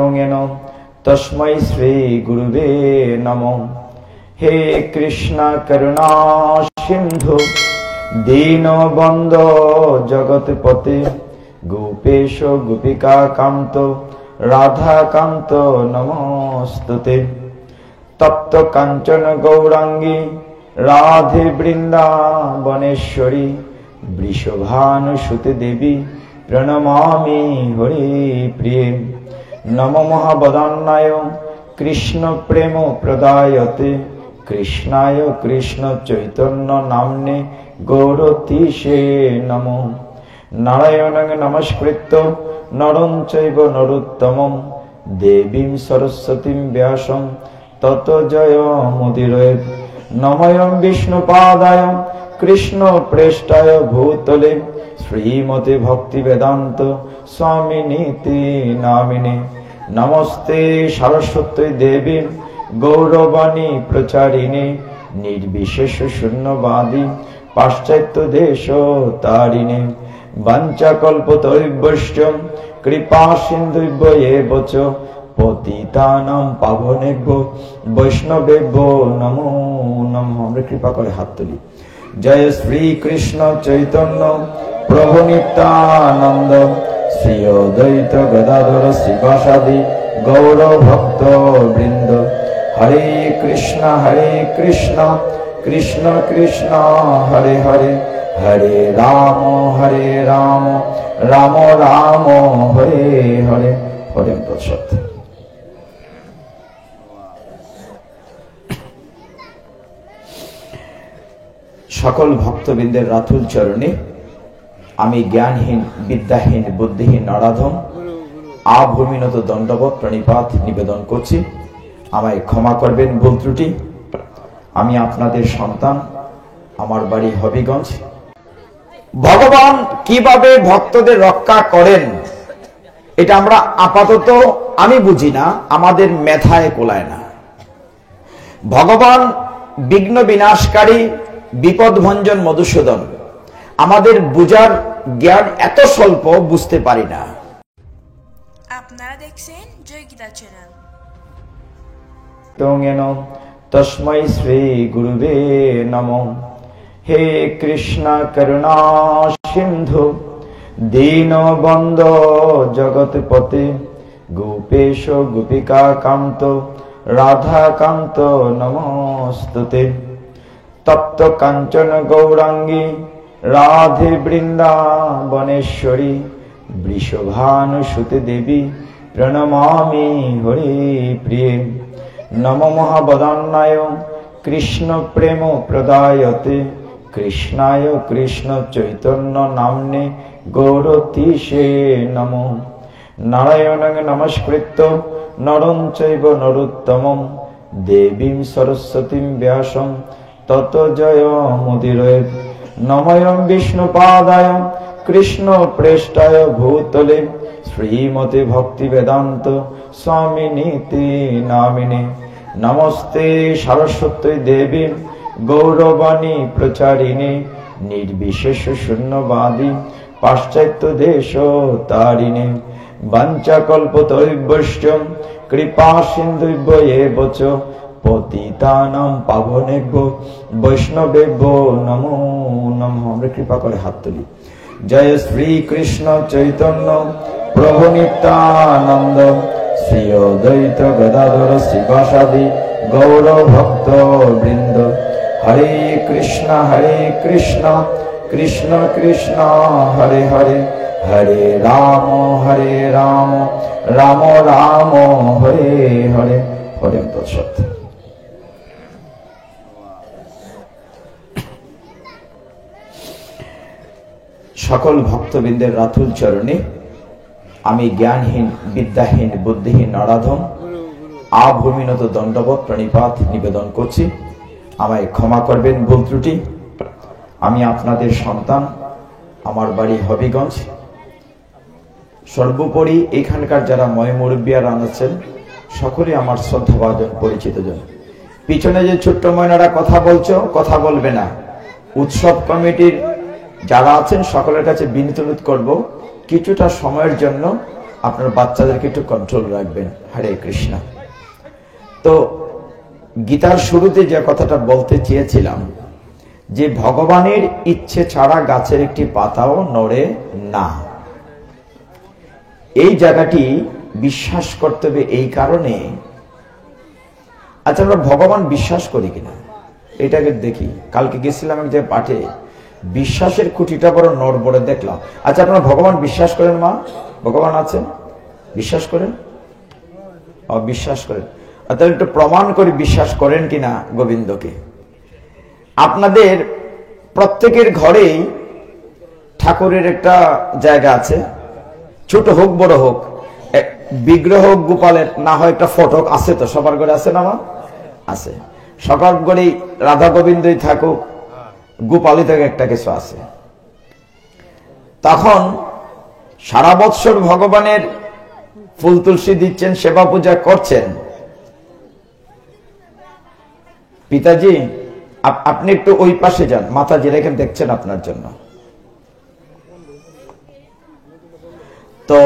तोङेन तस्मै श्री गुरुवे नमः। हे कृष्ण करुणा सिंधु दीनबन्धो जगत्पते गोपेश गोपिका कांत राधा कांत नमोस्तुते। तप्त कांचन गौरांगी राधे वृंदावनेश्वरी वृषभानुसुते देवी प्रणमामि हरि प्रिये। नमो महावदन्नाय कृष्ण प्रेम प्रदायते कृष्णाय कृष्ण चैतन्य नाम्ने गौरतीशे नमो। नारायणं नमस्कृत्य नरं चैव नरोत्तमं देवीं सरस्वतीं व्यासं ततो जयमुदीरयेत्। नमोऽयं विष्णुपादाय कृष्णप्रेष्ठाय भूतले श्रीमते भक्तिवेदान्त स्वामिनीति नामिने। नमस्ते सरस्वती देवी गौरवाणी प्रचारिणे निर्विशेष शून्यवादी पाश्चात्य देश तारिणे। वाञ्छाकल्पतरुभ्यश्च कृपा सिन्धुभ्येव च पतितानां पावनेभ्यो वैष्णवेभ्यो नमो नमः। আমরা কৃপা করে হাত তুলি। जय श्री कृष्ण चैतन्य प्रभु नित्यानंद श्री अद्वैत गदाधर श्रीवासादि गौर भक्त वृंद। हरे कृष्ण कृष्ण कृष्ण हरे हरे हरे राम राम राम हरे हरे हरे तत्सत्। सकल भक्तबिंदेर रातुल चरणे आमी ज्ञानहीन विद्याहीन बुद्धिहीन नराधम आभूमिনত दंडवत प्रणिपात निवेदन करছি। আমায় ক্ষমা করবেন ভুল ত্রুটি। আমি আপনাদের সন্তান, আমার বাড়ি হবিগঞ্জ। ভগবান কিভাবে ভক্তদের রক্ষা করেন এটা আমরা আপাতত আমি বুঝি না, আমাদের মেধায় কোলায় না। ভগবান বিঘ্ন বিনাশকারী বিপদভঞ্জন মধুসূদন, আমাদের বুঝার জ্ঞান এত স্বল্প, বুঝতে পারি না। আপনারা দেখছেন জয় গীতা চ্যানেল। तोङेन तस्मै श्री गुरुवे नमः। हे कृष्ण करुणा सिंधु दीनबन्धो जगत्पते गोपेश गोपिका कांत राधा कांत नमोस्तुते। तप्त कांचन गौरांगी राधे वृंदावनेश्वरी वृषभानुसुते देवी प्रणमामि हरि प्रिये। नमो महावदन्नाय कृष्ण प्रेम प्रदायते कृष्णाय कृष्ण चैतन्य नाम्ने गौरतीशे नमो। नारायणं नमस्कृत्य नरं चैव नरोत्तमं देवीं सरस्वतीं व्यासं ततो जयमुदीरयेत्। नमोऽयं विष्णुपादाय कृष्णप्रेष्ठाय भूतले श्रीमते भक्तिवेदान्त स्वामिनीति नामिने। नमस्ते सरस्वती देवी गौरवाणी प्रचारिणे निर्विशेष शून्यवादी पाश्चात्य देश तारिणे। वाञ्छाकल्पतरुभ्यश्च कृपा सिन्धुभ्येव च पतितानां पावनेभ्यो वैष्णवेभ्यो नमो नमः। আমরা কৃপা করে হাত তুলি। जय श्री कृष्ण चैतन्य प्रभु नित्यानंद श्री अद्वैत गदाधर श्रीवासादि गौर भक्त वृंद। हरे कृष्ण कृष्ण कृष्ण हरे हरे हरे राम राम राम हरे हरे हरे तत्सत्। सकल भक्तबिंदेर रातुल चरणे आमी ज्ञानहीन विद्याहीन बुद्धिहीन नराधम आभूमिনত दंडवत प्रणिपात निवेदन करছি। আমায় ক্ষমা করবেন ভুল ত্রুটি। আমি আপনাদের সন্তান, আমার বাড়ি হবিগঞ্জ। সর্বোপরি এখানকার যারা ময় মুরব্বিয়ারা আছেন সকলে আমার শ্রদ্ধাভাজন পরিচিত জন। পিছনে যে ছোট্ট ময়নারা কথা বলছো, কথা বলবে না। উৎসব কমিটির যারা আছেন সকলের কাছে বিনীত অনুরোধ করব কিছুটা সময়ের জন্য আপনার বাচ্চাদেরকে একটু কন্ট্রোল রাখবেন। হরে কৃষ্ণ। তো গীতার শুরুতে যে কথাটা বলতে চেয়েছিলাম যে ভগবানের ইচ্ছে ছাড়া গাছের একটি পাতাও নড়ে না, এই জায়গাটি বিশ্বাস করতে হবে। এই কারণে আচ্ছা, আমরা ভগবান বিশ্বাস করি কিনা এটাকে দেখি। কালকে গেছিলাম এক জায়গায় পাঠে, বিশ্বাসের খুঁটিটা বড় নড়বড়ে দেখলাম। আচ্ছা, আপনারা ভগবান বিশ্বাস করেন? মা, ভগবান আছেন? বিশ্বাস করেন? বিশ্বাস করেন। তাহলে একটু প্রমাণ করে বিশ্বাস করেন কিনা গোবিন্দকে। আপনাদের প্রত্যেকের ঘরেই ঠাকুরের একটা জায়গা আছে, ছোট হোক বড় হোক, বিগ্রহ গোপালের না হয় একটা ফটো আছে, তো সবার ঘরে আছে না? মা আছে। সবার ঘরেই রাধা গোবিন্দই থাকুক, গোপালই থাকে, একটা কিছু আছে। তখন সারা বৎসর ভগবানের ফুল তুলসী দিচ্ছেন, সেবা পূজা করছেন। পিতাজি আপনি একটু ওই পাশে যান, মাতাজি রেখে দেখছেন আপনার জন্য। তো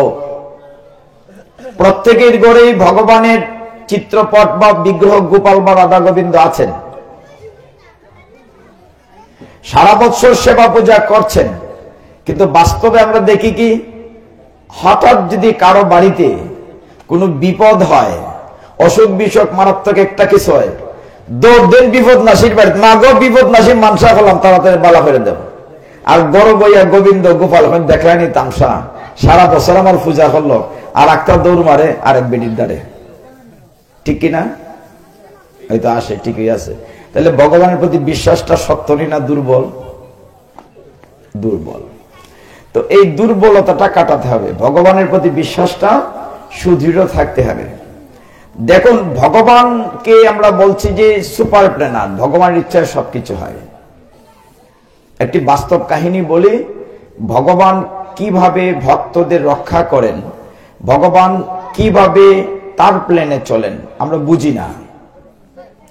প্রত্যেকের ঘরেই ভগবানের চিত্রপট বা বিগ্রহ গোপাল বা রাধা গোবিন্দ আছেন, সারা বৎসর সেবা পূজা করছেন। কিন্তু বাস্তবে আমরা দেখি কি, হঠাৎ যদি কারো বাড়িতে কোনো বিপদ হয়, অসুখ বিসুখ মারাত্মক একটা কিছু হয়, দৌড় বিপদ নাসির বাড়িতে, মা গো বিপদ নাসির মানসা হলাম, তাড়াতাড়ি বালা করে দেব। আর গড় বইয়া গোবিন্দ গোপাল দেখলানি তামসা, সারা বছর আমার পূজা করলো, আর একটা দৌড় মারে আরেক বেডির দ্বারে। ঠিক কিনা? হয়তো আসে, ঠিকই আছে। তাহলে ভগবানের প্রতি বিশ্বাসটা শক্তই না দুর্বল? দুর্বল। তো এই দুর্বলতাটা কাটাতে হবে, ভগবানের প্রতি বিশ্বাসটা সুদৃঢ় থাকতে হবে। দেখুন, ভগবানকে আমরা বলছি যে সুপার প্ল্যানার, ভগবানের ইচ্ছায় সবকিছু হয়। একটি বাস্তব কাহিনী বলি, ভগবান কিভাবে ভক্তদের রক্ষা করেন, ভগবান কিভাবে তার প্ল্যানে চলেন আমরা বুঝি না,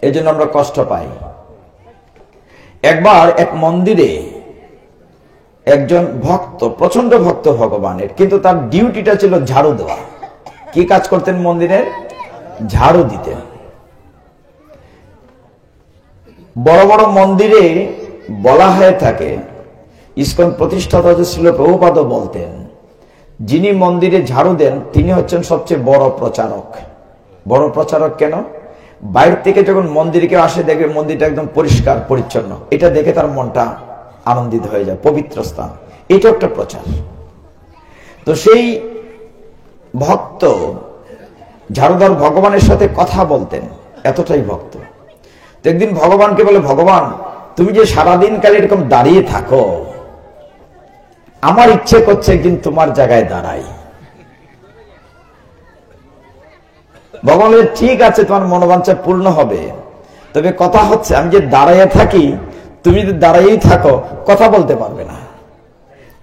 এজন্য আমরা কষ্ট পাই। একবার এক মন্দিরে একজন ভক্ত, প্রচন্ড ভক্ত ভগবানের, কিন্তু তার ডিউটিটা ছিল ঝাড়ু দেওয়া। কি কাজ করতেন মন্দিরের? ঝাড়ু দিতেন। বড় বড় মন্দিরে বলা হয়ে থাকে, ইসকন প্রতিষ্ঠাতা ছিল প্রভুপাদ বলতেন, যিনি মন্দিরে ঝাড়ু দেন তিনি হচ্ছেন সবচেয়ে বড় প্রচারক। বড় প্রচারক কেন? বাইরে থেকে যখন মন্দিরে কেউ আসে, দেখবে মন্দিরটা একদম পরিষ্কার পরিচ্ছন্ন, এটা দেখে তার মনটা আনন্দিত হয়ে যায়, পবিত্র স্থান, এটা একটা প্রচার। তো সেই ভক্ত ঝাড়ুদার ভগবানের সাথে কথা বলতেন, এতটাই ভক্ত। তো একদিন ভগবানকে বলে, ভগবান তুমি যে সারাদিন কালে এরকম দাঁড়িয়ে থাকো, আমার ইচ্ছে করছে একদিন তোমার জায়গায় দাঁড়াই। ভগবান বলে, ঠিক আছে, তোমার মনোবাঞ্ছা পূর্ণ হবে, তবে কথা হচ্ছে আমি যে দাঁড়াইয়া থাকি, তুমি যদি দাঁড়াইয়েই থাকো কথা বলতে পারবে না।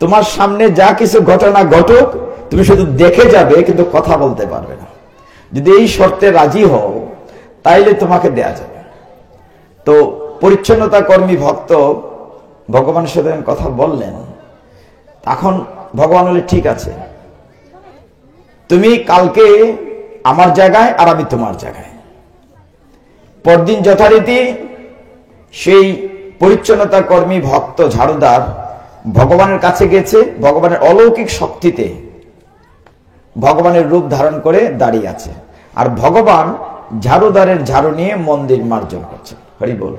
তোমার সামনে যা কিছু ঘটনা ঘটুক তুমি শুধু দেখে যাবে, কিন্তু কথা বলতে পারবে না। যদি এই শর্তে রাজি হও তাইলে তোমাকে দেয়া যাবে। তো পরিচ্ছন্নতা কর্মী ভক্ত ভগবানের সাথে কথা বললেন। তখন ভগবান বলে, ঠিক আছে, তুমি কালকে আমার জায়গায় আর আমি তোমার জায়গায়। পরদিন যথারীতি সেই পরিচ্ছন্নতা কর্মী ভক্ত ঝাড়ুদার ভগবানের কাছে গেছে, ভগবানের অলৌকিক শক্তিতে ভগবানের রূপ ধারণ করে দাঁড়িয়ে আছে, আর ভগবান ঝাড়ুদারের ঝাড়ু নিয়ে মন্দির মার্জন করছে। হরি বল।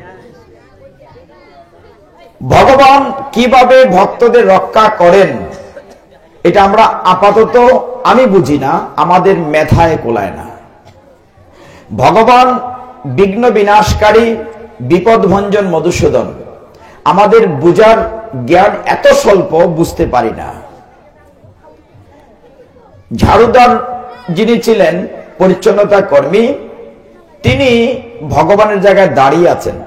ভগবান কিভাবে ভক্তদের রক্ষা করেন এটা আমরা আপাতত আমি বুঝি না, আমাদের মেধায় কোলায় না। ভগবান বিঘ্ন বিনাশকারী, বিপদ ভঞ্জন মধুসূদন, আমাদের বুঝার জ্ঞান এত স্বল্প, বুঝতে পারি না। ঝাড়ুদার যিনি ছিলেন পরিচ্ছন্নতা কর্মী, তিনি ভগবানের জায়গায় দাঁড়িয়ে আছেন।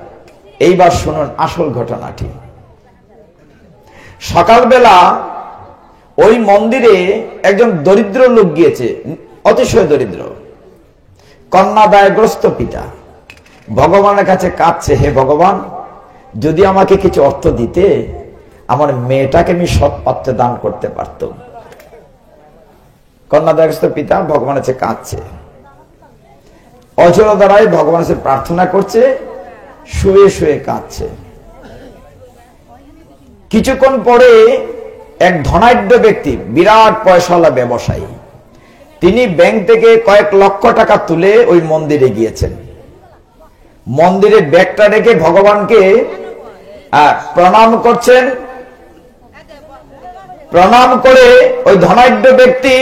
এইবার শুনুন আসল ঘটনাটি। সকালবেলা ওই মন্দিরে একজন দরিদ্র লোক গিয়েছে, অতিশয় দরিদ্র, কন্যা দায়গ্রস্ত পিতা, ভগবানের কাছে কাঁদছে, হে ভগবান যদি আমাকে কিছু অর্থ দিতে, আমার মেয়েটাকে আমি সৎ পাত্রে দান করতে পারতাম। কন্যাদায়গ্রস্ত পিতা ভগবানের কাছে কাঁদছে, অজর দ্বারাই ভগবানের কাছে প্রার্থনা করছে, শুয়ে শুয়ে কাঁদছে। কিছুক্ষণ পরে এক ধনাঢ্য ব্যক্তি, বিরাট পয়সাওয়ালা ব্যবসায়ী, তিনি ব্যাংক থেকে কয়েক লক্ষ টাকা তুলে ওই মন্দিরে গিয়েছেন। মন্দিরে ব্যাগটা রেখে ভগবানকে প্রণাম করছেন। প্রণাম করে ওই ধনাঢ্য ব্যক্তি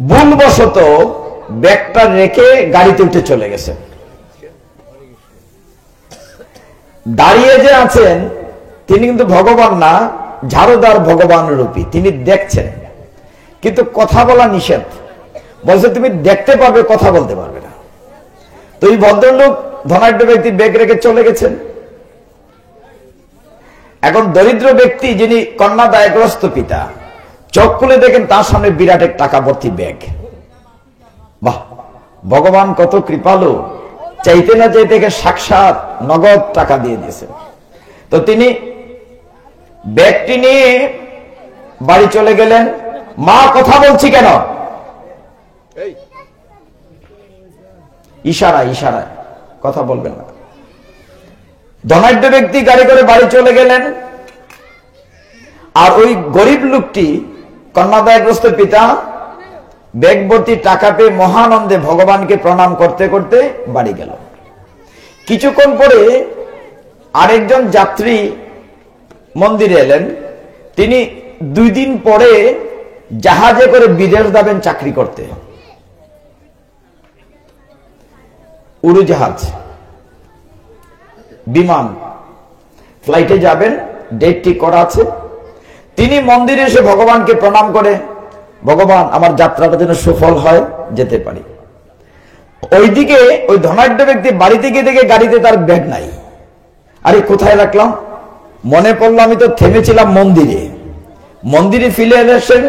ভুলবশত ব্যাগটা রেখে গাড়িতে উঠে চলে গেছেন। দাঁড়িয়ে যে আছেন তিনি কিন্তু ভগবান না, ঝাড়ুদার ভগবান রূপী। তিনি দেখছেন, কিন্তু কথা বলা নিষেধ। বলছে তুমি দেখতে পারবে, কথা বলতে পারবে না। তো এই ভদ্রলোক ধনাঢ্য ব্যক্তি ব্যাগ রেখে চলে গেছেন। এখন দরিদ্র ব্যক্তি, যিনি কন্যাদায়গ্রস্ত পিতা, চোখ খুলে দেখেন তার সামনে বিরাট এক টাকা ভর্তি ব্যাগ। বাহ, ভগবান কত কৃপালু, চাইতে না চাইতে সাক্ষাৎ নগদ টাকা দিয়ে দিয়েছেন। তো তিনি ব্যাগটি নিয়ে বাড়ি চলে গেলেন। মা, কথা বলছি কেন? ইশারায় ইশারায়, কথা বলবেন না। ধনাঢ্য ব্যক্তি গাড়ি করে বাড়ি চলে গেলেন। আর ওই গরিব লোকটি, কন্যাদায়গ্রস্ত পিতা, ব্যাগ ভর্তি টাকা পেয়ে মহানন্দে ভগবানকে প্রণাম করতে করতে বাড়ি গেল। কিছুক্ষণ পরে আরেকজন যাত্রী মন্দিরে এলেন। তিনি 2 দিন পরে জাহাজে করে বিদেশ যাবেন চাকরি করতে। উড়োজাহাজ, বিমান, ফ্লাইটে যাবেন, ডেট ঠিক করা আছে। তিনি মন্দিরে এসে ভগবানকে প্রণাম করে, ভগবান আমার যাত্রাটা যেন সফল হয়, যেতে পারি। ওইদিকে ওই ধনাঢ্য ব্যক্তি বাড়িতে গিয়ে দেখে গাড়িতে তার ব্যাগ নাই। আরে কোথায় রাখলাম? মনে পড়লো আমি তো থেমেছিলাম মন্দিরে। মন্দিরে ফিরে এসেছেন,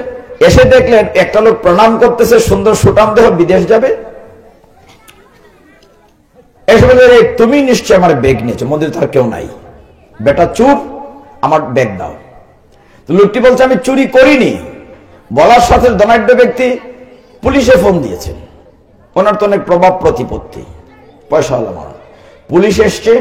এসে দেখলেন একটা লোক প্রণাম করতেছে, সুন্দর সুঠাম দেহ, বিদেশ যাবে। এসে বলে, তুমি নিশ্চয় আমার ব্যাগ নিয়েছো, মন্দিরে তার কেউ নাই। বেটা চুপ, আমার ব্যাগ দাও। তো লোকটি বলছে আমি চুরি করিনি। বলার সাথে ধনাঢ্য ব্যক্তি পুলিশে ফোন দিয়েছেন। ওনার তো অনেক প্রভাব প্রতিপত্তি, পয়সাওয়ালা মানুষ। পুলিশ এসছে,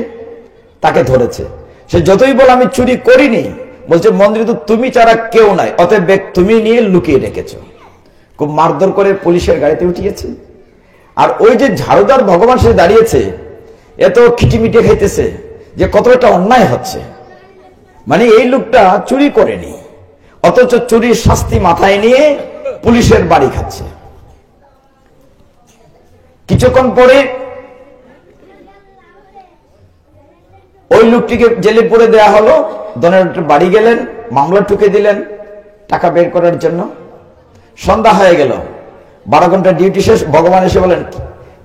তাকে ধরেছে। সে যতই বলে আমি চুরি করিনি, বলছে মন্দিরে তো তুমি ছাড়া কেউ নাই, অতএব ব্যাগ তুমি নিয়ে লুকিয়ে রেখেছো। খুব মারধর করে পুলিশের গাড়িতে উঠিয়েছে। আর ওই যে ঝাড়ুদার ভগবান সে দাঁড়িয়েছে, এত খিটিমিটে খাইতেছে যে কতটা অন্যায় হচ্ছে। মানে এই লোকটা চুরি করেনি, অথচ চুরির শাস্তি মাথায় নিয়ে পুলিশের বাড়ি খাচ্ছে। কিছুক্ষণ পরে ওই লোকটিকে জেলে পুরে দেয়া হলো। ধনাঢ্য বাড়ি গেলেন, মামলা ঠুকে দিলেন টাকা বের করার জন্য। সন্ধ্যা হয়ে গেল, 12 ঘন্টা ডিউটি শেষ। ভগবান এসে বলেন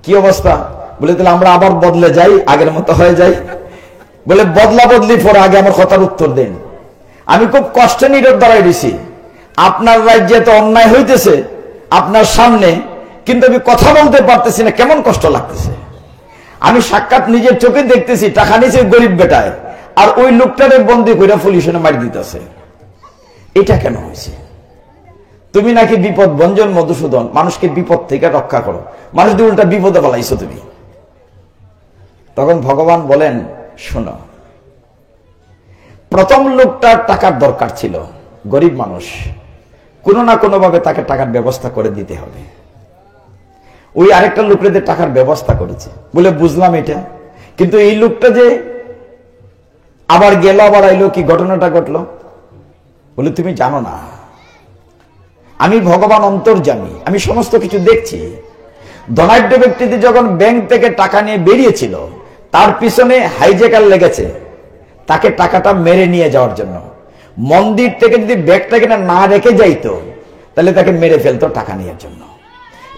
কি অবস্থা? বলে তাহলে আমরা আবার বদলে যাই, আগের মতো হয়ে যাই। বলে বদলা বদলি পরে আগে আমার কথার উত্তর দেন। আমি খুব কষ্টে নীরব দাঁড়াই দিছি। আপনার রাজ্যে তো অন্যায় হইতেছে আপনার সামনে, কিন্তু আমি কথা বলতে পারতেছি না, কেমন কষ্ট লাগতেছে। আমি সাক্ষাৎ নিজের চোখে দেখতেছি টাকা নিচে গরিব বেটায়, আর ওই লোকটারে বন্দি করে পুলিশে মারি দিতেছে। এটা কেন হয়েছে? তুমি নাকি বিপদ ভঞ্জন মধুসূদন, মানুষকে বিপদ থেকে রক্ষা করো, মানুষ দিয়ে উল্টা বিপদে ফেলাইছো তুমি। তখন ভগবান বলেন শোনো, প্রথম লোকটার টাকার দরকার ছিল, গরিব মানুষ, কোনো না কোনো ভাবে তাকে টাকার ব্যবস্থা করে দিতে হবে। ওই আরেকটা লোকেদের টাকার ব্যবস্থা করেছে বলে বুঝলাম এটা, কিন্তু এই লোকটা যে আবার গেল আবার আইলো, কি ঘটনাটা ঘটলো? বলে তুমি জানো না, আমি ভগবান অন্তর্যামী, আমি সমস্ত কিছু দেখছি। ধনাঢ্য ব্যক্তিটি যখন ব্যাংক থেকে টাকা নিয়ে বেরিয়েছিল, তার পিছনে হাইজ্যাকার লেগেছে তাকে টাকাটা মেরে নিয়ে যাওয়ার জন্য। মন্দির থেকে যদি ব্যাগটাকে না রেখে যাইতো, তাহলে তাকে মেরে ফেলতো টাকা নেওয়ার জন্য।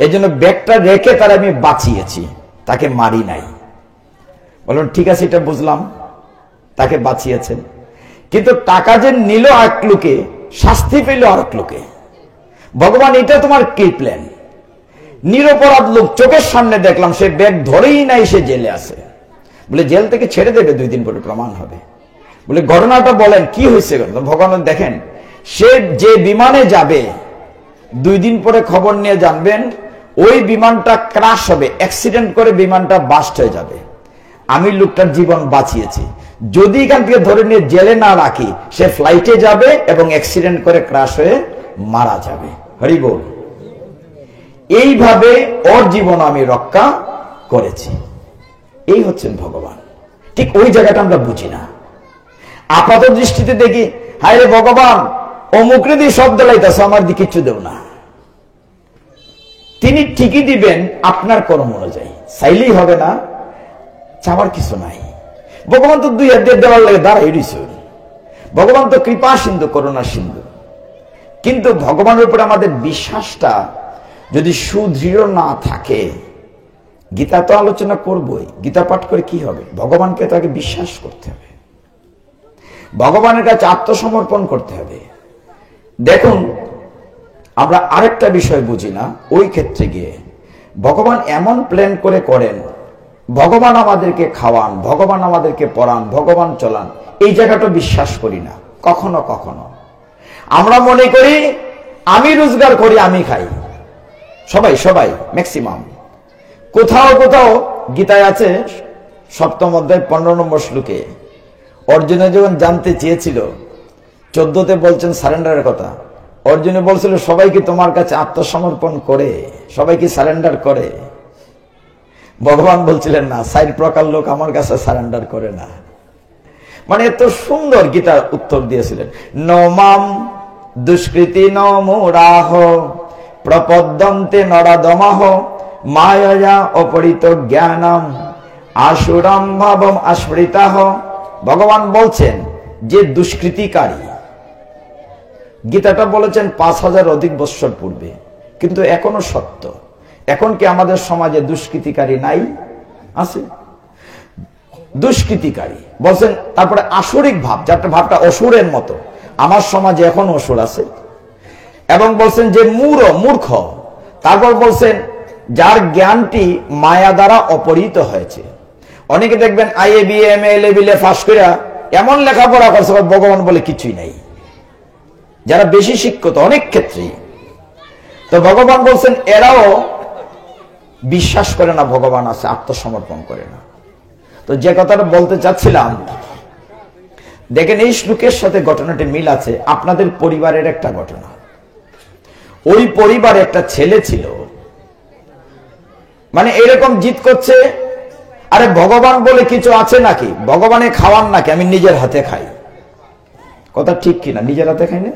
এই জন্য ব্যাগটা রেখে তার আমি বাঁচিয়েছি, তাকে মারি নাই। বলুন ঠিক আছে, এটা বুঝলাম, তাকে বাঁচিয়েছেন। কিন্তু টাকা যে নিল আরেক লোকে, শাস্তি পেল আরেক লোকে। ভগবান এটা তোমার কি প্ল্যান? নিরপরাধ লোক চোখের সামনে দেখলাম, সে ব্যাগ ধরেই নাই, সে জেলে আছে। বলে জেল থেকে ছেড়ে দেবে 2 দিন পরে, প্রমাণ হবে। বলে ঘটনাটা বলেন কি হয়েছে? ভগবান দেখেন, সে যে বিমানে যাবে 2 দিন পরে খবর নিয়ে জানবেন ওই বিমানটা ক্রাশ হবে, অ্যাক্সিডেন্ট করে বিমানটা বাস্ট হয়ে যাবে। আমি লোকটার জীবন বাঁচিয়েছি। যদি এখান থেকে ধরে নিয়ে জেলে না রাখি, সে ফ্লাইটে যাবে এবং অ্যাক্সিডেন্ট করে ক্রাশ হয়ে মারা যাবে। হরি বল। এইভাবে ওর জীবন আমি রক্ষা করেছি। এই হচ্ছেন ভগবান। ঠিক ওই জায়গাটা আমরা বুঝি না। আপাত দৃষ্টিতে দেখি, হায় রে ভগবান, অমুকরে দিয়ে শব্দ লাইতেছে, আমার দিয়ে কিচ্ছু দেব না। তিনি ঠিকই দিবেন আপনার কর্ম অনুযায়ী, চাইলেই হবে না, চাওয়ার কিছু নাই। ভগবান তো 2 হাত দিয়ে দেওয়ার লাগে দাঁড়াই রইছে। ভগবান তো কৃপা সিন্ধু, করুণা সিন্ধু। কিন্তু ভগবানের উপরে আমাদের বিশ্বাসটা যদি সুদৃঢ় না থাকে, গীতা তো আলোচনা করবই, গীতা পাঠ করে কি হবে? ভগবানকে তাকে বিশ্বাস করতে হবে, ভগবানের কাছে আত্মসমর্পণ করতে হবে। দেখুন, আমরা আরেকটা বিষয় বুঝি না, ওই ক্ষেত্রে গিয়ে ভগবান এমন প্ল্যান করে করেন, ভগবান আমাদেরকে খাওয়ান, ভগবান আমাদেরকে পড়ান, ভগবান চলান, এই জায়গাটা বিশ্বাস করি না কখনো কখনো। আমরা মনে করি আমি রোজগার করি, আমি খাই। সবাই সবাই ম্যাক্সিমাম। কোথাও কোথাও গীতায় আছে 7ম অধ্যায় 15 নম্বর শ্লোকে, অর্জুনে যখন জানতে চেয়েছিল, 14তে বলছেন সারেন্ডারের কথা। অর্জুনে বলছিল সবাই কি তোমার কাছে আত্মসমর্পণ করে, সবাই কি সারেন্ডার করে? ভগবান বলছিলেন না, 4 প্রকার লোক আমার কাছে সারেন্ডার করে না। মানে এত সুন্দর গীতার উত্তর দিয়েছিলেন। নমাম দুষ্কৃতি নমুরাহ প্রপদ্যন্তে নরাদমাহ মায়া অপরিত জ্ঞানম আসুরম ভাবম আস্মৃতাহ। ভগবান বলছেন যে দুষ্কৃতিকারী, গীতাটা বলেছেন 5000 অধিক বৎসর পূর্বে, কিন্তু এখনো সত্য। এখন কি আমাদের সমাজে দুষ্কৃতিকারী নাই? আছে দুষ্কৃতিকারী বলছেন। তারপরে আসরিক ভাব, যার ভাবটা অসুরের মতো, আমার সমাজে এখন অসুর আছে। এবং বলছেন যে মূর্খ। তারপর বলছেন যার জ্ঞানটি মায়া দ্বারা অপহৃত হয়েছে। অনেকে দেখবেন IAA BA MA লেভেলে পাস করে এমন লেখাপড়া করছে, ভগবান বলে কিছুই নাই। যারা বেশি শিক্ষিত অনেক ক্ষেত্রেই, তো ভগবান বলছেন এরাও বিশ্বাস করে না ভগবান আছে, আত্মসমর্পণ করে না। তো যে কথাটা বলতে চাচ্ছিলাম, দেখেন এই শ্লোকের সাথে ঘটনাটি মিল আছে। আপনাদের পরিবারের একটা ঘটনা। ওই পরিবারে একটা ছেলে ছিল, মানে এরকম জিদ করছে, আরে ভগবান বলে কিছু আছে নাকি? ভগবানে খাওয়ান নাকি? আমি নিজের হাতে খাই। কথা ঠিক কিনা? নিজের হাতে খাই না?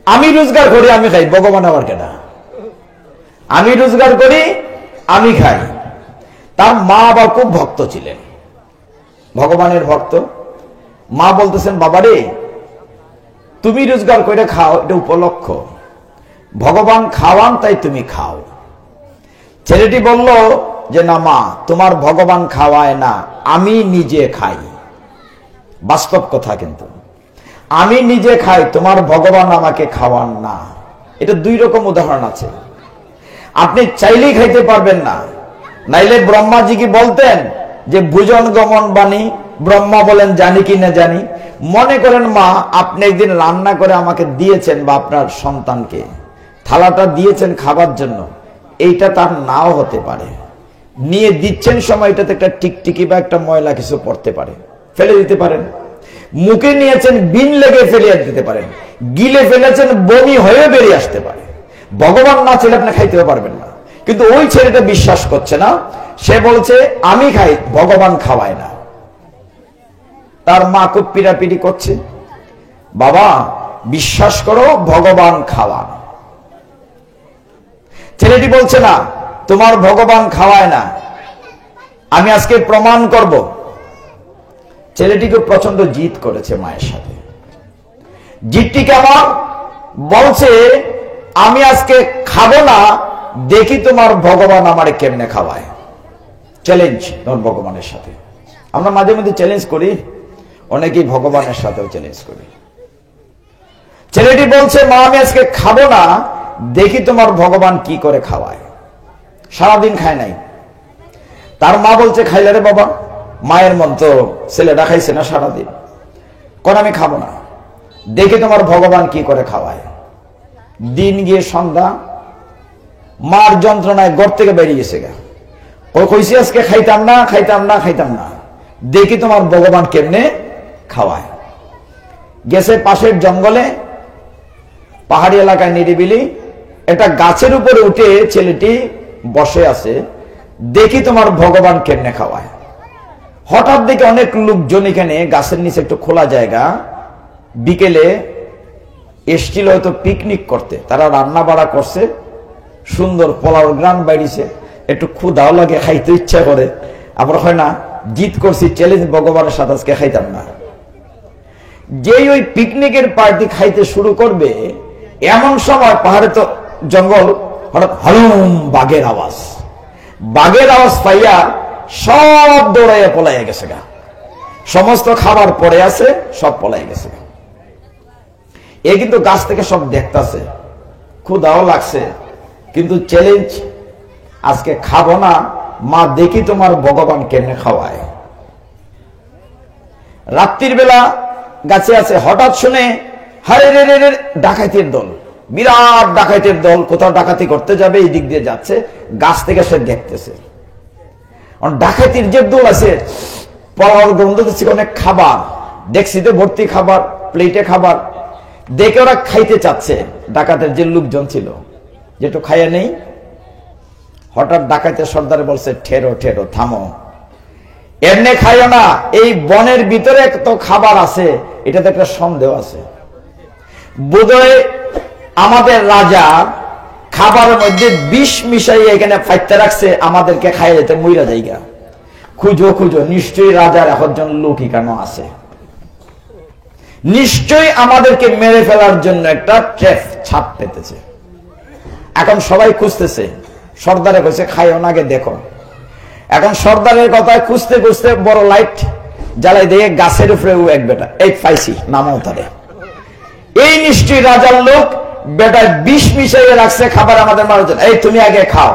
আমি রোজগার করি, আমি খাই, ভগবান আবার কেনা? আমি রোজগার করি, আমি খাই। তার মা আবার খুব ভক্ত ছিলেন, ভগবানের ভক্ত। মা বলতেছেন, বাবারে তুমি রোজগার করে খাও, এটা উপলক্ষ, ভগবান খাওয়ান তাই তুমি খাও। ছেলেটি বলল যে না মা, তোমার ভগবান খাওয়ায় না, আমি নিজে খাই। বাস্তব কথা, কিন্তু আমি নিজে খাই, তোমার ভগবান আমাকে খাওয়ান না। এটা 2 রকম উদাহরণ আছে। আপনি চাইলেই খাইতে পারবেন না, নাইলে ব্রহ্মাজি কি বলতেন যে ভুজন গমন বাণী, ব্রহ্মা বলেন জানি কি না জানি। মনে করেন মা, আপনি একদিন রান্না করে আমাকে দিয়েছেন, বা আপনার সন্তানকে থালাটা দিয়েছেন খাবার জন্য, এইটা তার নাও হতে পারে। নিয়ে দিচ্ছেন সময় এটাতে একটা টিকটিকি বা একটা ময়লা কিছু পড়তে পারে, ফেলে দিতে পারেন। মুখে নিয়েছেন, বিন লেগে ফেলে দিতে পারেন। গিলে ফেলেছেন, বমি হয়ে বেরিয়ে আসতে পারে। ভগবান না ছেলে আপনি খাইতেও পারবেন না। কিন্তু ওই ছেলেটা বিশ্বাস করছে না, সে বলছে আমি খাই, ভগবান খাওয়ায় না। তার মা খুব পিড়াপিড়ি করছে, বাবা বিশ্বাস করো, ভগবান খাওয়ান। ছেলেটি বলছে না, তোমার ভগবান খাওয়ায় না, আমি আজকে প্রমাণ করব। ছেলেটিকে প্রচন্ড জিদ করেছে মায়ের সাথে। জিদটি কেমন? বলছে আমি আজকে খাবো না, দেখি তোমার ভগবান আমারে কেমনে খাওয়ায়। চ্যালেঞ্জ তোমার ভগবানের সাথে। আমরা মাঝে মধ্যে চ্যালেঞ্জ করি, অনেকেই ভগবানের সাথেও চ্যালেঞ্জ করি। ছেলেটি বলছে মা আমি আজকে খাবো না, দেখি তোমার ভগবান কি করে খাওয়ায়। সারাদিন খায় নাই। তার মা বলছে খাইলে রে বাবা, মায়ের মন তো ছেলেটা খাইছে না সারাদিন। কোন আমি খাবো না, দেখি তোমার ভগবান কি করে খাওয়ায়। দিন গিয়ে সন্ধ্যা, মার যন্ত্রণায় ঘর থেকে বেরিয়ে গেছে গা। ও কইছে আজকে খাইতাম না, খাইতাম না, খাইতাম না, দেখি তোমার ভগবান কেমনে খাওয়ায়। গেছে পাশের জঙ্গলে, পাহাড়ি এলাকায় নিরিবিলি একটা গাছের উপরে উঠে ছেলেটি বসে আছে, দেখি তোমার ভগবান কেমনে খাওয়ায়। হঠাৎ দেখে অনেক লোকজন এখানে, গাছের নিচে একটু খোলা জায়গা, বিকেলে এসছিল হয়তো পিকনিক করতে, তারা রান্না বাড়া করছে, সুন্দর পোলাও গ্রাম বাইরিছে, একটু ক্ষুধাও লাগে, খাইতে ইচ্ছা করে, আবার হয় না জিত করছি চ্যালেঞ্জ ভগবানের সাথে আজকে খাইতাম না। যেই ওই পিকনিকের পার্টি খাইতে শুরু করবে এমন সময় পাহাড়ে তো জঙ্গল, হঠাৎ হালুম বাঘের আওয়াজ। বাঘের আওয়াজ পাইয়া সব দৌড়াইয়া পলাইয়া গেছে গা। সমস্ত খাবার পড়ে আছে, সব পলাই গেছে। এ কিন্তু গাছ থেকে সব দেখতেছে, ক্ষুধাও লাগছে, কিন্তু চ্যালেঞ্জ আজকে খাবো না, মা দেখি তোমার ভগবান কেমনে খাওয়ায়। রাত্রির বেলা গাছে আছে, হঠাৎ শুনে হারে রে রে রে ডাকাইতের দল, বিরাট ডাকাইতের দল কোথাও ডাকাতি করতে যাবে, এই দিক দিয়ে যাচ্ছে, গাছ থেকে সে দেখতেছে। ডাকাতির যে দল আছে, পড়ার গন্ধ দিচ্ছে, অনেক খাবার দেখছি তো, ভর্তি খাবার, প্লেটে খাবার, দেখে ওরা খাইতে চাচ্ছে। ডাকাতের যে লোকজন ছিল, যেটু খাইয়া নেই, হঠাৎ ডাকাতের সর্দারে বলছে, ঠেরো ঠেরো, থামো, এমনি খাইও না, এই বনের ভিতরে তো খাবার আছে, এটাতে একটা সন্দেহ আছে। বোধহয় আমাদের রাজা খাবারের মধ্যে বিষ মিশাইয়ে এখানে ফাইতে রাখছে, আমাদেরকে খাইয়ে যেতে মইরা জায়গা। খুঁজো খুঁজো, নিশ্চয়ই রাজার একজন লোক এখানে আছে, নিশ্চয়ই আমাদেরকে মেরে ফেলার জন্য একটা ট্র্যাপ ছাপ পেতেছে। এখন সবাই খুঁজতেছে, সর্দারে কইছে খাইও না, আগে দেখো। এখন সর্দারের কথায় খুঁজতে খুঁজতে বড় লাইট জ্বালাই দিয়ে গাছের উপরে এক বেটা, এই পাইছি, নামাও তারে, এই নিশ্চয়ই রাজার লোক, বেটা বিষ মিশাইয়ে রাখছে খাবার আমাদের মারার জন্য, এই তুমি আগে খাও।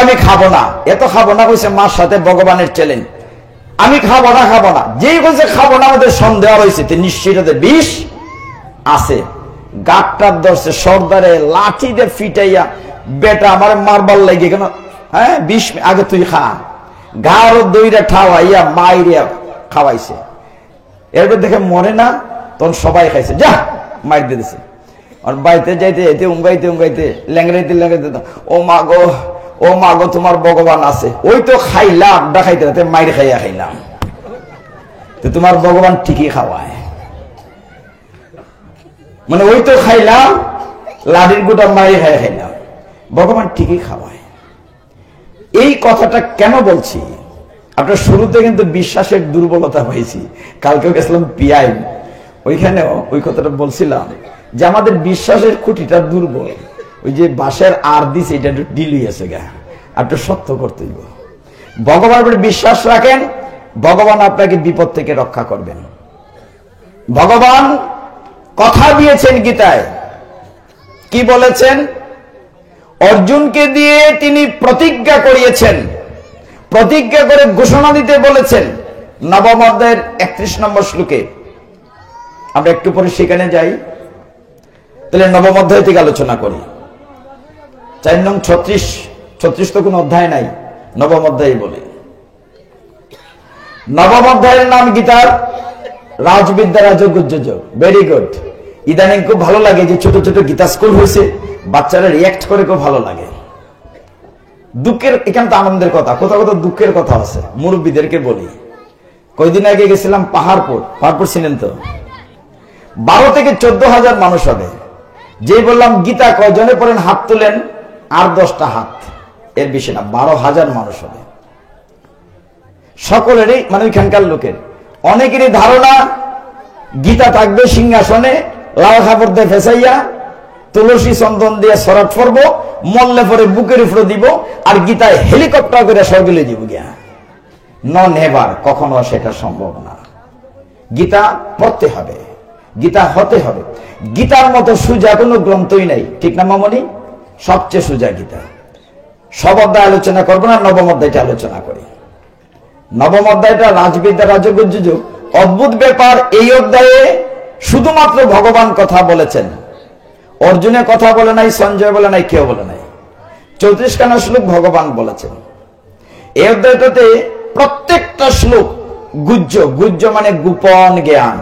আমি খাবো না, এত খাবো না, কইছে মার সাথে ভগবানের চ্যালেঞ্জ, আমি খাবো না, খাবো না। যেই কইছে খাবো না, আমাদের সন্দেহ হয়েছে নিশ্চয়ই বিষ আছে। গাটটার ধরছে, সর্দারে লাঠি দিয়ে ফিটাইয়া, বেটা আমার মারবার লাগে কেন, হ্যাঁ বিষ, আগে তুই খা। ঘাড় দইরা ঠাওয়াইয়া মাইরিয়া খাওয়াইছে। এরপর দেখে মরে না, তখন সবাই খাইছে, যা মাইর দিয়েছে। আর বাড়িতে যাইতে যাইতে উঙ্গাইতে উঙ্গাইতে ল্যাংড়াইতে ল্যাংড়াইতে, ও মা গো, ও মা গো, তোমার ভগবান আছে। ওই তো খাইলাম, ডাকাইতে রাতে মাইর খাইয়া খাইলাম, তো তোমার ভগবান ঠিকই খাওয়ায়। মানে ওই তো খাইলাম, লাঠির গোটা মাইর খাইয়া খাইলাম, ভগবান ঠিকই খাওয়ায়। এই কথাটা কেন বলছি, আপনার শুরুতে কিন্তু বিশ্বাসের দুর্বলতা হয়েছি। কালকেও গেছিলাম পিআই, ওইখানেও ওই কথাটা বলছিলাম যে আমাদের বিশ্বাসের খুঁটিটা দুর্বল। ওই যে বাঁশের আর দিছে, এটা একটু ডিল হয়েছে গা, একটু সত্য করতে হইব। ভগবানের উপরে বিশ্বাস রাখেন, ভগবান আপনাকে বিপদ থেকে রক্ষা করবেন। ভগবান কথা দিয়েছেন গীতায়, কি বলেছেন? অর্জুনকে দিয়ে তিনি প্রতিজ্ঞা করিয়েছেন, প্রতিজ্ঞা করে ঘোষণা দিতে বলেছেন। নবম অধ্যায়ের 31 নম্বর শ্লোকে আমরা একটু পরে সেখানে যাই, তাহলে নবম অধ্যায় থেকে আলোচনা করি। 4 নং 36 তো কোন অধ্যায় নাই, নবম অধ্যায় বলে। নবম অধ্যায়ের নাম গীতার রাজবিদ্যা রাজযোগ। Very good. ইদানিং খুব ভালো লাগে যে ছোট ছোট গীতা স্কুল হয়েছে, বাচ্চারা রিয়াক্ট করে খুব ভালো লাগে। দুঃখের, এখানে তো আনন্দের কথা, কোথাও কোথাও দুঃখের কথা আছে। মুরব্বীদেরকে বলি, কয়েকদিন আগে গেছিলাম পাহাড়পুর চিনেন তো, 12 থেকে 14,000 মানুষ হবে। যে বললাম গীতা কয়জনে পড়েন হাত তুলেন, আর 10টা হাত, এর বেশি না, 12,000 মানুষ হবে। সকলেরই, মানে ওইখানকার লোকের অনেকেরই ধারণা গীতা থাকবে সিংহাসনে, লাল কাপড় দিয়ে ফেসাইয়া, তুলসী চন্দন দিয়ে সরাট পরবো, মল্লে পরে বুকের উপরে দিব, আর গীতায় হেলিকপ্টার করে স্বর্গে দিব গিয়া। নেভার, কখনো সেটা সম্ভব না। গীতা পড়তে হবে, গীতা হতে হবে। গীতার মতো সোজা কোনো গ্রন্থই নাই, ঠিক না মামনি? সবচেয়ে সোজা গীতা। সব অধ্যায় আলোচনা করবো না, নবম অধ্যায়টা আলোচনা করি। নবম অধ্যায়টা রাজবিদ্যা রাজযোগ। অদ্ভুত ব্যাপার, এই অধ্যায়ে শুধুমাত্র ভগবান কথা বলেছেন, অর্জুনে কথা বলে নাই, সঞ্জয় বলে নাই, কেউ বলে নাই। 34খানা শ্লোক ভগবান বলেছেন। এই অধ্যায়টাতে প্রত্যেকটা শ্লোক গুহ্য, গুহ্য মানে গোপন জ্ঞান।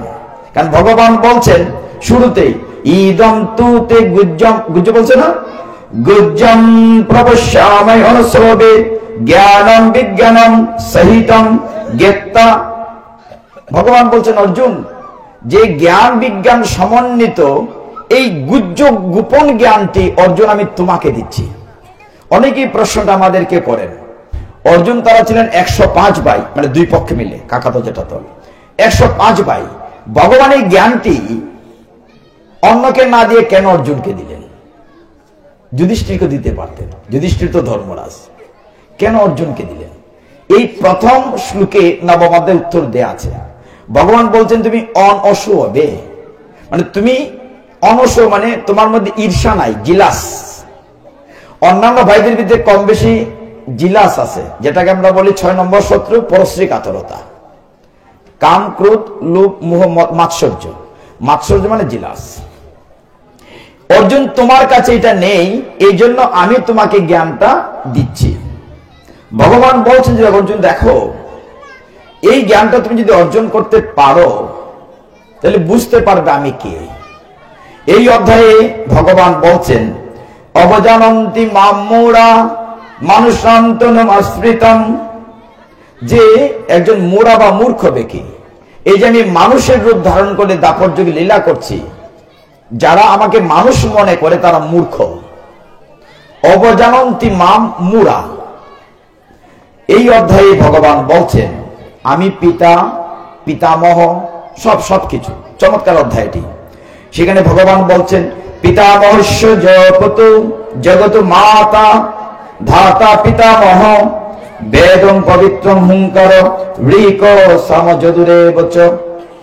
কারণ ভগবান বলছেন শুরুতেই ইদম তু তে গুহ্যম, গুহ্য বলছে না, গুহ্যম প্রবশ্যাময় অনুসরবে জ্ঞানম বিজ্ঞানম সহিতম জ্ঞেত্তা। ভগবান বলছেন অর্জুন, যে জ্ঞান বিজ্ঞান সমন্বিত এই গুহ্য গোপন জ্ঞানটি অর্জুন আমি তোমাকে দিচ্ছি। অনেকেই প্রশ্নটা আমাদেরকে করেন, অর্জুন তারা ছিলেন 105 ভাই, মানে দুই পক্ষে মিলে, কাকাতো যেটা তো 105 ভাই। ভগবান এই জ্ঞানটি অন্যকে না দিয়ে কেন অর্জুনকে দিলেন? যুধিষ্ঠিরকে দিতে পারতেন, যুধিষ্ঠির তো ধর্মরাজ, কেন অর্জুনকে দিলেন? এই প্রথম শ্লোকে নবম অধ্যায়ে উত্তর দেয়া আছে। ভগবান বলছেন তুমি অনসু হবে, মানে তুমি অনসু মানে তোমার মধ্যে ঈর্ষা নাই, জিলাস। অন্যান্য ভাইদের ভিতরে কম বেশি জিলাস আছে, যেটাকে আমরা বলি 6 নম্বর শত্রু, পরশ্রী কাতরতা, কাম ক্রোধ লোভ মোহ মাৎসর্য। মাৎসর্য মানে জিলাস। অর্জুন তোমার কাছে এটা নেই, এই জন্য আমি তোমাকে জ্ঞানটা দিচ্ছি। ভগবান বলছেন যে অর্জুন দেখো, এই জ্ঞানটা তুমি যদি অর্জন করতে পারো তাহলে বুঝতে পারবে আমি কে। এই অধ্যায়ে ভগবান বলছেন অবজানন্তি মামূঢ়া মানুষান্তনম আশ্রিতম, যে একজন মোরা বা মূর্খ ব্যক্তি, এই যে আমি মানুষের রূপ ধারণ করে দাপর যুগে লীলা করছি, যারা আমাকে মানুষ মনে করে তারা মূর্খ। অবজানন্তি মাম মূঢ়া। এই অধ্যায়ে ভগবান বলছেন আমি পিতা, পিতামহ, সবকিছু। চমৎকার অধ্যায়টি। সেখানে ভগবান বলছেন পিতামহস্য জগত জগত মাতা ধাতা পিতামহ বেদং পবিত্রং হুঙ্কার ঋক সাম যজুরেবচ।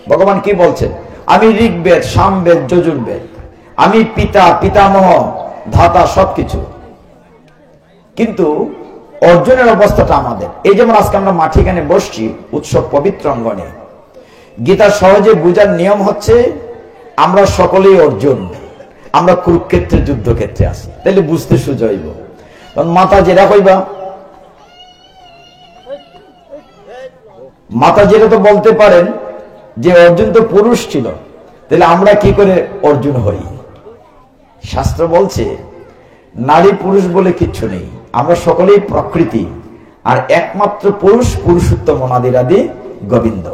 ভগবান কি বলছেন? আমি ঋগ্বেদ, সামবেদ, যজুর্বেদ, আমি পিতা, পিতামহ, ধাতা, সবকিছু। কিন্তু অর্জুনের অবস্থাটা আমাদের, এই যেমন আজকে আমরা মাঠিখানে বসছি উৎসব পবিত্র অঙ্গনে, গীতা সহজে বুঝার নিয়ম হচ্ছে আমরা সকলেই অর্জুন, আমরা কুরুক্ষেত্রের যুদ্ধক্ষেত্রে আছি, তাহলে বুঝতে সুযোগ হইব। মাতা যেটা কইবা, মাতা যেটা তো বলতে পারেন যে অর্জুন তো পুরুষ ছিল, তাহলে আমরা কি করে অর্জুন হই? শাস্ত্র বলছে নারী পুরুষ বলে কিচ্ছু নেই, আমরা সকলেই প্রকৃতি, আর একমাত্র পুরুষ পুরুষোত্তম অনাদিরাদি গোবিন্দ।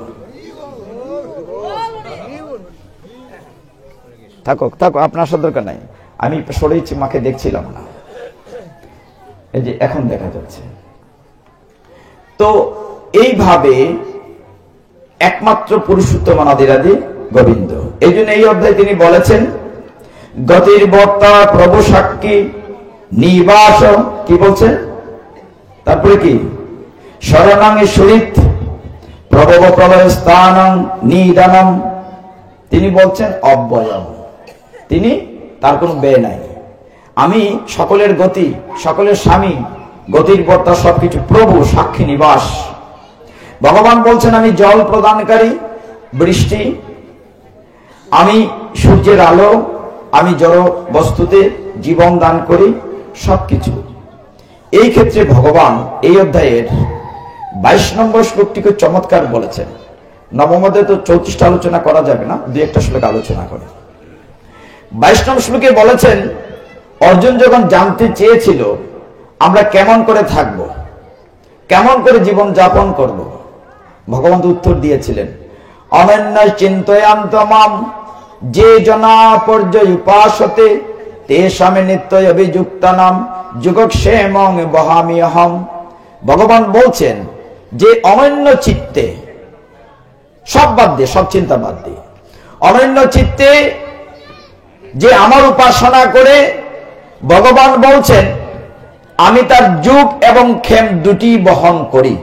থাকো থাকো, আপনার আসার দরকার নাই, আমি সরেছি, মাকে দেখছিলাম না, এই যে এখন দেখা যাচ্ছে। তো এইভাবে একমাত্র পুরুষোত্তম অনাদিরাদি গোবিন্দ। এই জন্য এই অধ্যায়ে তিনি বলেছেন গতির বর্তা প্রভু সাক্ষী নিবাস, কি বলছেন তারপরে কি শরণাং সুরিত প্রভব প্রলয় স্থানং নিদানম। তিনি বলছেন অব্যয়ম, তিনি তার কোনো ব্যয় নাই। আমি সকলের গতি, সকলের স্বামী, গতির বর্তা, সবকিছু, প্রভু সাক্ষী নিবাস। ভগবান বলছেন আমি জল প্রদানকারী, বৃষ্টি, আমি সূর্যের আলো, আমি জড় বস্তুতে জীবন দান করি, সবকিছু। এই ক্ষেত্রে ভগবান এই অধ্যায়ের 22 নম্বর শ্লোকটিকে চমৎকার বলেছেন। নবম অধ্যায়ে তো 34টা আলোচনা করা যাবে না, দুই একটা শ্লোক আলোচনা করে 22 নম্বর শ্লোকে বলেছেন অর্জুন যখন জানতে চেয়েছিল আমরা কেমন করে থাকব, কেমন করে জীবন যাপন করব, ভগবান উত্তর দিয়েছিলেন অনন্য চিন্তয়ান্ত মাম যে জনা পর্যয় উপাসতে তেষামে নিত্য অভিযুক্তানাম যুগক্ষেমং বহামি অহম। ভগবান বলছেন যে অনন্য চিত্তে, সব বাদ দিয়ে, সব চিন্তা বাদ দিয়ে, অনন্য চিত্তে যে আমার উপাসনা করে, ভগবান বলছেন আমি তার যুগ এবং ক্ষেম দুটি বহন করি।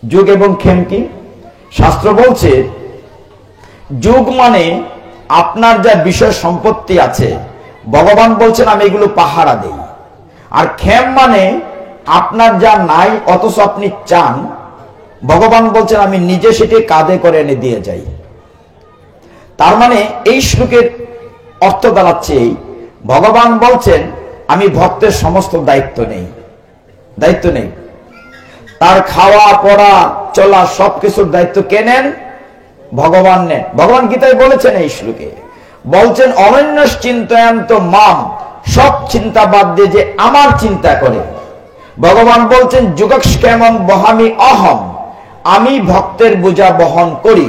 যুগ এবং ক্ষেম কি? শাস্ত্র বলছে যুগ মানে আপনার যা বিষয় সম্পত্তি আছে, ভগবান বলছেন আমি এগুলো পাহারা দেই। আর ক্ষেম মানে আপনার যা নাই অথচ আপনি চান, ভগবান বলছেন আমি নিজে সেটি কাঁধে করে এনে দিয়ে যাই। তার মানে এই শ্লোকের অর্থ দাঁড়াচ্ছে ভগবান বলছেন আমি ভক্তের সমস্ত দায়িত্ব নেই, তার খাওয়া পড়া চলা সবকিছুর দায়িত্ব কে নেন? ভগবান নেন। ভগবান গীতায় বলেছেন এই শ্লোকে, বলছেন অনন্য চিন্তয়ন্ত মাম, সব চিন্তা বাদ দিয়ে যে আমার চিন্তা করে। ভগবান বলছেন যুগক্ষেমং বহামি অহম, আমি ভক্তের বোঝা বহন করি।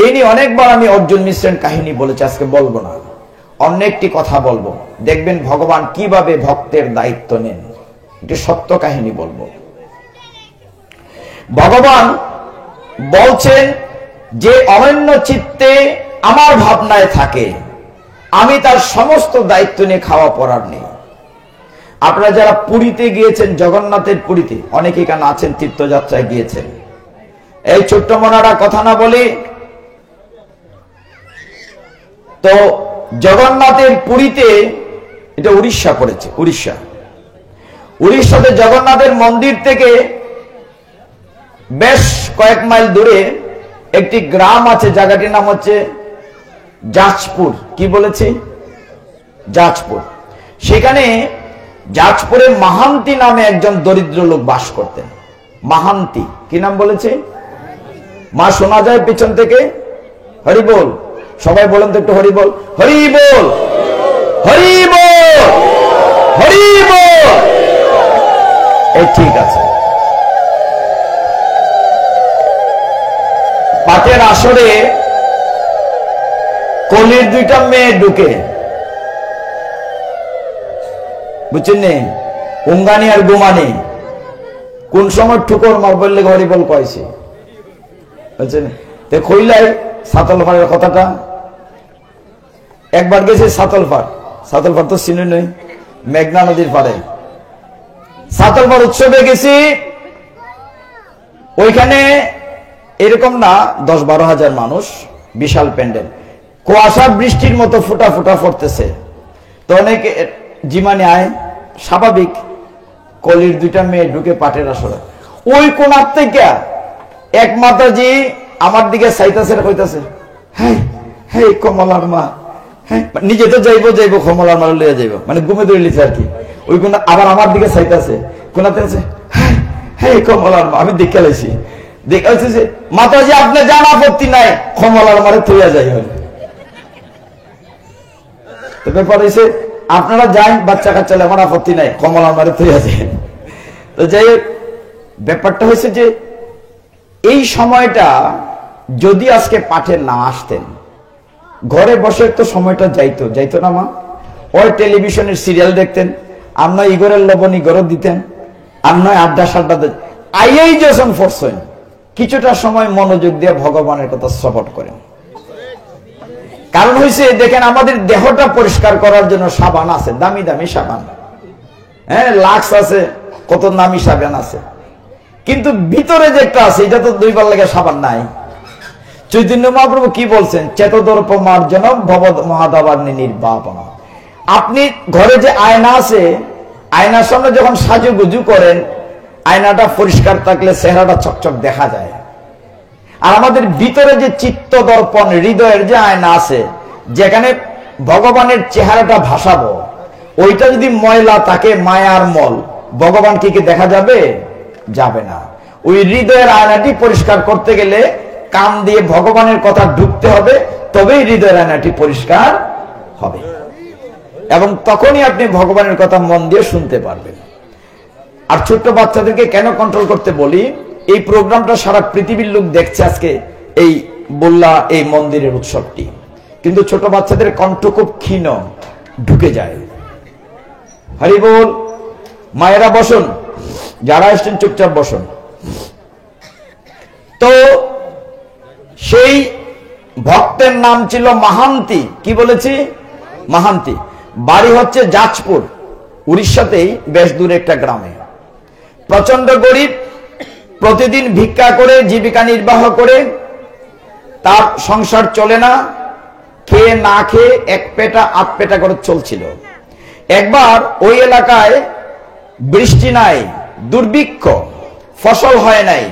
এই নিয়ে অনেকবার আমি অর্জুন মিশ্রের কাহিনী বলেছি, আজকে বলবো না, অন্য একটি কথা বলবো। দেখবেন ভগবান কিভাবে ভক্তের দায়িত্ব নেন, একটি সত্য কাহিনী বলবো। ভগবান বলছেন যে অনন্য চিত্তে আমার ভাবনায় থাকে, আমি তার সমস্ত দায়িত্ব নিয়ে খাওয়া পড়ার নেই। আপনারা যারা পুরীতে গিয়েছেন, জগন্নাথের পুরীতে, অনেকে এখানে আছেন তীর্থযাত্রায় গিয়েছেন, এই ছোট্ট মনারা কথা না বলি তো জগন্নাথের পুরীতে, এটা উড়িষ্যা পড়েছে, উড়িষ্যাতে জগন্নাথের মন্দির থেকে বেশ কয়েক মাইল দূরে একটি গ্রাম আছে, জায়গাটির নাম হচ্ছে যাজপুর। কি বলেছি? যাজপুর। সেখানে যাজপুরে মাহান্তি নামে একজন দরিদ্র লোক বাস করতেন। মাহান্তি, কি নাম বলেছে? মা শোনা যায় পিছন থেকে? হরি বল, সবাই বলেন তো একটু হরি বল। হরি বল, হরি বল, হরি বল। এই ঠিক আছে। পাটের আসরে কলির দুইটা মেয়ে ঢুকে, বুঝছেন, উঙ্গানি আর গুমানি। কোন সময় ঠুকর মার বললে হরি বল কয়েছে, বুঝছেন? কইলাই সাতলফারের কথাটা একবার গেছে। সাতলফার তো চিনি নই, মেঘনা নদীর পারে। সাতলফার উৎসবে গেছি, ওইখানে এরকম না 10-12 হাজার মানুষ, বিশাল প্যান্ডেল, কুয়াশা বৃষ্টির মতো ফুটা ফুটা পড়তেছে। তো অনেকে জিমানি আয়, স্বাভাবিক। কলির দুইটা মেয়ে ঢুকে পাটের আসরে, ওই কোনার থেকে এক মাতাজি আমার দিকে চাইতেছে, কইতাছে হ্যাঁ হ্যাঁ কমলার মা, হ্যাঁ নিজে তো যাইবো কমলার মা লইয়া যাইব, মানে ঘুমে ধরে লিছে আর কি। ওই কোনা আবার আমার দিকে চাইতেছে, কোনাতে আছে হ্যাঁ হ্যাঁ কমলার মা। আমি দেখে লাইছি, দেখে যে মাতাজি আপনি জান, আপত্তি নাই, কমলার মারে থইয়া যাই। তো ব্যাপার হয়েছে আপনারা যান, বাচ্চা কাচ্চা, আমার আপত্তি নাই, কমলার মারে থইয়া যায়। তো যাই হোক, ব্যাপারটা হয়েছে যে এই সময়টা যদি আজকে পাঠে না আসতেন, ঘরে বসে তো সময়টা যাইতো না মা। ওই টেলিভিশনের সিরিয়াল দেখতেন, আর নয় ইগরের লবণ ইগরও দিতেন, আর নয় আড্ডা সাড্ডা দিতেন। আইয়াই যখন ফরছেন কিছুটা সময় মনোযোগ দিয়ে ভগবানের কথা শ্রবণ করেন। কারণ হয়েছে দেখেন, আমাদের দেহটা পরিষ্কার করার জন্য সাবান আছে, দামি দামি সাবান, হ্যাঁ লাক্স আছে, কত দামি সাবান আছে, কিন্তু ভিতরে যে একটা আছে, এটা তো 2 বার লাগে সাবান নাই। চৈতন্য মহাপ্রভু কি বলছেন? চেতদর্প মার্জনম ভবদ মহাদাবান্নি নির্বাপন। আপনি ঘরে যে আয়না আছে, আয়নার সামনে যখন সাজুগুজু করেন, আয়নাটা পরিষ্কার থাকলে চেহারাটা চকচক দেখা যায়। আর আমাদের ভিতরে যে চিত্ত দর্পণ, হৃদয়ের যে আয়না আছে, যেখানে ভগবানের চেহারাটা ভাসাবো, ওইটা যদি ময়লা থাকে, মায়ার মল, ভগবান কি দেখা যাবে? যাবে না। ওই হৃদয়ের আয়নাটি পরিষ্কার করতে গেলে কান দিয়ে ভগবানের কথা ঢুকতে হবে, তবেই হৃদয়ের আয়নাটি পরিষ্কার হবে, এবং তখনই আপনি ভগবানের কথা মন দিয়ে শুনতে পারবেন। আর ছোট্ট বাচ্চাদেরকে কেন কন্ট্রোল করতে বলি? এই প্রোগ্রামটা সারা পৃথিবীর লোক দেখছে আজকে, এই বললা এই মন্দিরের উৎসবটি, কিন্তু ছোট বাচ্চাদের কণ্ঠ খুব ক্ষীণ, ঢুকে যায়। হরি বল। মায়েরা বসুন, যারা এসছেন চুপচাপ বসুন। তো সেই ভক্তের নাম ছিল মাহান্তি। কি বলেছি? মাহান্তি। বাড়ি হচ্ছে যাজপুর, উড়িষ্যাতেই বেশ দূরে একটা গ্রামে। প্রচন্ড গরিব, প্রতিদিন ভিক্ষা করে জীবিকা নির্বাহ করে, তার সংসার চলে না, খেয়ে না খেয়ে এক পেটা আধ পেটা করে চলছিল। একবার ওই এলাকায় বৃষ্টি নাই, দুর্ভিক্ষ, ফসল হয় নাই।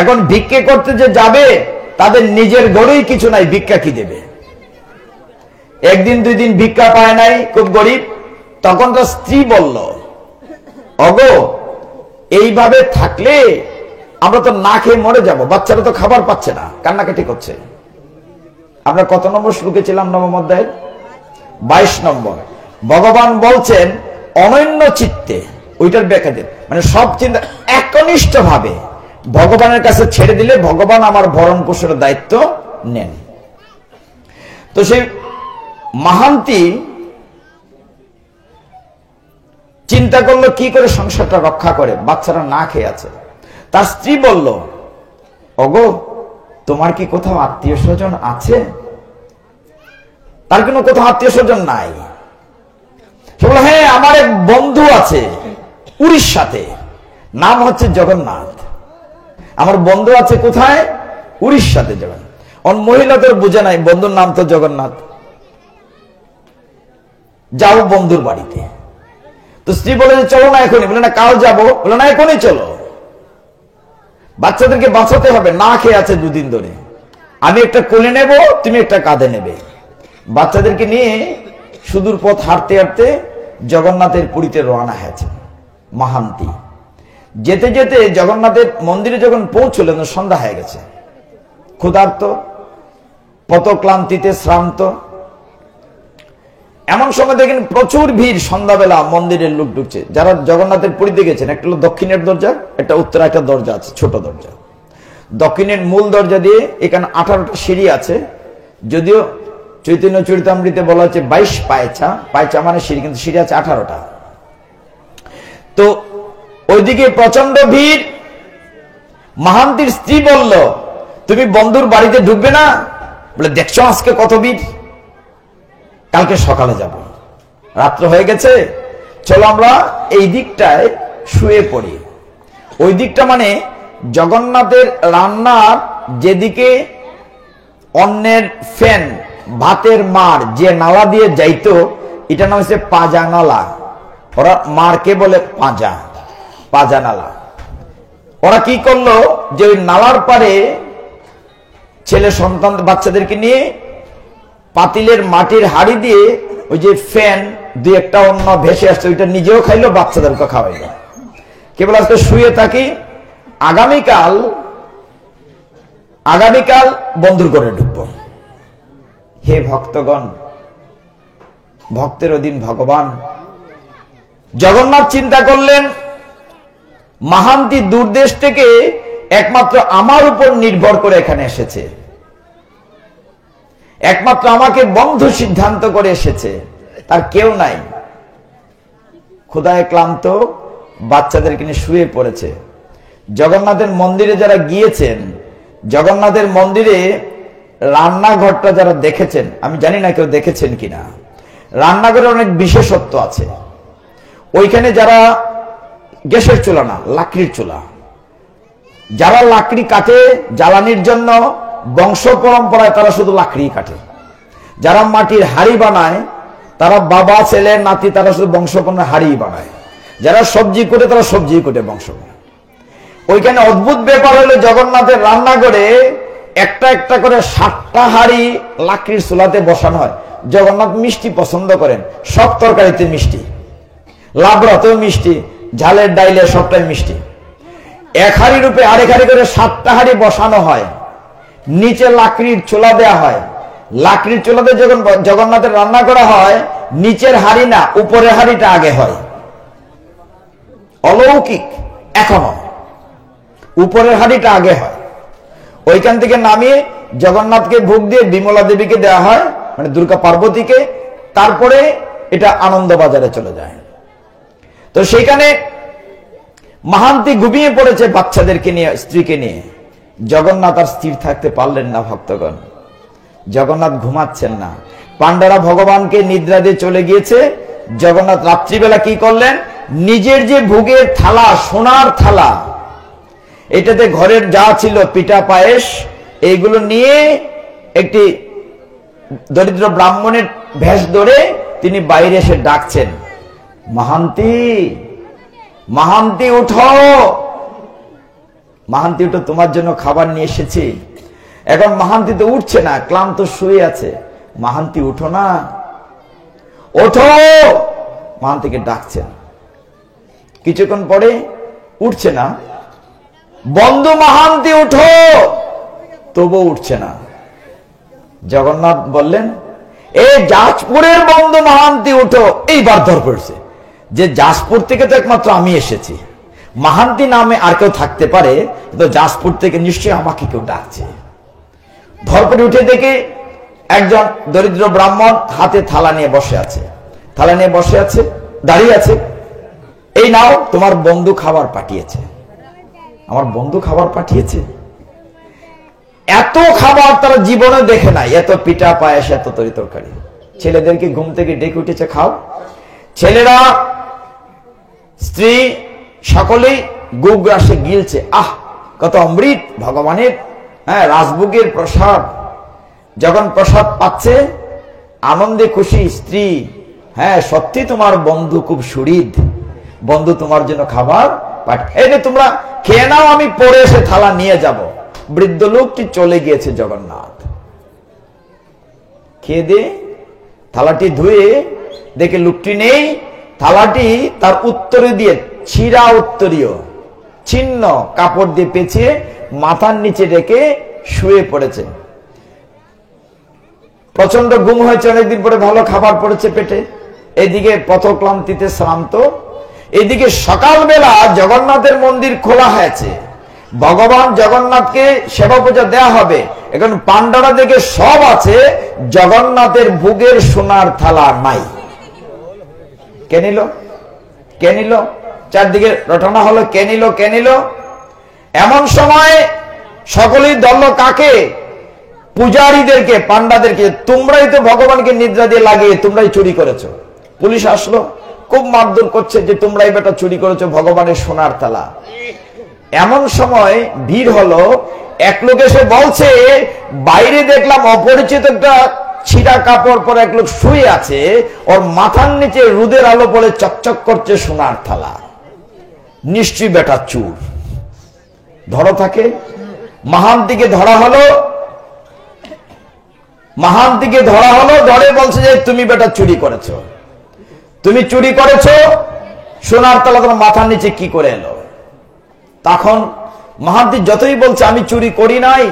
এখন ভিক্ষে করতে যে যাবে, তাদের নিজের ঘরেই কিছু নাই, ভিক্ষা কি দেবে? একদিন দুই দিন ভিক্ষা পায় নাই, খুব গরিব। তখন তার স্ত্রী বলল, ওগো এইভাবে থাকলে আমরা তো না খেয়ে মরে যাব, বাচ্চারা তো খাবার পাচ্ছে না, কান্নাকাটি করছে। আমরা কত নম্বর শ্লোকে ছিলাম? নবম অধ্যায় 22 নম্বর। ভগবান বলছেন অনন্য চিত্তে, ওইটার ব্যাখ্যা দিন, মানে সব চিন্তা একনিষ্ঠ ভাবে ভগবানের কাছে ছেড়ে দিলে ভগবান আমার ভরণ পোষণের দায়িত্ব নেন। তো সেই মহান্তি চিন্তা করলো কি করে সংসারটা রক্ষা করে, বাচ্চারা না খেয়ে আছে। তার স্ত্রী বলল, ওগো তোমার কি কোথাও আত্মীয় স্বজন আছে? তার কোনো কোথাও আত্মীয় স্বজন নাই। সে বলল, হ্যাঁ আমার এক বন্ধু আছে উড়িষ্যাতে, নাম হচ্ছে জগন্নাথ। আমার বন্ধু আছে কোথায়? উড়িষ্যাতে। জগন্নাথ মহিলাদের বুঝে নাই, বন্ধুর নাম তো জগন্নাথ, যাও বন্ধুর বাড়িতে। তো স্ত্রী বলে যে চলো না এখনই, বলে না কাল যাবো, বলে না এখনই চলো, বাচ্চাদেরকে বাঁচাতে হবে, না খেয়ে আছে দুদিন ধরে, আমি একটা কোলে নেব, তুমি একটা কাঁধে নেবে। বাচ্চাদেরকে নিয়ে সুদূর পথ হাঁটতে হাঁটতে জগন্নাথের পুরীতে রওনা হয়েছে মহান্তি। যেতে যেতে জগন্নাথের মন্দিরে যখন পৌঁছলেন সন্ধ্যা হয়ে গেছে, ক্ষুধার্ত, পত ক্লান্তিতে শ্রান্ত। এমন সময় দেখেন প্রচুর ভিড়, সন্ধ্যাবেলা মন্দিরের লোক ঢুকছে। যারা জগন্নাথের পুরীতে গেছেন, একটা হলো দক্ষিণের দরজা, একটা উত্তরে একটা দরজা আছে, ছোট দরজা। দক্ষিণের মূল দরজা দিয়ে এখানে 18টা সিঁড়ি আছে, যদিও চৈতন্য চরিতামৃতে বলা হচ্ছে 22 পায়চা, পায়চা মানে সিঁড়ি, কিন্তু সিঁড়ি আছে 18টা। তো ওইদিকে প্রচন্ড ভিড়। মহান্তির স্ত্রী বলল, তুমি বন্ধুর বাড়িতে ঢুকবে না? বলে দেখছো আজকে কত ভিড়, কালকে সকালে যাব, রাত্র হয়ে গেছে, চলো আমরা এই দিকটায় শুয়ে পড়ি। ওই দিকটা মানে জগন্নাথের রান্নার যেদিকে অন্যের ফ্যান, ভাতের মার যে নালা দিয়ে যাইতো, এটা নাম হচ্ছে পাজা নালা। ওরা মারকে বলে পাজা, পাজা নালা। ওরা কি করলো যে ওই নালার পারে ছেলে সন্তান বাচ্চাদেরকে নিয়ে পাতিলের মাটির হাড়ি দিয়ে ওই যে ফ্যান দুই একটা অন্য ভেসে আসছে, ওইটা নিজেও খাইলো, বাচ্চাদেরকে খাওয়াইলো। কেবল আজকে শুয়ে থাকি, আগামীকাল বন্ধুর করে ঢুকবো। হে ভক্তগণ, ভক্তের অধীন ভগবান। জগন্নাথ চিন্তা করলেন, মহান্তি দূরদেশ থেকে একমাত্র আমার উপর নির্ভর করে এখানে এসেছে, একমাত্র আমাকে বন্ধু সিদ্ধান্ত করে এসেছে, তার কেউ নাই। ক্ষুধায় ক্লান্ত বাচ্চাদেরকে নিয়ে শুয়ে পড়েছে। জগন্নাথের মন্দিরে যারা গিয়েছেন, জগন্নাথের মন্দিরে রান্নাঘরটা যারা দেখেছেন, আমি জানি না কেউ দেখেছেন কিনা, রান্নাঘরে অনেক বিশেষত্ব আছে। ওইখানে যারা গ্যাসের চুলা না, লাকড়ির চুলা, যারা লাকড়ি কাটে জ্বালানির জন্য, বংশ পরম্পরায় তারা শুধু লাকড়ি কাটে। যারা মাটির হাড়ি বানায়, তারা বাবা ছেলে নাতি, তারা শুধু বংশপূর্ণ হাড়ি বানায়। যারা সবজি কোটে, তারা সবজি কোটে বংশ। ওইখানে অদ্ভুত ব্যাপার হলো, জগন্নাথের রান্নাঘরে একটা একটা করে 7টা হাড়ি লাকড়ির চুলাতে বসানো হয়। জগন্নাথ মিষ্টি পছন্দ করেন, সব তরকারিতে মিষ্টি, লাবড়াতেও মিষ্টি, ঝালের ডাইলে সবটাই মিষ্টি। এক হাড়ি রূপে আরেক হাড়ি করে 7টা হাড়ি বসানো হয়, নিচে লাকড়ির চুলা দেয়া হয়। লাকড়ির চুলাতে যখন জগন্নাথের রান্না করা হয়, নিচের হাড়ি না, উপরের হাড়িটা আগে হয়। অলৌকিক, এখনো উপরের হাড়িটা আগে হয়। ওইখান থেকে নামিয়ে জগন্নাথকে ভোগ দিয়ে বিমলা দেবীকে দেওয়া হয়, মানে দুর্গা পার্বতীকে, তারপরে এটা আনন্দ বাজারে চলে যায়। তো সেইখানে মহান্তি ঘুমিয়ে পড়েছে বাচ্চাদেরকে নিয়ে, স্ত্রীকে নিয়ে। জগন্নাথ আর স্থির থাকতে পারলেন না ভক্তগণ, জগন্নাথ ঘুমাচ্ছেন না। পান্ডারা ভগবানকে নিদ্রা দিয়ে চলে গিয়েছে। জগন্নাথ রাত্রিবেলা কি করলেন, নিজের যে ভোগের থালা, সোনার থালা, এটাতে ঘরের যা ছিল পিঠা পায়েস, এইগুলো নিয়ে একটি দরিদ্র ব্রাহ্মণের ভেষ ধরে তিনি বাইরে এসে ডাকছেন, মহান্তি, মহান্তি উঠো, মহান্তি উঠো, তোমার জন্য খাবার নিয়ে এসেছি। এখন মহান্তি তো উঠছে না, ক্লান্ত শুয়ে আছে। মাহান্তি উঠো না, ওঠো। মাহান্তিকে ডাকছেন, কিছুক্ষণ পরে উঠছে না। বন্ধু মাহান্তি উঠো, তবু উঠছে না। জগন্নাথ বললেন, এই যাজপুরের বন্ধু মাহান্তি উঠো। এইবার ধর পড়ছে যে যাজপুর থেকে তো একমাত্র আমি এসেছি, মাহান্তি নামে আর কেউ থাকতে পারে, কিন্তু যাজপুর থেকে নিশ্চয়ই আমাকে কেউ ডাকছে। ধরপড়ে উঠে দেখে একজন দরিদ্র ব্রাহ্মণ হাতে থালা নিয়ে বসে আছে, থালা নিয়ে বসে আছে, দাঁড়িয়ে আছে। এই নাও, তোমার বন্ধু খাবার পাঠিয়েছে। আমার বন্ধু খাবার পাঠিয়েছে? এত খাবার তারা জীবনে দেখে নাই, এত পিঠা পায়েস, এত তরি তরকারি। ছেলেদেরকে ঘুম থেকে ডেকে উঠেছে, খাও। ছেলেরা, স্ত্রী সকলেই গুগ্রাসে গিলছে। আহ, কত অমৃত ভগবানের, হ্যাঁ, রাজভোগের প্রসাদ। যখন প্রসাদ পাচ্ছে, আনন্দে খুশি স্ত্রী, হ্যাঁ সত্যি তোমার বন্ধু খুব সুহৃদ, বন্ধু তোমার জন্য খাবার এই যে তোমরা খেয়ে নাও, আমি পরে এসে থালা নিয়ে যাব। বৃদ্ধ লোকটি চলে গিয়েছে। জগন্নাথ খেয়ে দিয়ে থালাটি ধুয়ে দেখে লোকটি নেই। থালাটি তার উত্তরে দিয়ে ছিঁড়া উত্তরীয় ছিন্ন কাপড় দিয়ে পেঁচিয়ে মাথার নিচে রেখে শুয়ে পড়েছে। প্রচন্ড ঘুম হয়েছে, অনেকদিন পরে ভালো খাবার পড়েছে পেটে। এদিকে পথক্লান্তিতে শ্রান্ত, এদিকে সকালবেলা জগন্নাথের মন্দির খোলা হয়েছে, ভগবান জগন্নাথকে সেবা পূজা দেয়া হবে। এখন পান্ডারা দেখে সব আছে, জগন্নাথের ভোগের সোনার থালা নাই। কে নিল? কে নিল? চারদিকে রটনা হলো, কে নিল? কে নিল? এমন সময় সকলেই দল কাকে? পূজারীদেরকে, পান্ডাদেরকে, তোমরাই তো ভগবানকে নিদ্রা দিয়ে লাগিয়ে তোমরাই চুরি করেছো। পুলিশ আসলো, খুব মারধর করছে যে তোমরাই বেটা চুরি করেছো ভগবানের সোনার থালা। এমন সময় ভিড় হলো, এক লোক এসে বলছে, বাইরে দেখলাম অপরিচিত একটা ছিঁড়া কাপড় পরে এক লোক শুয়ে আছে, ওর মাথার নিচে রোদের আলো পড়ে চকচক করছে সোনার থালা, নিশ্চয়ই বেটা চুর। ধরো থাকে। মাহান্তিকে ধরা হলো, মাহান্তিকে ধরা হলো, ধরে বলছে যে তুমি বেটা চুরি করেছো, তুমি চুরি করেছো, সোনার তালা তোমার মাথার নিচে কি করে এলো? তখন মাহান্তি যতই বলছে আমি চুরি করি নাই,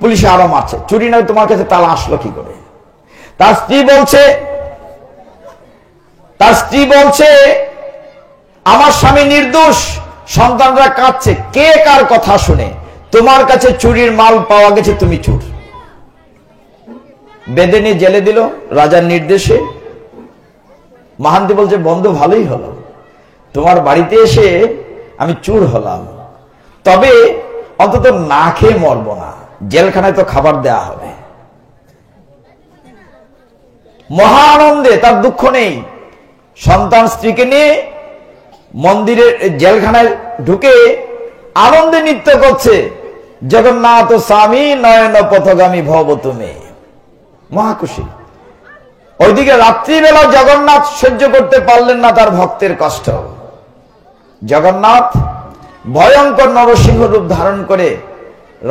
পুলিশে আরো মারছে, চুরি নাই তোমার কাছে তালা আসলো কি করে? তার স্ত্রী বলছে আমার স্বামী নির্দোষ, সন্তানরা কাঁদছে, কে কার কথা শুনে? তোমার কাছে চুরির মাল পাওয়া গেছে, তুমি চুর। বেঁধে নিয়ে জেলে দিল রাজার নির্দেশে। মাহান্তি বলছে বন্ধু ভালোই হলো, তোমার বাড়িতে এসে আমি চুর হলাম, তবে অন্তত না খেয়ে মরব না, জেলখানায় তো খাবার দেয়া হবে। মহা আনন্দে, তার দুঃখ নেই, সন্তান স্ত্রীকে নিয়ে মন্দিরের জেলখানায় ঢুকে আনন্দে নৃত্য করছে, জগন্নাথ স্বামী নয়ন পথগামী ভব তুমি, মহাখুশি। ওইদিকে রাত্রিবেলা জগন্নাথ সহ্য করতে পারলেন না তার ভক্তের কষ্ট। জগন্নাথ ভয়ঙ্কর নরসিংহ রূপ ধারণ করে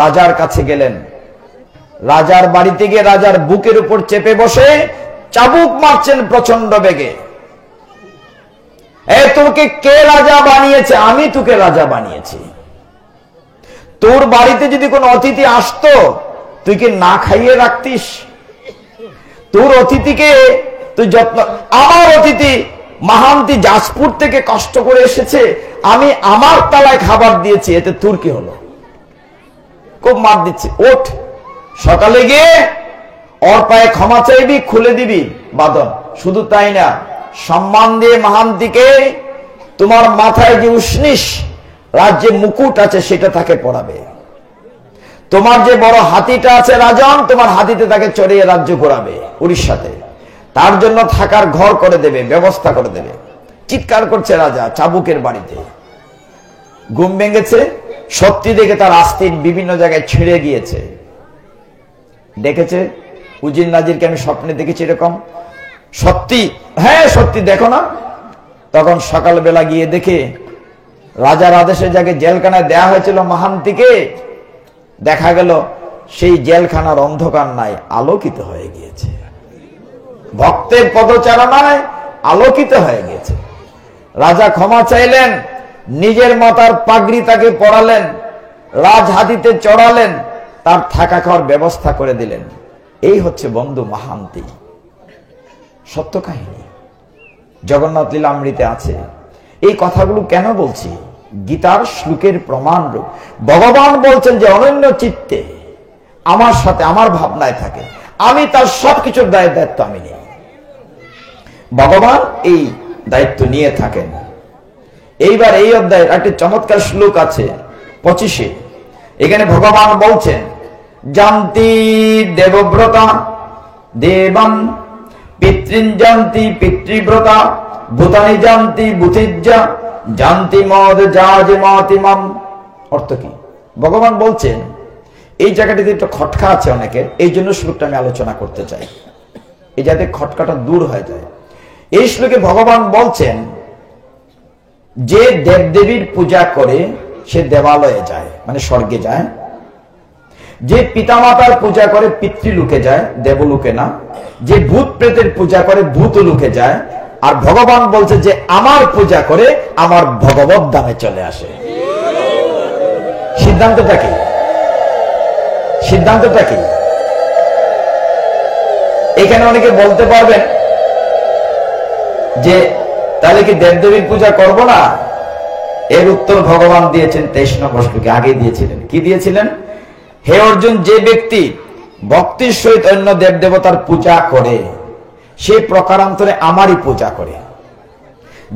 রাজার কাছে গেলেন। রাজার বাড়িতে গিয়ে রাজার বুকের উপর চেপে বসে চাবুক মারছেন প্রচন্ড বেগে। তোকে কে রাজা বানিয়েছে? আমি তোকে রাজা বানিয়েছি। তোর বাড়িতে যদি কোনো অতিথি আসতো, তুই কি না খাইয়ে রাখতিস? তোর অতিথিকে তুই যত্ন, আমার অতিথি মাহান্তি যাজপুর থেকে কষ্ট করে এসেছে, আমি আমার তালায় খাবার দিয়েছি, এতে তোর কি হলো? খুব মার দিচ্ছে, ওঠ, সকালে গিয়ে ওর পায়ে ক্ষমা চাইবি, খুলে দিবি বাদন। শুধু তাই না, সম্মান দিয়ে মাহান্তিকে তোমার মাথায় যে উষ্ণিস রাজ্যে মুকুট আছে সেটা তাকে পরাবে। তোমার যে বড় হাতিটা আছে রাজন, তোমার হাতিতে তাকে চড়িয়ে রাজ্য ঘোরাবে উড়িষ্যাতে, তার জন্য থাকার ঘর করে দেবে, ব্যবস্থা করে দেবে। চিৎকার করছে রাজা চাবুকের বাড়িতে। ঘুম ভেঙেছে, সত্যি দেখে তার আস্তিন বিভিন্ন জায়গায় ছিঁড়ে গিয়েছে। দেখেছে উজির নাজিরকে আমি স্বপ্নে দেখেছি এরকম, সত্যি, হ্যাঁ সত্যি, দেখো না। তখন সকালবেলা গিয়ে দেখে রাজার আদেশে যাকে জেলখানায় দেয়া হয়েছিল মাহান্তিকে, দেখা গেল সেই জেলখানার অন্ধকার নাই, আলোকিত হয়ে গিয়েছে। ভক্তের পদচারণায় আলোকিত হয়ে গেছে। রাজা ক্ষমা চাইলেন, নিজের মাথার পাগড়ি তাকে পরালেন, রাজহাতিতে চড়ালেন, তার থাকা খাওয়ার ব্যবস্থা করে দিলেন। এই হচ্ছে বন্ধু মহান্তি, সত্য কাহিনী, জগন্নাথ লীলামৃতে আছে। এই কথাগুলো কেন বলছি? গীতার শ্লোকের প্রমাণ রূপ। ভগবান বলছেন যে অনন্য চিত্তে আমার সাথে আমার ভাবনায় থাকে, আমি তার সবকিছুর দায়িত্ব আমি নিই। ভগবান এই দায়িত্ব নিয়ে থাকেন। এইবার এই অধ্যায়ের একটি চমৎকার শ্লোক আছে 25-এ। এখানে ভগবান বলছেন, জানতি দেবব্রতা দেবান পিতৃন জানতি পিতৃব্রতা ভূতানি জানতি ভূতিজ্জা জানতি মদ জাতিমাম। অর্থ কি? ভগবান বলছেন, এই জায়গাটিতে একটু খটকা আছে অনেকের, এই জন্য শ্লোকটা আমি আলোচনা করতে চাই, এই যাতে খটকাটা দূর হয়ে যায়। এই শ্লোকে ভগবান বলছেন, যে দেবদেবীর পূজা করে সে দেবালয়ে যায়, মানে স্বর্গে যায়। যে পিতামাতার পূজা করে পিতৃলোকে যায়, দেবলোকে না। যে ভূত প্রেতের পূজা করে ভূতলোকে যায়। আর ভগবান বলছে যে আমার পূজা করে আমার ভগবত ধামে চলে আসে। সিদ্ধান্তটা কি? সিদ্ধান্তটা কি? এখানে অনেকে বলতে পারবেন যে তাহলে কি দেবদেবীর পূজা করব না? এর উত্তর ভগবান দিয়েছেন 23 নম্বর শ্লোকে, আগে দিয়েছিলেন। কি দিয়েছিলেন? হে অর্জুন, যে ব্যক্তি ভক্তির সহিত অন্য দেবদেবতার পূজা করে সে প্রকারান্তরে আমারই পূজা করে।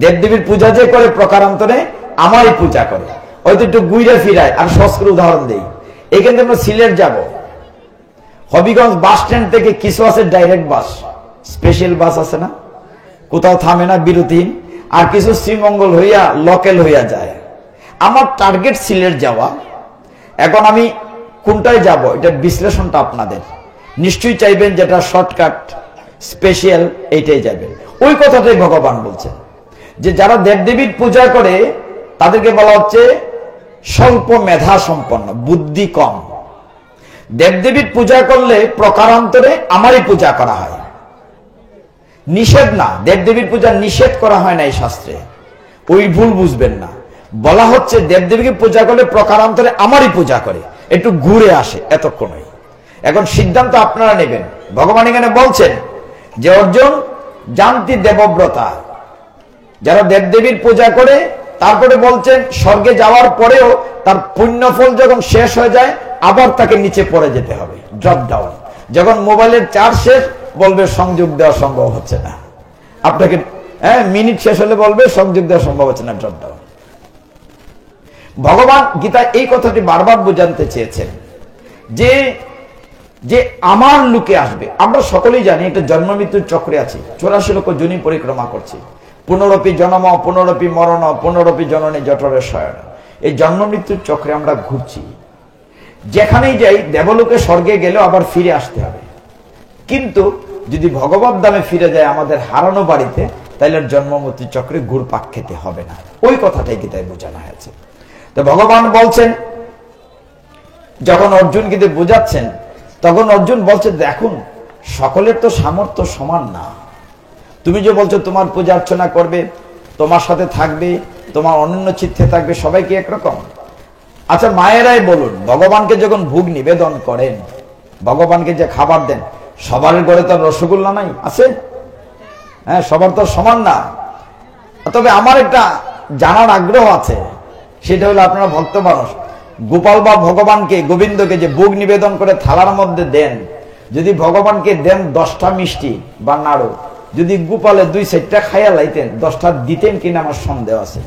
দেবদেবীর পূজা যে করে প্রকারান্তরে আমারই পূজা করে। হয়তো একটু গুইরা ফিরায়। আর সস্কর উদাহরণ দেই, এখান থেকে আমরা সিলেট যাব, হবিগঞ্জ বাস স্ট্যান্ড থেকে কিছু আছে ডাইরেক্ট বাস, স্পেশাল বাস আছে না, কোথাও থামে না, বিরতিহীন। আর কিছু শ্রীমঙ্গল হইয়া লোকাল হইয়া যায়। আমার টার্গেট সিলেট যাওয়া। এখন আমি কোনটায় যাব, এটা বিশ্লেষণটা আপনাদের। নিশ্চয়ই চাইবেন যেটা শর্টকাট স্পেশাল, এইটাই যাবেন। ওই কথাটাই ভগবান বলছেন যে যারা দেবদেবীর পূজা করে তাদেরকে বলা হচ্ছে স্বল্প মেধা সম্পন্ন, বুদ্ধি কম। দেবদেবীর পূজা করলে প্রকারান্তরে আমারই পূজা করা হয়, নিষেধ না। দেবদেবীর পূজা নিষেধ করা হয় না এই শাস্ত্রে, ওই ভুল বুঝবেন না। বলা হচ্ছে দেবদেবীকে পূজা করলে প্রকারান্তরে আমারই পূজা করে, একটু ঘুরে আসে, এতক্ষণই। এখন সিদ্ধান্ত আপনারা নেবেন। ভগবান এখানে বলছেন যে অর্জুন, জানতি দেবব্রতা, যারা দেবদেবীর পূজা করে, তারপরে বলছেন স্বর্গে যাওয়ার পরেও তার পুণ্যফল যখন শেষ হয়ে যায় আবার তাকে নিচে পড়ে যেতে হবে, ড্রপ ডাউন। যখন মোবাইলের চার্জ শেষ বলবে সংযোগ দেওয়া সম্ভব হচ্ছে না, আপনাকে মিনিট শেষ হলে বলবে সংযোগ দেওয়া সম্ভব হচ্ছে না, ড্রপ ডাউন। ভগবান গীতা এই কথাটি বারবার বোঝাতে চেয়েছেন যে যে আমার লোকে আসবে। আমরা সকলেই জানি একটা জন্ম মৃত্যুর চক্রে আছি, 84 লক্ষ যোনি পরিক্রমা করছি। পুনরপি জনম পুনরপি মরণ পুনরপি জননী জঠরে শয়ন। এই জন্ম মৃত্যুর চক্রে আমরা ঘুরছি। যেখানেই যাই, দেবলোকে স্বর্গে গেলেও আবার ফিরে আসতে হবে। কিন্তু যদি ভগবত ধামে ফিরে যায় আমাদের হারানো বাড়িতে, তাহলে জন্ম মৃত্যুর চক্রে ঘুরপাক খেতে হবে না। ওই কথাটাই গীতায় বোঝানো হয়েছে। তো ভগবান বলছেন, যখন অর্জুন গীতে বোঝাচ্ছেন, তখন অর্জুন বলছে, দেখুন সকলের তো সামর্থ্য সমান না। তুমি যে বলছো তোমার পূজা অর্চনা করবে, তোমার সাথে থাকবে, তোমার অনন্য চিত্তে থাকবে, সবাই কি একরকম? আচ্ছা মায়েরাই বলুন, ভগবানকে যখন ভোগ নিবেদন করেন, ভগবানকে যে খাবার দেন, সবার ঘরে তো রসগোল্লা নাই, আছে? হ্যাঁ, সবার তো সমান না। তবে আমার একটা জানার আগ্রহ আছে, সেটা হলো আপনারা ভক্ত মানুষ, গোপাল বা ভগবানকে, গোবিন্দকে যে ভোগ নিবেদন করে থালার মধ্যে দেন, যদি ভগবানকে দেন 10টা মিষ্টি বা নাড়ু, যদি গোপালে 2-4টা খাইয়া লাইতেন, 10টা দিতেন কিনা আমার সন্দেহ আছে।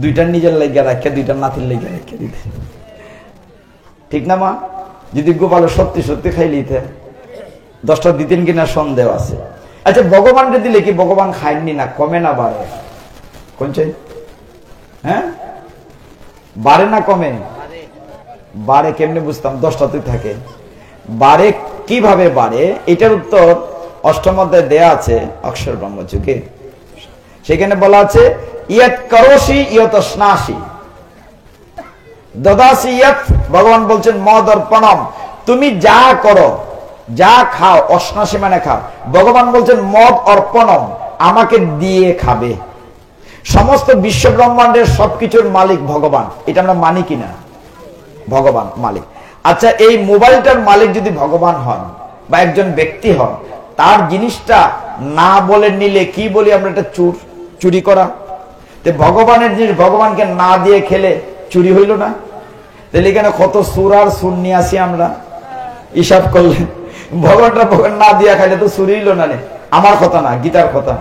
2টা নিজের লাগিয়া রাখিয়া 2টা নাতির লাগিয়া রাখিয়া দিতেন, ঠিক না মা? যদি গোপালে সত্যি সত্যি খাই লিতেন, 10টা দিতেন কিনা সন্দেহ আছে। আচ্ছা ভগবানকে দিলে কি ভগবান খায়নি না, কমে না বাড়ে? কোনছে? হ্যাঁ, বাড়ে না কমে? বাড়ে। কেমনে বুঝতাম 10টাতে থাকে? বাড়ে কিভাবে বাড়ে? এটার উত্তর অষ্টম অধ্যায়ে দেয়া আছে অক্ষর ব্রহ্মযুগে। সেখানে বলা আছে, ইয়াত করোষি ইয়ত স্নাসি দদাসি ইয়াত। ভগবান বলছেন মদ অর্পণম, তুমি যা করো যা খাও অশ্নাসী মানে খাও। ভগবান বলছেন মদ অর্পণম, আমাকে দিয়ে খাবে। সমস্ত বিশ্ব ব্রহ্মাণ্ডের সবকিছুর মালিক ভগবান, এটা আমরা মানি কিনা? ভগবান মালিক। আচ্ছা, এই মোবাইলটার মালিক যদি ভগবান হন বা একজন ব্যক্তি হন, তার জিনিসটা না বলে নিলে কি বলি আমরা? এটা চুরি করা। তো ভগবানের জিনিস ভগবানকে না দিয়ে খেলে চুরি হইল না? তাহলে কেন কত সুর আর সুর নিয়ে আসি আমরা, হিসাব করলেন ভগবানটা ভগবান না দিয়া খাইলে তো চুরি হইল না। আমার কথা না, গীতার কথা।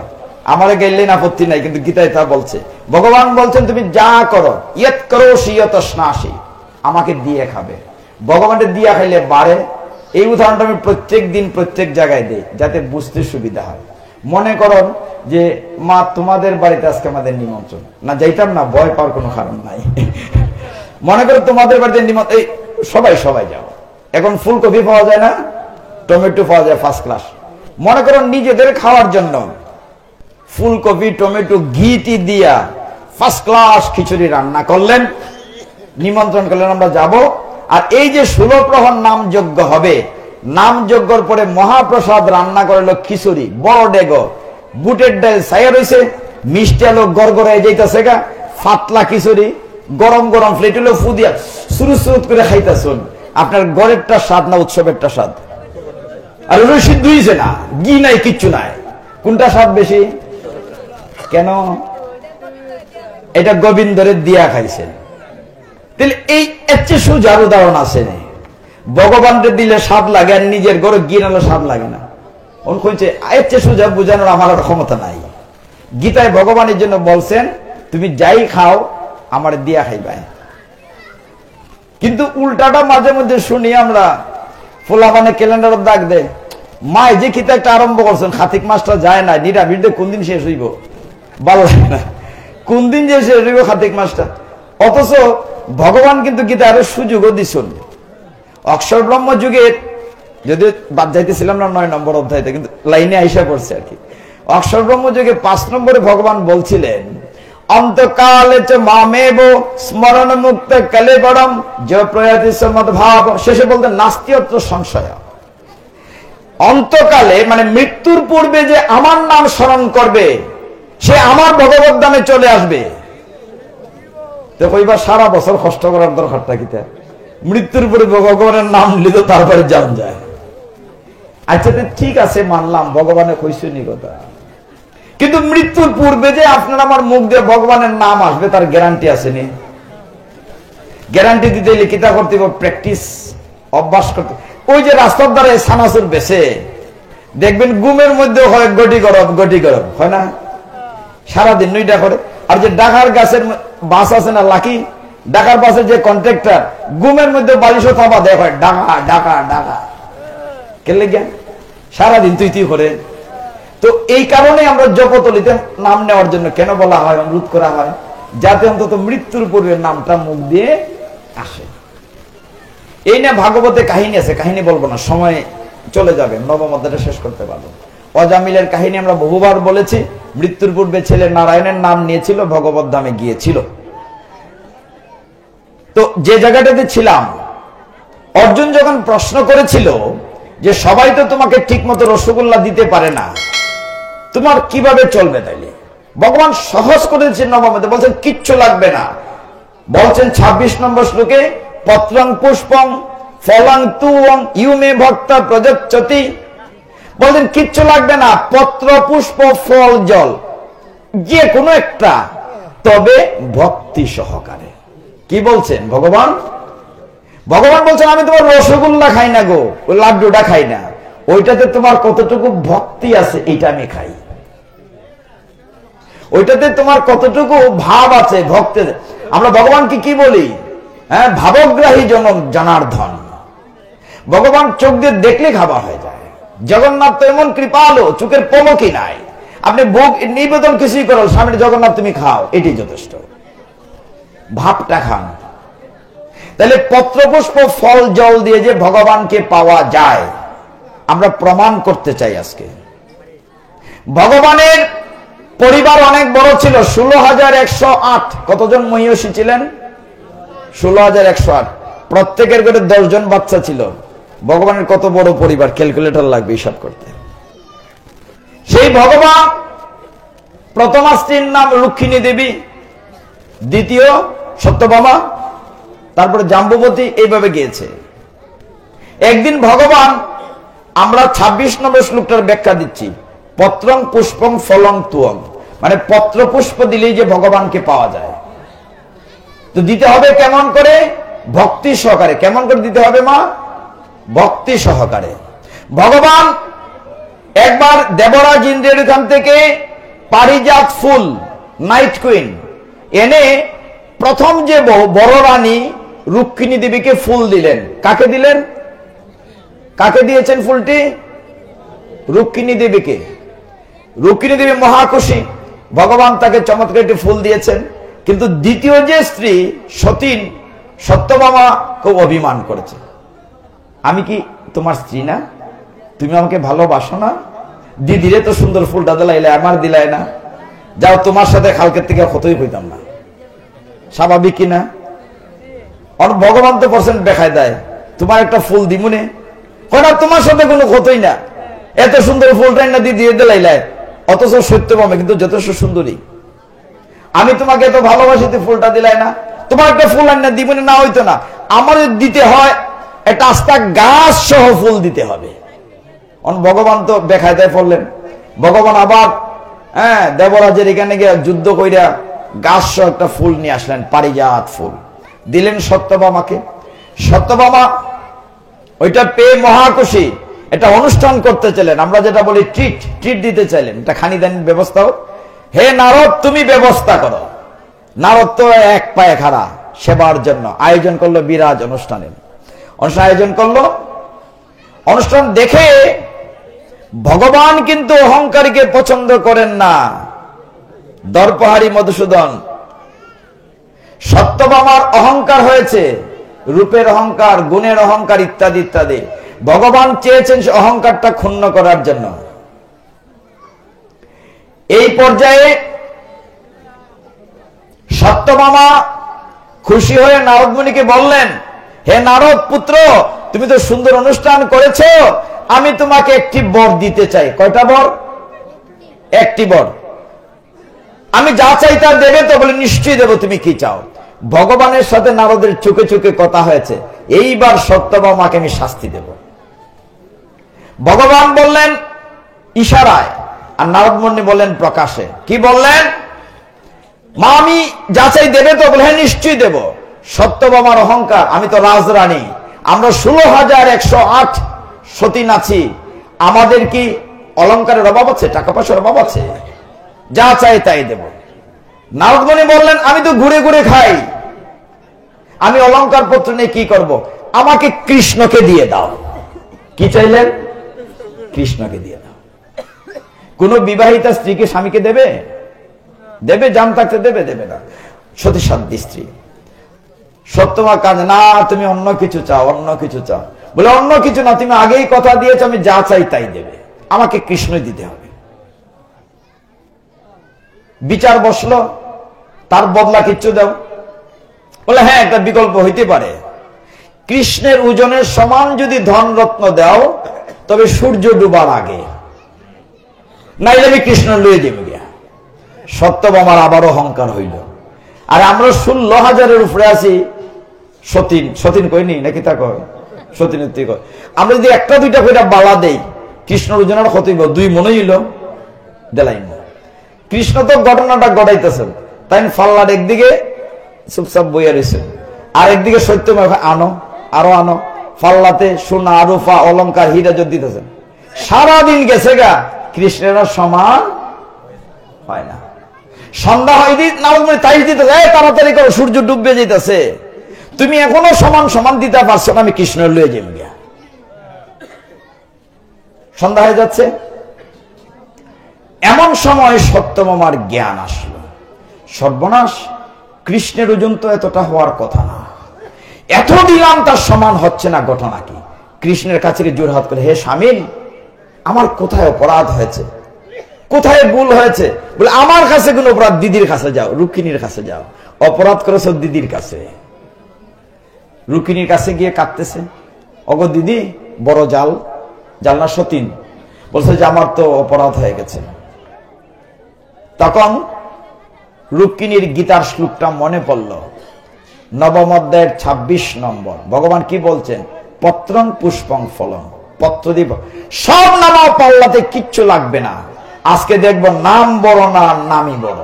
আমার গেলেন আপত্তি নাই, কিন্তু গীতায় তা বলছে। ভগবান বলছেন তুমি যা করো, ইয়ত করো সিয়ত স্নাসি, আমাকে দিয়ে খাবে। ভগবানকে দিয়া খাইলে বাড়ে। এই উদাহরণটা আমি প্রত্যেক দিন প্রত্যেক জায়গায় দিই, যাতে বুঝতে সুবিধা হয়। মনে করো যে মা তোমাদের বাড়িতে আজকে আমাদের নিমন্ত্রণ, না যাইতাম না, ভয় পাওয়ার কোনো কারণ নাই। মনে করো তোমাদের বাড়িতে নিমন্ত্রণ, সবাই যাও। এখন ফুলকপি পাওয়া যায় না, টমেটো পাওয়া যায় ফার্স্ট ক্লাস। মনে করো নিজেদের খাওয়ার জন্য ফুলকপি টমেটো ঘি দিয়া ফার্স্ট ক্লাস খিচুড়ি রান্না করলেন, নিমন্ত্রণ করলেন, আমরা যাব। আর এই যে 16 প্রহর নাম যজ্ঞ হবে, নাম যজ্ঞর পরে মহাপ্রসাদ রান্না করলো খিচুড়ি, বড় ডেগো, বুটের ডাল ছায়া রয়েছে, মিষ্টি আলো গড়গড়ায় যাইতেছে গা, ফাতলা খিচুড়ি গরম গরম প্লেট হলো ফু দিয়া সুরুত করে খাইতেছুন। আপনার গড়েরটা স্বাদ না উৎসবেরটা স্বাদ? আর ওটা সিদ্ধ হয়েছে না, ঘি নাই, কিচ্ছু নাই, কোনটা স্বাদ বেশি? কেন? এটা গোবিন্দরে দিয়া খাইছেন। তাহলে এই চেয়ে সুজার উদাহরণ আছে, ভগবানকে দিলে স্বাদ লাগে আর নিজের ঘরে ঘি নালে স্বাদ লাগে না। এর চেয়ে সুজা বুঝানোর আমার আর ক্ষমতা নাই। গীতায় ভগবানের জন্য বলছেন তুমি যাই খাও আমার দিয়া খাইবাই। কিন্তু উল্টাটা মাঝে মধ্যে শুনি আমরা, ফোলা মানে ক্যালেন্ডারের দাগ দে, মায় যে খিতা একটা আরম্ভ করছেন, কার্তিক মাসটা যায় না, নিরামিষে কোন দিন শেষ হইব ভালো লাগে না, কোন দিন যে শেষ হইব কার্তিক মাসটা। অথচ ভগবান কিন্তু গীতা আরো সুযোগও দিচ্ছেন। অক্ষর ব্রহ্ম যুগের, যদি বাদ যাইতেছিলাম না 9 নম্বর অধ্যায়তে, কিন্তু লাইনে আইসা পড়ছে আর কি। অক্ষর ব্রহ্ম যুগে 5 নম্বরে ভগবান বলছিলেন অন্তকালে চ মামেব স্মরণ মুক্ত কলেবরম যে প্রয়াতি সমদ্ভাব। শেষে বলতেন নাস্তিয়ত্র সংশয়। অন্তকালে মানে মৃত্যুর পূর্বে যে আমার নাম স্মরণ করবে সে আমার ভগবত ধামে চলে আসবে। তো কইবার সারা বছর কষ্ট করার দরকারটা কি? মৃত্যুর পূর্বে ভগবানের নাম নিলে তারপরে জান যায়। আচ্ছা ঠিক আছে, মানলাম ভগবানের কইসুনি কথা, কিন্তু মৃত্যুর পূর্বে যে আপনার আমার মুখ দিয়ে ভগবানের নাম আসবে তার গ্যারান্টি আসেনি। গ্যারান্টি দিতে লিখিতা করতে প্র্যাকটিস, অভ্যাস করতে। ওই যে রাস্তার দ্বারা সানাসুর বেছে দেখবেন গুমের মধ্যে হয় গটি গরব হয় না, সারাদিন নইটা করে। আর যে ডাকার গাছের বাস আছে না, লাকি ডাকার বাসের যে কন্ট্রাক্টর, গুমের মধ্যে বালিশও থাবা দেখ হয় ডাকা ডাকা ডাকা, কেলে জ্ঞান সারাদিন তুই করে। তো এই কারণে আমরা জপতলিতে নাম নেওয়ার জন্য কেন বলা হয়, অনুরোধ করা হয়, যাতে অন্তত মৃত্যুর পূর্বে নামটা মুখ দিয়ে আসে। এই না ভাগবতে কাহিনী আছে, কাহিনী বলবো না, সময় চলে যাবে, নবম অধ্যায়টা শেষ করতে পারবো। অজামিলের কাহিনী আমরা বহুবার বলেছি। মৃত্যুর পূর্বে ছেলে নারায়ণের নাম নিয়েছিল, ভগবত ধামে গিয়েছিল। তো যে জায়গাটাতে ছিলাম, অর্জুন যখন প্রশ্ন করেছিল যে সবাই তো তোমাকে ঠিক মতো রসগোল্লা দিতে পারে না, তোমার কিভাবে চলবে? তাইলে ভগবান সহজ করে দিচ্ছেন নবমতে, বলছেন কিচ্ছু লাগবে না। বলছেন 26 নম্বর শ্লোকে পত্রং পুষ্পং ফলং তুং ইউমে ভক্ত প্রযচ্ছতি। বলছেন কিচ্ছু লাগবে না, পত্র পুষ্প ফল জল যে কোনো একটা, তবে ভক্তি সহকারে। কি বলছেন ভগবান? ভগবান বলছেন আমি তোমার রসগোল্লা খাই না গো, ওই লাড্ডুটা খাই না, ওইটাতে তোমার কতটুকু ভক্তি আছে এটা আমি খাই। ওইটাতে তোমার কতটুকু ভাব আছে ভক্তে। আমরা ভগবানকে কি বলি? হ্যাঁ, ভাবগ্রাহী জনার্দন। ভগবান চোখ দিয়ে দেখলে খাবার হয়ে যায়। জগন্নাথ তো এমন কৃপালো, চোখের পলকই নাই। আপনি ভোগ নিবেদন কিছুই করো, স্বামী জগন্নাথ তুমি খাও, এটি যথেষ্ট, ভাবটা খান। তাহলে পত্রপুষ্প ফল জল দিয়ে যে ভগবানকে পাওয়া যায়, আমরা প্রমাণ করতে চাই আজকে। ভগবানের পরিবার অনেক বড় ছিল, 16,108। কতজন মহিষী ছিলেন? 16,108। প্রত্যেকের ঘরে 10 জন বাচ্চা ছিল। ভগবানের কত বড় পরিবার, ক্যালকুলেটর লাগবে হিসাব করতে। সেই ভগবান প্রথম স্ত্রীর নাম রুক্মিণী দেবী, দ্বিতীয় সত্যভামা, তারপরে জাম্বুবতী, এইভাবে গিয়েছে। একদিন ভগবান, আমরা 26 নম্বর শ্লোকটার ব্যাখ্যা দিচ্ছি, পত্রং পুষ্পং ফলং তুয়ং, মানে পত্র পুষ্প দিলেই যে ভগবানকে পাওয়া যায়। তো দিতে হবে কেমন করে? ভক্তি সহকারে। কেমন করে দিতে হবে মা? ভক্তি সহকারে। ভগবান একবার দেবরাজ ইন্দ্রের এখান থেকে পারিজাত ফুল, নাইট কুইন এনে প্রথম যে বড় রানী রুক্মিণী দেবীকে ফুল দিলেন। কাকে দিলেন? কাকে দিয়েছেন ফুলটি? রুক্মিণী দেবীকে। রুক্মিণী দেবী মহাখুশি, ভগবান তাকে চমৎকার একটি ফুল দিয়েছেন। কিন্তু দ্বিতীয় যে স্ত্রী সতীন, সত্যভামা, খুব অভিমান করেছে। আমি কি তোমার স্ত্রী না? তুমি আমাকে ভালোবাসো না? দিদিরে তো সুন্দর ফুলটা দিলাইলে, আমার দিলাই না। যাও, তোমার সাথে কালকের থেকে ক্ষতই হইতাম না। স্বাভাবিক কিনা? আর ভগবান তো পার্সেন্ট দেখায় দেয়, তোমার একটা ফুল দিমুনে, না তোমার সাথে কোনো ক্ষতই না, এত সুন্দর ফুলটাই না দিদি দিলাইলাই, অথচ সত্যভামা কিন্তু যথেষ্ট সুন্দরী। আমি তোমাকে এত ভালোবাসি, ফুলটা দিলাই না, তোমার একটা ফুল আন না দিমুনে, না হইতো না। আমার দিতে হয় একটা আস্তা গাছ সহ ফুল দিতে হবে। ভগবান তো বেখায়দায় পড়লেন। ভগবান আবার দেবরাজের এখানে গিয়ে যুদ্ধ কইরা গাছ সহ একটা ফুল নিয়ে আসলেন, পারিজাত ফুল দিলেন সত্যভামাকে। সত্যভামা ওইটা পেয়ে মহাখুশি, এটা অনুষ্ঠান করতে চাইলেন, আমরা যেটা বলি ট্রিট দিতে চাইলেন, এটা খানিদানির ব্যবস্থা হোক। হে নারদ, তুমি ব্যবস্থা করো। নারদ তো এক পায়ে খাড়া, সেবার জন্য আয়োজন করলো বিরাজ অনুষ্ঠানের। অনুষ্ঠান আয়োজন করলো। অনুষ্ঠান দেখে ভগবান কিন্তু অহংকারীকে পছন্দ করেন না। দর্পহারী মধুসূদন, সত্যভামার অহংকার হয়েছে, রূপের অহংকার, গুণের অহংকার, ইত্যাদি ইত্যাদি। ভগবান চেয়েছেন সে অহংকারটা ক্ষুণ্ণ করার জন্য। এই পর্যায়ে সত্যভামা খুশি হয়ে নারদ মুনিকে বললেন, হে নারদ পুত্র, তুমি তো সুন্দর অনুষ্ঠান করেছো, আমি তোমাকে একটি বর দিতে চাই। কয়টা বর? একটি বর। আমি যা চাই তা দেবে তো? বলে নিশ্চয়ই দেব, তুমি কি চাও? ভগবানের সাথে নারদের চোখে চোখে কথা হয়েছে, এইবার সত্যভামাকে আমি শাস্তি দেব। ভগবান বললেন ইশারায়, আর নারদ মুনি বললেন প্রকাশে। কি বললেন? মা আমি যা চাই দেবে তো? বলে হ্যাঁ নিশ্চয়ই দেব। সত্যভামার অহংকার, আমি তো রাজরানী, আমরা 16,108 সতীন আছি, আমাদের কি অলংকারের অভাব আছে? টাকা পয়সার অভাব আছে? যা চাই তাই দেব। নারদ মুনি বললেন আমি তো ঘুরে ঘুরে খাই, আমি অলংকার পত্র নিয়ে কি করব? আমাকে কৃষ্ণকে দিয়ে দাও। কি চাইলেন? কৃষ্ণকে দিয়ে দাও। কোন বিবাহিতা স্ত্রীকে স্বামীকে দেবে? দেবে? জান থাকতে দেবে? দেবে না। সতী সাধ্বী স্ত্রী। সত্যমা কাজ না, তুমি অন্য কিছু চাও, অন্য কিছু চাও। বলে অন্য কিছু না, তুমি আগেই কথা দিয়েছো, আমি যা চাই তাই দেবে, আমাকে কৃষ্ণই দিতে হবে। বিচার বসলো, তার বদলা কিচ্ছু দাও। বলে হ্যাঁ, একটা বিকল্প হইতে পারে, কৃষ্ণের ওজনের সমান যদি ধন রত্ন দাও, তবে সূর্য ডুবার আগে, নাইলে আমি কৃষ্ণ লয়ে যাবো গিয়া। সত্যভামার আবার অহংকার হইল। আর আমরা 16,000-এর উপরে আছি সতীন। সতীন কইনি নাকি? তা কয় সতীনের তুই কয়। আমরা যদি একটা দুইটা কইটা বালা দেই, কৃষ্ণর ওজনের কত হইব? 2 মনে হইল দেলাই না। কৃষ্ণ তো ঘটনাটা ঘটাইতেছেন, তাই ফাল্লার একদিকে চুপচাপ বইয়া রয়েছে, আর একদিকে সত্যময় আনো, আরো আনো, ফাল্লাতে সোনা, রূপা, অলংকার, হীরা জোর দিতেছেন। সারাদিন গেছে গা, কৃষ্ণের সমান হয় না। সন্ধ্যা হয় তাই দিতেছে, তাড়াতাড়ি করো, সূর্য ডুববে যেতেছে, তুমি এখনো সমান সমান দিতে পারছো না, আমি কৃষ্ণের লয়ে যাই গিয়া। সন্ধ্যা হয়ে যাচ্ছে, এমন সময় সত্যভামার জ্ঞান আসলো, সর্বনাশ, কৃষ্ণের ওজন তো এতটা হওয়ার কথা না, এত দিলাম তার সমান হচ্ছে না, ঘটনা কি? কৃষ্ণের কাছে জোর হাত করে, হে স্বামী, আমার কোথায় অপরাধ হয়েছে, কোথায় ভুল হয়েছে? বলে আমার কাছে কোন অপরাধ, দিদির কাছে যাও, রুক্মিণীর কাছে যাও। অপরাধ করেছ দিদির কাছে। রুক্মিণীর কাছে গিয়ে কাঁদতেছে, ওগো দিদি, বড় জাল, জাল না সতীন, বলছে যে আমার তো অপরাধ হয়ে গেছে। তখন রুক্মিণীর গীতার শ্লোকটা মনে পড়ল, নবম অধ্যায়ের 26 নম্বর। ভগবান কি বলছেন? পত্রং পুষ্পং ফলং, পত্র দিব, সব নামাও পাল্লাতে, কিচ্ছু লাগবে না। আজকে দেখবো নাম বড় না নামই বড়।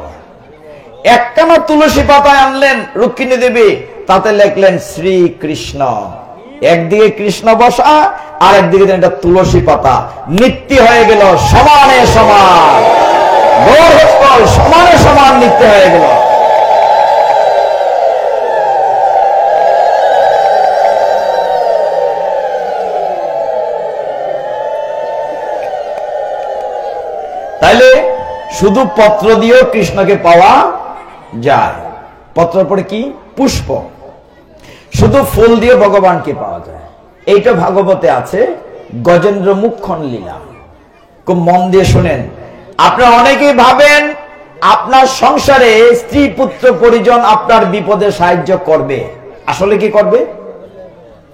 একখানা তুলসী পাতায় আনলেন রুক্মিণী দেবী, তাতে লিখলেন শ্রীকৃষ্ণ। একদিকে কৃষ্ণ বসা, আর একদিকে এটা তুলসী পাতা, নিত্য হয়ে গেল সমানে সমান, সমানে সমান নিত্য হয়ে গেল। তাইলে শুধু পত্র দিয়েও কৃষ্ণকে পাওয়া যায়। পত্র পরে কি? পুষ্প। শুধু ফুল দিয়ে ভগবানকে পাওয়া যায়। এইটা ভাগবতে আছে, গজেন্দ্র মুখ্যন লীলা। খুব মন দিয়ে শুনেন। আপনারা অনেকেই ভাবেন আপনার সংসারে স্ত্রী পুত্র পরিজন আপনার বিপদে সাহায্য করবে। আসলে কি করবে?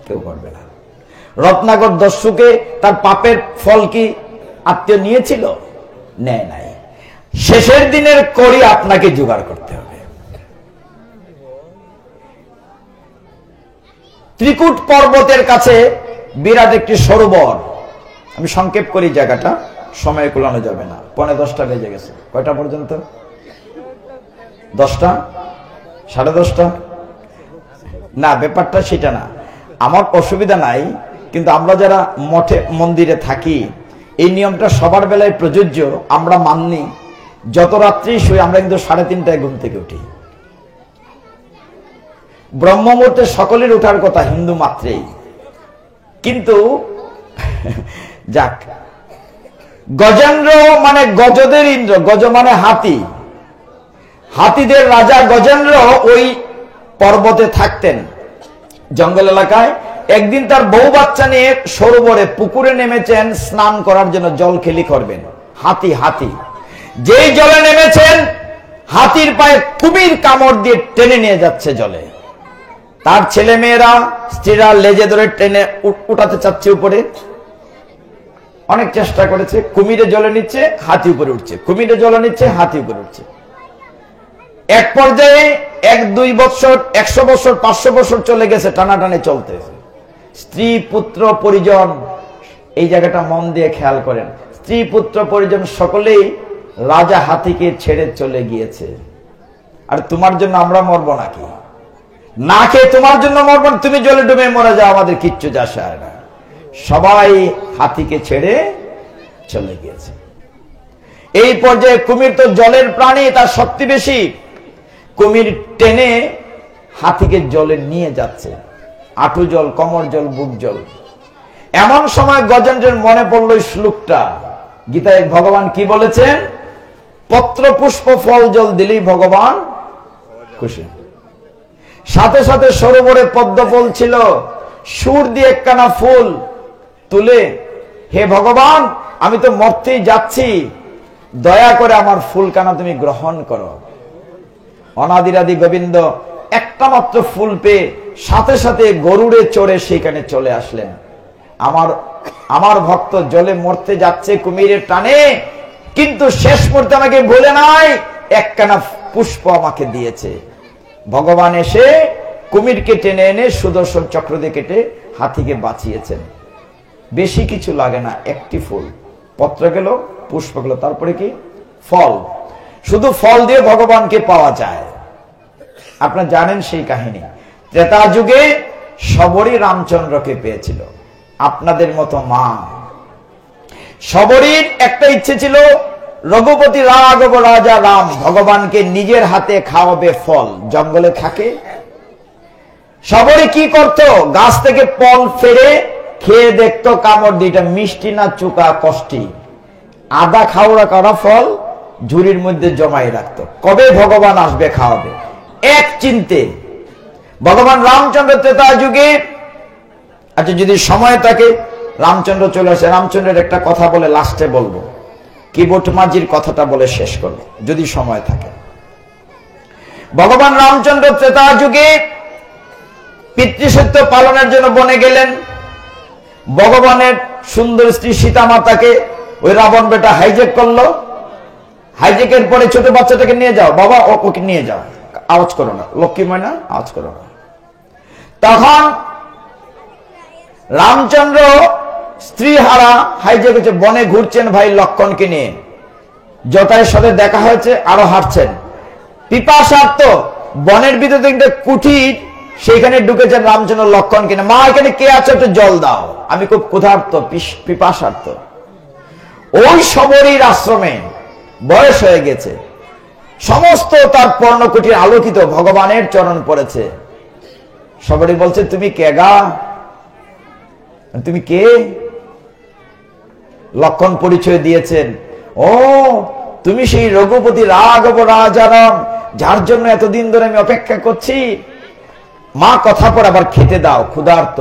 কেউ করবে না। রত্নাকর দস্যুকে তার পাপের ফল কি আত্মীয় নিয়েছিল? নেয় নাই। শেষের দিনের করি আপনাকে জোগাড় করতে হবে। ত্রিকুট পর্বতের কাছে বিরাট একটি সরোবর। আমি সংক্ষেপ করি জায়গাটা, সময় কুলানো যাবে না। 10:45 বেজে গেছে। কয়টা পর্যন্ত? 10টা? 10:30? না, ব্যাপারটা সেটা না। আমার অসুবিধা নাই, কিন্তু আমরা যারা মঠে মন্দিরে থাকি, এই নিয়মটা সবার বেলায় প্রযোজ্য। আমরা মাননি, যত রাত্রি শুই আমরা কিন্তু 3:30টায় ঘুম থেকে উঠি। ব্রহ্ম মুহূর্তে সকলের ওঠার কথা, হিন্দু মাত্রেই। কিন্তু যাক, গজেন্দ্র মানে গজদের ইন্দ্র, গজ মানে হাতি, হাতিদের রাজা গজেন্দ্র ওই পর্বতে থাকতেন, জঙ্গল এলাকায়। একদিন তার বউ বাচ্চা নিয়ে সরোবরে পুকুরে নেমেছেন স্নান করার জন্য, জল খেলি করবেন। হাতি যেই জলে নেমেছেন, হাতির পায়ে কুমির কামড় দিয়ে টেনে নিয়ে যাচ্ছে জলে। তার ছেলে মেয়েরা স্ত্রীরা লেজে ধরে টেনে উঠাতে চাচ্ছে উপরে, অনেক চেষ্টা করেছে। কুমিরে জলে নিচ্ছে, হাতি উপরে উঠছে, কুমিরে জলে নিচ্ছে, হাতি উপরে উঠছে। এক পর্যায়ে 1-2 বছর, 100 বছর, 500 বছর চলে গেছে টানাটানি চলতে। স্ত্রী পুত্র পরিজন, এই জায়গাটা মন দিয়ে খেয়াল করেন, স্ত্রী পুত্র পরিজন সকলেই রাজা হাতিকে ছেড়ে চলে গিয়েছে। আর তোমার জন্য আমরা মরবো নাকি? না খেয়ে তোমার জন্য মরবো না, তুমি জলে ডুবে মরে যাও, আমাদের কিচ্ছু আসে না। সবাই হাতিকে ছেড়ে চলে গিয়েছে। এই পর্যায়ে কুমির তো জলের প্রাণী, তার শক্তি বেশি। কুমির টেনে হাতিকে জলে নিয়ে যাচ্ছে, আঁটু জল, কোমর জল, বুক জল। এমন সময় গজেন্দ্রের মনে পড়লো শ্লোকটা, গীতায় ভগবান কি বলেছেন? পত্র পুষ্প ফল জল দিলেই ভগবান খুশি। সাথে সাথে সরোবরে পদ্ম ফুল ছিল, সুর দিয়ে একখানা ফুল তুলে, হে ভগবান, আমি তো মরতেই যাচ্ছি, দয়া করে আমার ফুলকানা তুমি গ্রহণ করো। অনাদিরাদি গোবিন্দ একটা মাত্র ফুল পেয়ে সাথে সাথে গরুড়ে চড়ে সেখানে চলে আসলেন। আমার ভক্ত জলে মরতে যাচ্ছে কুমিরের টানে, কিন্তু শেষ মুহূর্তে আমাকে ভুলে নাই, একখানা পুষ্প আমাকে দিয়েছে। ভগবান এসে কুমিরকে টেনে এনে সুদর্শন চক্র দিয়ে কেটে হাতিকে বাঁচিয়েছেন। বেশি কিছু লাগে না, একটি ফুল, পত্র গেল, পুষ্প গেল, তারপরে কি? ফল। শুধু ফল দিয়ে ভগবানকে পাওয়া যায়। আপনারা জানেন সেই কাহিনী। ত্রেতা যুগে শবরী রামচন্দ্রকে পেয়েছিল, আপনাদের মতো মা। শবরীর একটা ইচ্ছে ছিল, রঘুপতি রাঘব রাজা রাম ভগবানকে নিজের হাতে খাওয়াবে ফল। জঙ্গলে থাকে, শবরী কি করত? গাছ থেকে ফল ফেরে খেয়ে দেখতো, কামড় দিটা মিষ্টি না চুকা কষ্টি। আদা খাওয়া করা ফল ঝুড়ির মধ্যে জমাই রাখতো, কবে ভগবান আসবে খাওয়াবে। এক চিন্তে ভগবান রামচন্দ্র ত্রেতা যুগে, আচ্ছা যদি সময় থাকে রামচন্দ্র চলে আসে। রামচন্দ্রের একটা কথা বলে লাস্টে বলবো, কিবোট মাঝির কথাটা বলে শেষ করবো যদি সময় থাকে। ভগবান রামচন্দ্র ত্রেতা যুগে পিতৃসত্য পালনের জন্য বনে গেলেন। ভগবানের সুন্দর স্ত্রী সীতা মাতাকে ওই রাবণ বেটা হাইজেক করলো। হাইজেকের পরে ছোট বাচ্চাটাকে নিয়ে যাও, বাবা ওকে নিয়ে যাও, আওয়াজ করো না, লক্ষ্মী ময়না আওয়াজ করো না। তখন রামচন্দ্র স্ত্রী হারা হাইজেক হচ্ছে, বনে ঘুরছেন ভাই লক্ষণকে নিয়ে, জটায়ের সাথে দেখা হয়েছে, আরো হাঁটছেন, পিপাসার্থ বনের ভিতরে একটা কুঠির, সেইখানে ঢুকেছেন রামচন্দ্র লক্ষণকে নিয়ে, মা এখানে কে আছে একটু জল দাও, আমি খুব ক্ষুধার্ত পিপাসার্থ। ওই শবরীর আশ্রমে বয়স হয়ে গেছে, সমস্ত তার পর্ণকুটির আলোকিত, ভগবানের চরণ পড়েছে। শবরী বলছে, তুমি কে গা, তুমি কে? লক্ষণ পরিচয় দিয়েছেন, ও তুমি সেই রঘুপতি রাঘব রাজারাম, যার জন্য এতদিন ধরে আমি অপেক্ষা করছি। মা কথা পর আবার খেতে দাও, ক্ষুধার্ত।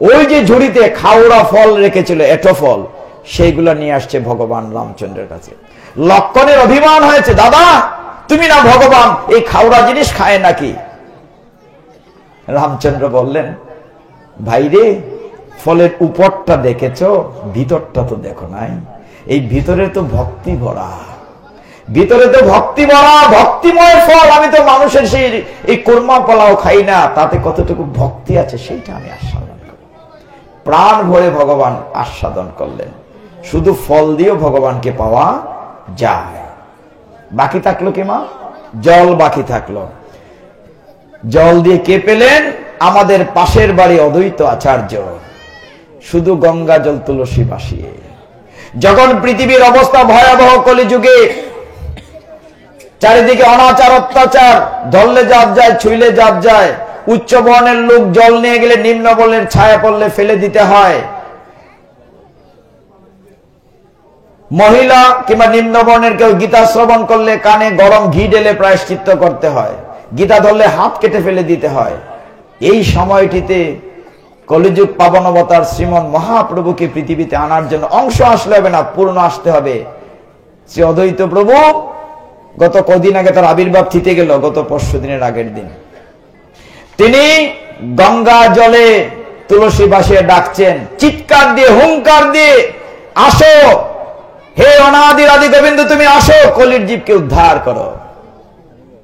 ওই যে ঝুড়িতে খাওড়া ফল রেখেছিল, এটো ফল, সেইগুলো নিয়ে আসছে ভগবান রামচন্দ্রের কাছে। লক্ষণের অভিমান হয়েছে, দাদা তুমি না ভগবান, এই খাওড়া জিনিস খায় নাকি? রামচন্দ্র বললেন, ভাইরে ফলের উপরটা দেখেছো, ভিতরটা তো দেখো নাই। এই ভিতরে তো ভক্তি ভরা, ভিতরে তো ভক্তি ভরা, ভক্তিময় ফল। আমি তো মানুষের সেই এই কোরমা পোলাও খাই না, তাতে কতটুকু ভক্তি আছে সেইটা আমি আস্বাদন করি। প্রাণ ভরে ভগবান আস্বাদন করলেন। শুধু ফল দিয়েও ভগবানকে পাওয়া যায়। বাকি থাকলো কি মা? জল বাকি থাকলো। জল দিয়ে কে পেলেন? আমাদের পাশের বাড়ি অদ্বৈত আচার্য, শুধু গঙ্গা জল তুলসী বাসিয়ে। যখন পৃথিবীর অবস্থা ভয়াবহ, কলিযুগে চারিদিকে অনাচার অত্যাচার, ধরলে জাত যায়, ছুইলে জাত যায়, উচ্চ বর্ণের লোক জল নিয়ে গেলে নিম্ন বর্ণের ছায়া পড়লে ফেলে দিতে হয়, মহিলা কিংবা নিম্ন বর্ণের কেউ গীতা শ্রবণ করলে কানে গরম ঘি ঢেলে প্রায়শ্চিত্ত করতে হয়, গীতা ধরলে হাত কেটে ফেলে দিতে হয়। এই সময়টিতে কলিযুগ পাবন অবতার শ্রীমন মহাপ্রভুকে পৃথিবীতে আনার জন্য অংশ আসলে হবে না, পূর্ণ আসতে হবে। শ্রী অদ্বৈত প্রভু গত কদিন আগে তার আবির্ভাব থিতে গেল, গত পরশু দিনের আগের দিন। তিনি গঙ্গা জলে তুলসী বাসিয়ে ডাকছেন, চিৎকার দিয়ে, হুঙ্কার দিয়ে, আসো হে অনাদি আদি গোবিন্দ, তুমি আসো, কলির জীবকে উদ্ধার করো।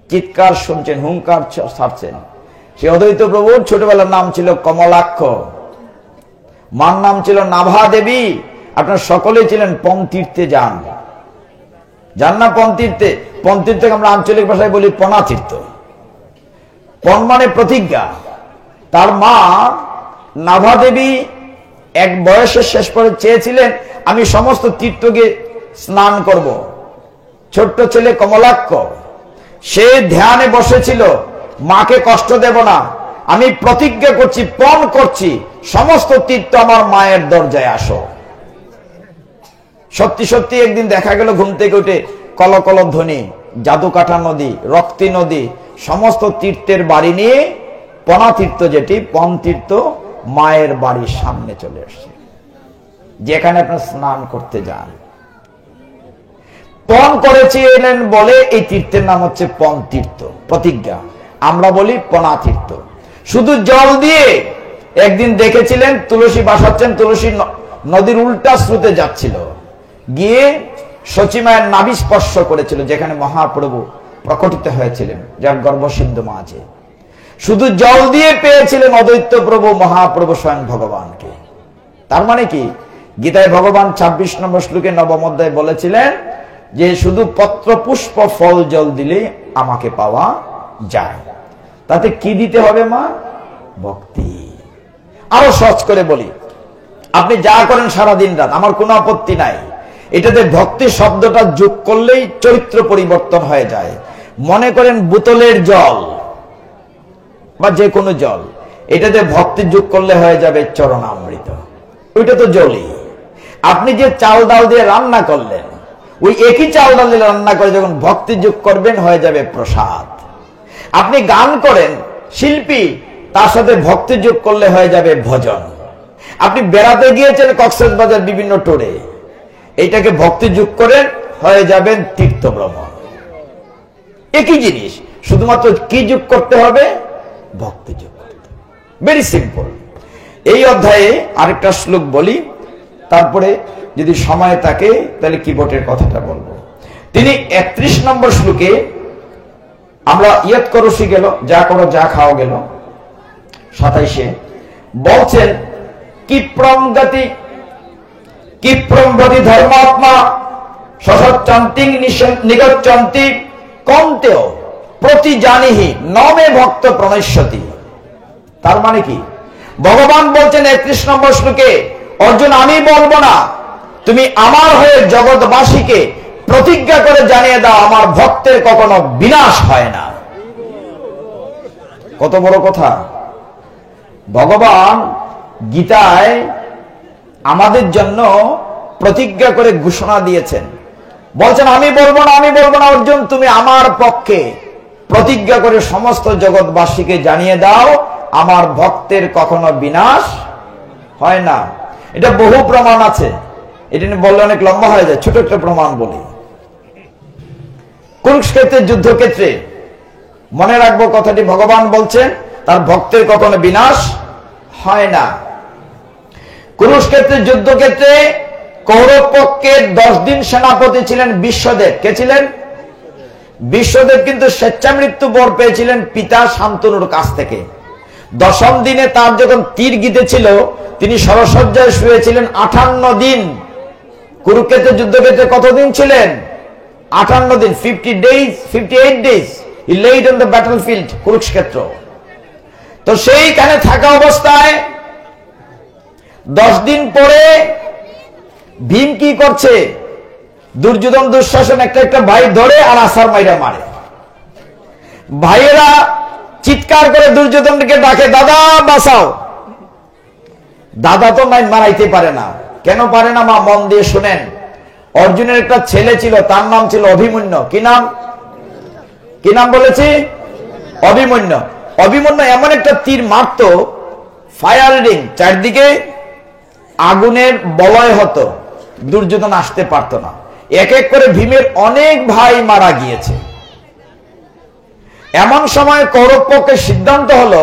চিৎকার শুনছেন, হুঙ্কার ছাড়ছেন। সে অদ্বৈত প্রভুর ছোটবেলার নাম ছিল কমলাক্ষ, মার নাম ছিল নাভা দেবী। আপনার সকলেই ছিলেন পনতীর্থে যান, যান না পনতীর্থে? পনতীর্থকে আমরা আঞ্চলিক ভাষায় বলি পনাতীর্থ। পন মানে প্রতিজ্ঞা। তার মা নাভা দেবী এক বয়সের শেষ পরে চেয়েছিলেন, আমি সমস্ত তীর্থকে স্নান করব। ছোট্ট ছেলে কমলাক্ষ, সে ধ্যানে বসেছিল, মাকে কষ্ট দেব না, আমি প্রতিজ্ঞা করছি, পণ করছি, সমস্ত তীর্থ আমার মায়ের দরজায় আসো। সত্যি সত্যি একদিন দেখা গেল ঘুম থেকে উঠে কলকল ধ্বনি, জাদুকাঠা নদী, রক্তি নদী, সমস্ত তীর্থের বাড়ি নিয়ে পনাতীর্থ, যেটি পন তীর্থ, মায়ের বাড়ির সামনে চলে আসছে, যেখানে আপনার স্নান করতে যান। পণ করেছিলেন বলে এই তীর্থের নাম হচ্ছে পন তীর্থ, প্রতিজ্ঞা। আমরা বলি পনাতীর্থ। শুধু জল দিয়ে একদিন দেখেছিলেন তুলসী বাসাচ্ছেন, তুলসী নদীর উল্টা স্রোতে যাচ্ছিল, গিয়ে সচিমায়ের নাভি স্পর্শ করেছিল, যেখানে মহাপ্রভু প্রকটিত হয়েছিলেন, যার গর্ভসিদ্ধ মাঝে। শুধু জল দিয়ে পেয়েছিলেন অদ্বৈত প্রভু, মহাপ্রভু স্বয়ং ভগবানকে। তার মানে কি? গীতায় ভগবান 26 নম্বর শ্লোকে নবম অধ্যায় বলেছিলেন যে শুধু পত্র পুষ্প ফল জল দিলে আমাকে পাওয়া যায়। তাতে কি দিতে হবে মা? ভক্তি। আরো সহজ করে বলি, আপনি যা করেন সারা দিন রাত, আমার কোনো আপত্তি নাই, এটাতে ভক্তি শব্দটা যোগ করলেই চরিত্র পরিবর্তন হয়ে যায়। মনে করেন বোতলের জল বা যে কোনো জল, এটাতে ভক্তি যোগ করলে হয়ে যাবে চরণামৃত। ওইটা তো জলই। আপনি যে চাল ডাল দিয়ে রান্না করলেন, ওই একই চাল ডাল দিয়ে রান্না করে যখন ভক্তি যোগ করবেন, হয়ে যাবে প্রসাদ। আপনি গান করেন, শিল্পী, তার সাথে ভক্তি যোগ করলে হয়ে যাবে ভজন। আপনি বেড়াতে গিয়েছেন কক্সবাজার বিভিন্ন টোরে, এইটাকে ভক্তি যোগ করেন, হয়ে যাবেন তীর্থ ভ্রমণ। একই জিনিস, শুধুমাত্র কি যোগ করতে হবে? ভক্তি যোগ করতে। Very simple. এই অধ্যায়ে আরেকটা শ্লোক বলি, তারপরে যদি সময় থাকে তাহলে কিবোর্ডের কথাটা বলবো। তিনি 31 নম্বর শ্লোকে, আমরা ইয়ত করসি গেল, যা করো যা খাও গেল, 27-এ বলছেন কিপ্রম গতি ধর্মাত্মা সসচ্চন্তি নিগচ্ছন্তি কন্তেও প্রতি জানিহি নমে ভক্ত প্রণশ্যতি। তার মানে কি? ভগবান বলছেন 31 নম্বর শ্লোকে, অর্জুন আমি বলবো না, তুমি আমার হয়ে জগৎবাসীকে প্রতিজ্ঞা করে জানিয়ে দাও আমার ভক্তের কখনো বিনাশ হয় না। কত বড় কথা! ভগবান গীতায় আমাদের জন্য প্রতিজ্ঞা করে ঘোষণা দিয়েছেন, বলছেন আমি বলবো না অর্জুন, তুমি আমার পক্ষে প্রতিজ্ঞা করে সমস্ত জগৎবাসীকে জানিয়ে দাও আমার ভক্তের কখনো বিনাশ হয় না। এটা বহু প্রমাণ আছে, এটা নিয়ে বললে অনেক লম্বা হয়ে যায়, ছোট একটা প্রমাণ বলি। কুরুক্ষেত্রের যুদ্ধক্ষেত্রে মনে রাখবো কথাটি, ভগবান বলছেন তার ভক্তের কখনো বিনাশ হয় না। কুরুক্ষেত্রের যুদ্ধক্ষেত্রে কৌরব পক্ষের 10 দিন সেনাপতি ছিলেন বিশ্বদেব। কে ছিলেন? বিশ্বদেব। কিন্তু স্বেচ্ছামৃত্যু বর পেয়েছিলেন পিতা শান্তনুর কাছ থেকে। 10ম দিনে তার যখন তীর গিতেছিল, তিনি শরশয্যায় শুয়েছিলেন 58 দিন। কুরুক্ষেত্রের যুদ্ধক্ষেত্রে কতদিন ছিলেন? 58 দিন, 58 days he laid on the battlefield, Kurukshetra. তো সেইখানে থাকা অবস্থায় 10 দিন পরে ভীম কি করছে? দুর্যোধন দুঃশাসন একটা ভাই ধরে আর আসার মাইরা মারে। ভাইয়েরা চিৎকার করে দুর্যোধনকে ডাকে, দাদা বাঁচাও। দাদা তো মারাইতে পারে না। কেন পারে না? মা মন দিয়ে শুনেন। অর্জুনের একটা ছেলে ছিল, তার নাম ছিল অভিমন্যু। কি নাম? কি নাম বলেছি? অভিমন্যু। অভিমন্যু এমন একটা তীর মারত, ফায়ার রিং, চারদিকে আগুনের বলয় হতো, দুর্যোধন আসতে পারত না। এক এক করে ভীমের অনেক ভাই মারা গিয়েছে। এমন সময় কৌরব পক্ষের সিদ্ধান্ত হলো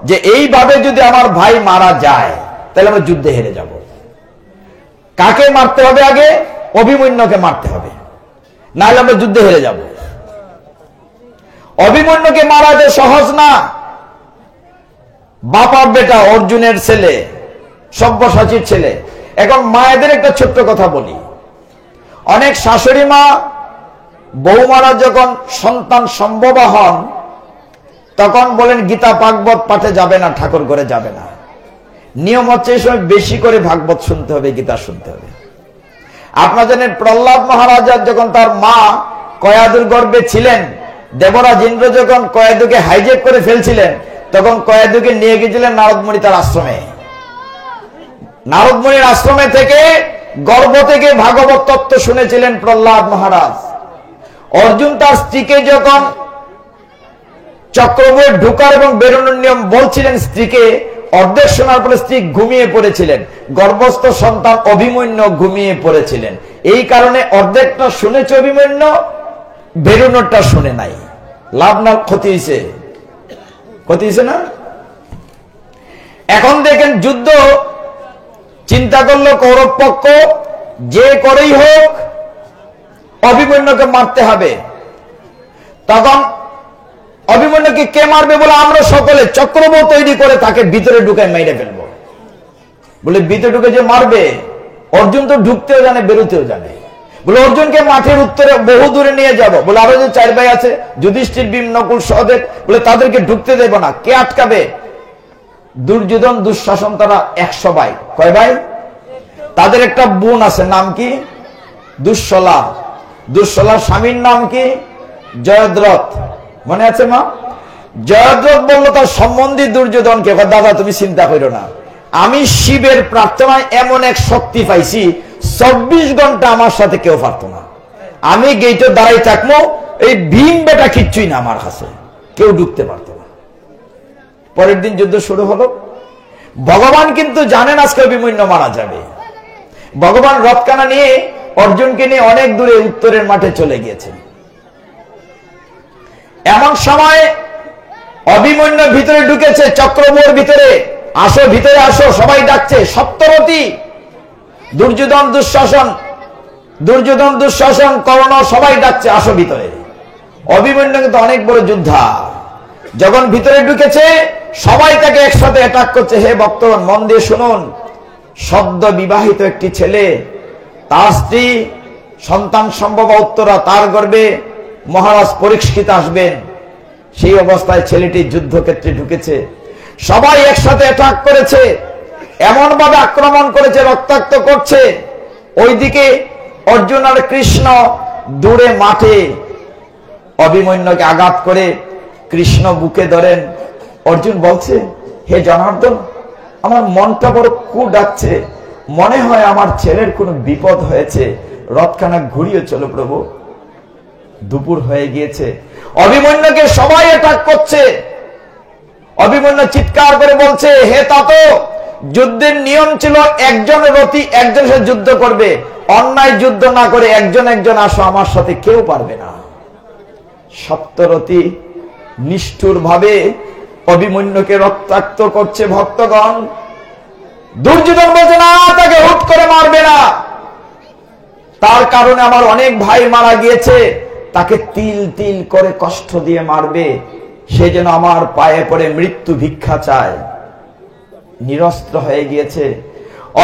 যে এইভাবে যদি আমার ভাই মারা যায় তাহলে আমরা যুদ্ধে হেরে যাব। কাকে মারতে হবে? আগে অভিমন্যুকে মারতে হবে, নাহলে আমরা যুদ্ধে হেরে যাব। অভিমন্যুকে মারা যে সহজ না। বাপার বেটা, অর্জুনের ছেলে, সব্যসাচীর ছেলে। এখন মায়েদের একটা ছোট্ট কথা বলি। অনেক শাশুড়ি মা বৌমারা যখন সন্তান সম্ভবা হন, তখন বলেন গীতা ভাগবত পাঠে যাবে না, ঠাকুর ঘরে যাবে না। নিয়ম হচ্ছে এই সময় বেশি করে ভাগবত শুনতে হবে, গীতা শুনতে হবে। আপনারা জানেন প্রহ্লাদ মহারাজার যখন তার মা কয়াদুর গর্ভে ছিলেন, দেবরাজ ইন্দ্র যখন কয়াদুকে হাইজ্যাক করে ফেলছিলেন, তখন কয়াদুকে নিয়ে গেছিলেন নারদমুনি তার আশ্রমে। নারদমুনির আশ্রমে থেকে গর্ভ থেকে ভাগবত তত্ত্ব শুনেছিলেন প্রহ্লাদ মহারাজ। অর্জুন তার স্ত্রীকে যখন চক্রবয়ে ঢুকার এবং বেরোনোর নিয়ম বলছিলেন, স্ত্রীকে অর্ধেক শোনার পরে স্ত্রী ঘুমিয়ে পড়েছিলেন। গর্ভস্থ সন্তান অভিমন্যু ঘুমিয়ে পড়েছিলেন। এই কারণে অর্ধেকটা শুনেছে অভিমন্যু, বেরোনোরটা শুনে নাই। লাভ না ক্ষতি হয়েছে? ক্ষতি হয়েছে না? এখন দেখেন যুদ্ধ চিন্তা করলো কৌরব পক্ষ, যে করেই হোক অভিমন্যুকে মারতে হবে। তখন অভিমন্যুকে কে মারবে বলে আমরা সকলে চক্রব্যূহ তৈরি করে তাকে ভিতরে ঢুকে মেরে ফেলবো। বলে ভিতরে ঢুকে যে মারবে, অর্জুন তো ঢুকতেও জানে, বেরোতেও জানে। বলে অর্জুনকে মাঠের উত্তরে বহু দূরে নিয়ে যাব। বলে আরো যে 4 ভাই আছে, যুধিষ্ঠির, ভীম, নকুল, সহদেব, বলে তাদেরকে ঢুকতে দেব না। কে আটকাবে? দুর্যোধন দুঃশাসন, তারা 100 ভাই। কয় ভাই? তাদের একটা বোন আছে, নাম কি? দুঃশলা। দুঃশলার স্বামীর নাম কি? জয়দ্রথ। মনে আছে মা? জয়দ্রথ বলল তার সম্বন্ধী দুর্যোধনকে, দাদা তুমি চিন্তা করো না, আমি শিবের প্রার্থনায় এমন এক শক্তি পাইছি, 24 ঘন্টা আমার সাথে কেউ পারত না। আমি গেটে দাঁড়াই থাকবো, এই ভীম বেটা কিচ্ছুই না, আমার কাছে কেউ ঢুকতে পারত না। পরের দিন যুদ্ধ শুরু হলো। ভগবান কিন্তু জানেন আজকে অভিমন্যু মারা যাবে। ভগবান রথখানা নিয়ে অর্জুনকে নিয়ে অনেক দূরে উত্তরের মাঠে চলে গিয়েছেন। এমন সময় অভিমন্যু ভিতরে ঢুকেছে, চক্রব্যূহের ভিতরে। আসো ভিতরে আসো, সবাই ডাকছে। সপ্তরথী, দুর্যোধন দুঃশাসন, কর্ণ, সবাই ডাকছে আসো ভিতরে। অভিমন্যু কিন্তু অনেক বড় যোদ্ধা, যখন ভিতরে ঢুকেছে সবাই তাকে একসাথে অ্যাটাক করছে। হে ভক্তগণ, মন দিয়ে শুনুন, সদ্য বিবাহিত একটি ছেলে, তার স্ত্রী, সন্তান সম্ভব উত্তরা, তার গর্ভে মহারাজ পরীক্ষিত আসবেন, সেই অবস্থায় ছেলেটি যুদ্ধক্ষেত্রে ঢুকেছে। সবাই একসাথে অ্যাটাক করেছে, এমন ভাবে আক্রমণ করেছে, রক্তাক্ত করছে। ওইদিকে অর্জুন আর কৃষ্ণ দূরে মাঠে অভিমন্যুকে আঘাত করে কৃষ্ণ বুকে ধরেন। অর্জুন বলছে, হে জনার্দন, আমার মনটা বড় কু ডাকছে, মনে হয় আমার ছেলের কোনো বিপদ হয়েছে, রথখানা ঘুরিয়ে চলো প্রভু। দুপুর হয়ে গিয়েছে, অভিমন্যুকে সবাই অ্যাটাক করছে। অভিমন্যু চিৎকার করে বলছে, হে তাতো, যুদ্ধের নিয়ম ছিল একজন রথী একজনের সাথে যুদ্ধ করবে, অন্যায় যুদ্ধ না করে একজন একজন আসো, আমার সাথে কেউ পারবে না। সপ্তরথী নিষ্ঠুর ভাবে অভিমন্যুকে রক্তাক্ত করছে। ভক্তগণ, দুর্যোধন বলছে, না, তাকে হুট করে মারবে না, তার কারণে আমার অনেক ভাই মারা গিয়েছে, তাকে তিল তিল করে কষ্ট দিয়ে মারবে, সে যেন আমার পায়ে পড়ে মৃত্যু ভিক্ষা চায়। নিরস্ত্র হয়ে গিয়েছে,